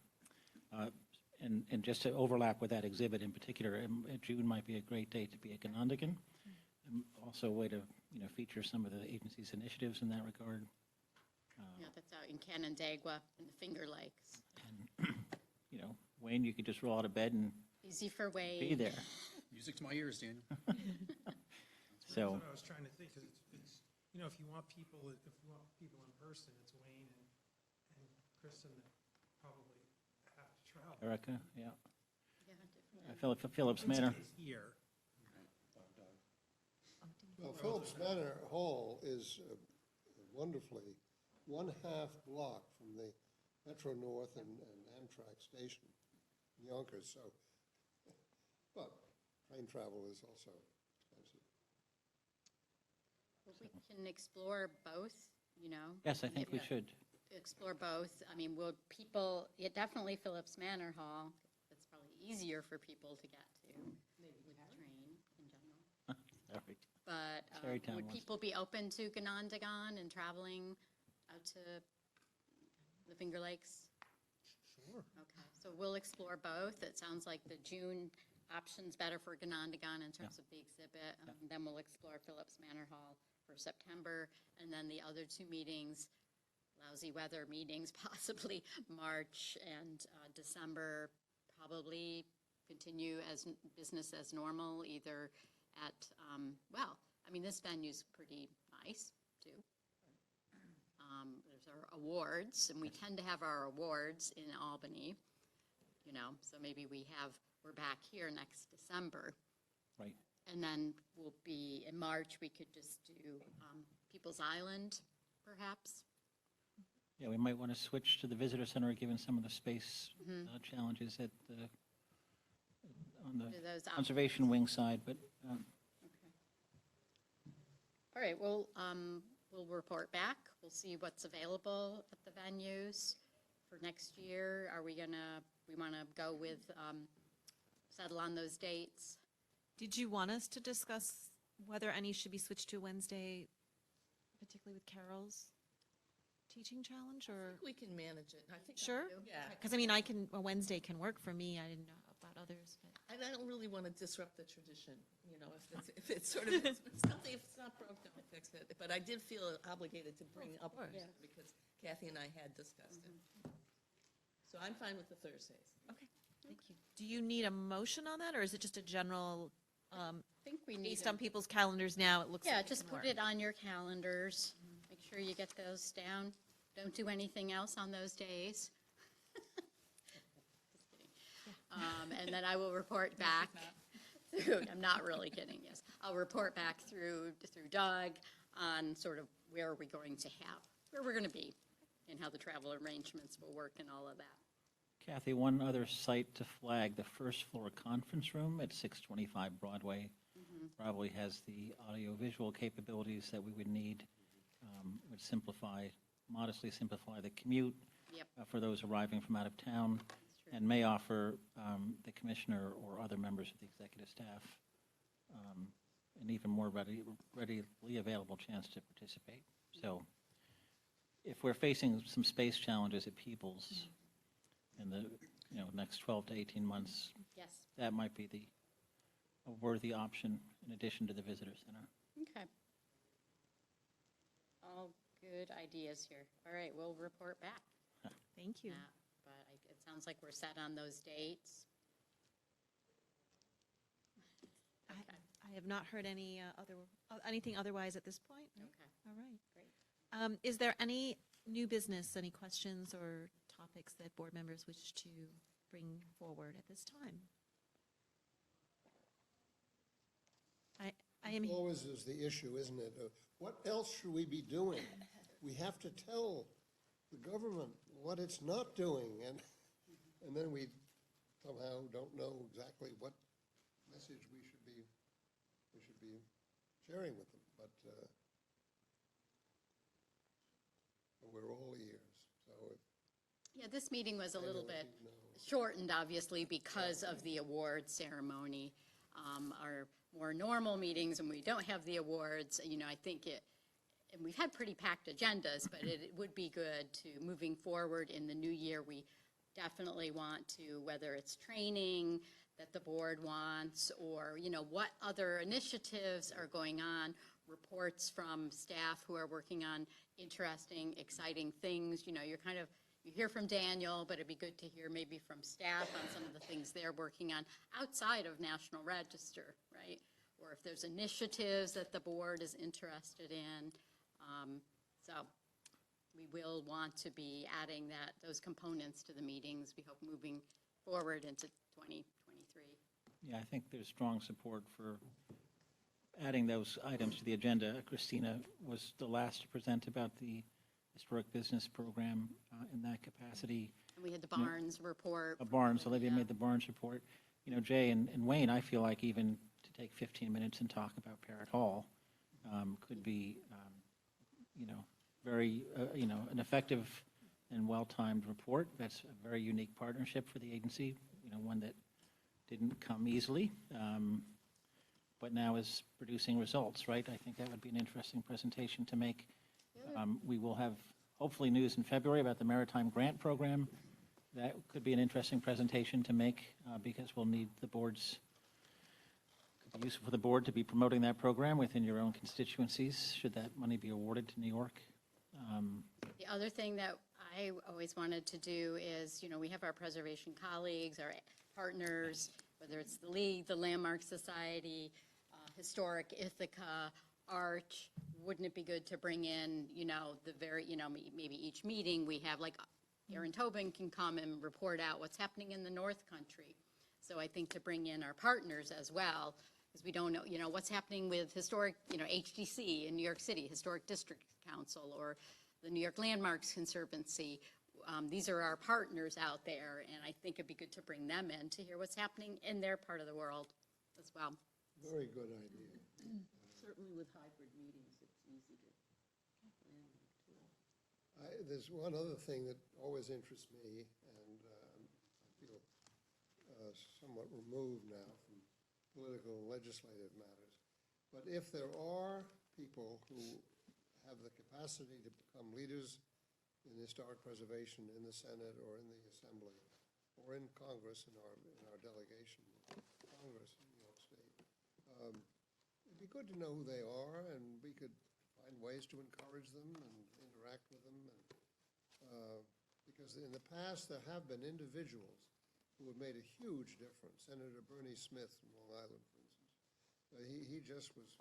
And just to overlap with that exhibit in particular, June might be a great day to be at Ganondagan. Also a way to, feature some of the agency's initiatives in that regard. Yeah, that's out in Canandaigua in the Finger Lakes. And, Wayne, you could just roll out of bed and Easy for Wayne. be there. Music to my ears, Daniel. So, That's what I was trying to think, because it's, if you want people in person, it's Wayne and Kristen that probably have to travel. Erica, yeah. Yeah, Phillips Manor. Here. Well, Phillips Manor Hall is wonderfully 1/2 block from the Metro North and Amtrak station in Yonkers, so, but train travel is also expensive. Well, we can explore both, Yes, I think we should. Explore both. I mean, definitely Phillips Manor Hall. It's probably easier for people to get to with the train in general. Sorry. But Terrytown would wants- people be open to Ganondagan and traveling out to the Finger Lakes? Sure. Okay, so we'll explore both. It sounds like the June option's better for Ganondagan in terms of the exhibit. Then we'll explore Phillips Manor Hall for September, and then the other 2 meetings, lousy weather meetings, possibly March and December, probably continue as business as normal, either at, this venue's pretty nice, too. There's our awards, and we tend to have our awards in Albany, so maybe we're back here next December. Right. And then we'll be, in March, we could just do People's Island, perhaps. Yeah, we might want to switch to the visitor center, given some of the space challenges on Do the those conservation wing side, but All right, we'll report back. We'll see what's available at the venues for next year. We want to go with, settle on those dates? Did you want us to discuss whether any should be switched to Wednesday, particularly with Carol's teaching challenge, or? We can manage it. I think. Sure? Yeah. Because a Wednesday can work for me. I didn't know about others, but. And I don't really want to disrupt the tradition, if it's sort of, if it's not broke, don't fix it. But I did feel obligated to bring up because Kathy and I had discussed it. So I'm fine with the Thursdays. Okay, thank you. Do you need a motion on that, or is it just a general, I think we need based on people's calendars now, it looks like Yeah, it just can put work? it on your calendars. Make sure you get those down. Don't do anything else on those days. Just kidding. And then I will report back. I'm not really kidding, yes. I'll report back through Doug on sort of where we're going to be, and how the travel arrangements will work and all of that. Kathy, one other site to flag, the first floor conference room at 625 Broadway probably has the audio-visual capabilities that we would need, would modestly simplify the commute for those arriving from out of town, and may offer the commissioner or other members of the executive staff an even more readily available chance to participate. So if we're facing some space challenges at Peoples in the, next 12 to 18 months, Yes. that might be a worthy option in addition to the visitor center. Okay. All good ideas here. All right, we'll report back. Thank you. But it sounds like we're set on those dates. I have not heard anything otherwise at this point. Right? Okay. All right. Great. Is there any new business, any questions or topics that board members wish to bring forward at this time? I am. Always is the issue, isn't it? What else should we be doing? We have to tell the government what it's not doing, and then we somehow don't know exactly what message we should be sharing with them. But we're all ears. So Yeah, this meeting was a little bit shortened, obviously, because of the award ceremony. Our more normal meetings, when we don't have the awards, I think and we've had pretty packed agendas, but it would be good to, moving forward in the new year, we definitely want to, whether it's training that the board wants, or, what other initiatives are going on, reports from staff who are working on interesting, exciting things. You hear from Daniel, but it'd be good to hear maybe from staff on some of the things they're working on outside of National Register, right? Or if there's initiatives that the board is interested in. So we will want to be adding those components to the meetings, we hope, moving forward into 2023. Yeah, I think there's strong support for adding those items to the agenda. Christina was the last to present about the historic business program in that capacity. And we had the Barnes report. Olivia made the Barnes report. Jay and Wayne, I feel like even to take 15 minutes and talk about Parrott Hall could be, very, an effective and well-timed report. That's a very unique partnership for the agency, one that didn't come easily, but now is producing results, right? I think that would be an interesting presentation to make. We will have hopefully news in February about the Maritime Grant Program. That could be an interesting presentation to make because we'll need the board's, could be useful for the board to be promoting that program within your own constituencies, should that money be awarded to New York. The other thing that I always wanted to do is, we have our preservation colleagues, our partners, whether it's the League, the Landmark Society, Historic Ithaca, Arch. Wouldn't it be good to bring in, maybe each meeting we have, like Aaron Tobin can come and report out what's happening in the North Country. So I think to bring in our partners as well, because we don't know, what's happening with historic, HDC in New York City, Historic District Council, or the New York Landmarks Conservancy. These are our partners out there, and I think it'd be good to bring them in to hear what's happening in their part of the world as well. very good idea. Certainly with hybrid meetings, it's easy to plan that too. There's one other thing that always interests me, and I feel somewhat removed now from political and legislative matters. But if there are people who have the capacity to become leaders in historic preservation in the Senate or in the Assembly or in Congress, in our delegation, Congress in New York State, it'd be good to know who they are, and we could find ways to encourage them and interact with them. Because in the past, there have been individuals who have made a huge difference. Senator Bernie Smith from Long Island, for instance.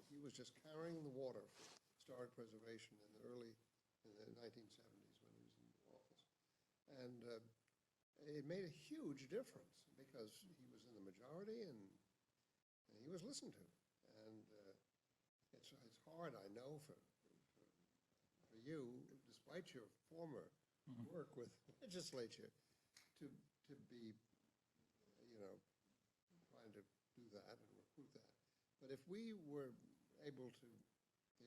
He was just carrying the water for historic preservation in the 1970s when he was in office. And it made a huge difference because he was in the majority and he was listened to. And it's hard, I know, for you, despite your former work with the legislature, to be, trying to do that and recruit that. But if we were able to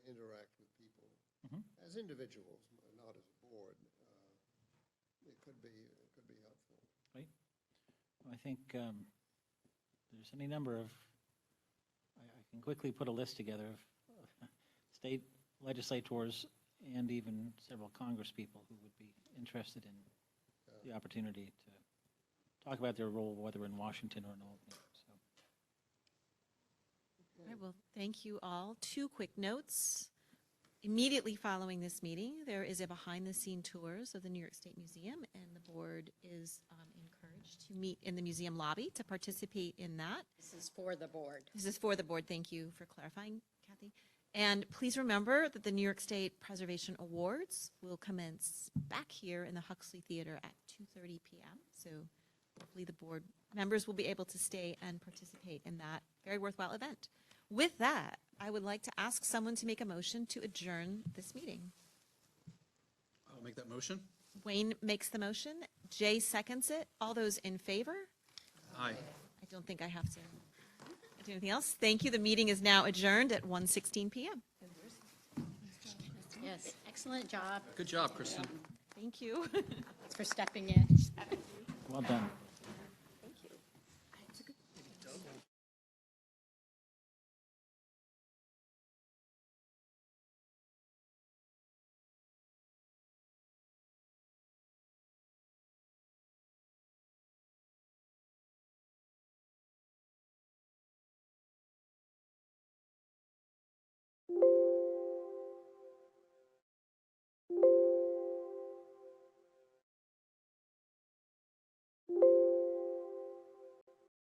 interact with people as individuals, not as a board, it could be helpful. Right. Well, I think there's any number of, I can quickly put a list together of state legislators and even several Congress people who would be interested in the opportunity to talk about their role, whether in Washington or in Albany. So. All right, well, thank you all. 2 quick notes. Immediately following this meeting, there is a behind-the-scene tours of the New York State Museum, and the board is encouraged to meet in the museum lobby to participate in that. This is for the board. This is for the board. Thank you for clarifying, Kathy. And please remember that the New York State Preservation Awards will commence back here in the Huxley Theater at 2:30 p.m. So hopefully the board members will be able to stay and participate in that very worthwhile event. With that, I would like to ask someone to make a motion to adjourn this meeting. I'll make that motion. Wayne makes the motion. Jay seconds it. All those in favor? Aye. I don't think I have to do anything else. Thank you. The meeting is now adjourned at 1:16 p.m. Yes, excellent job. Good job, Kristen. Thank you. Thanks for stepping in. Well done.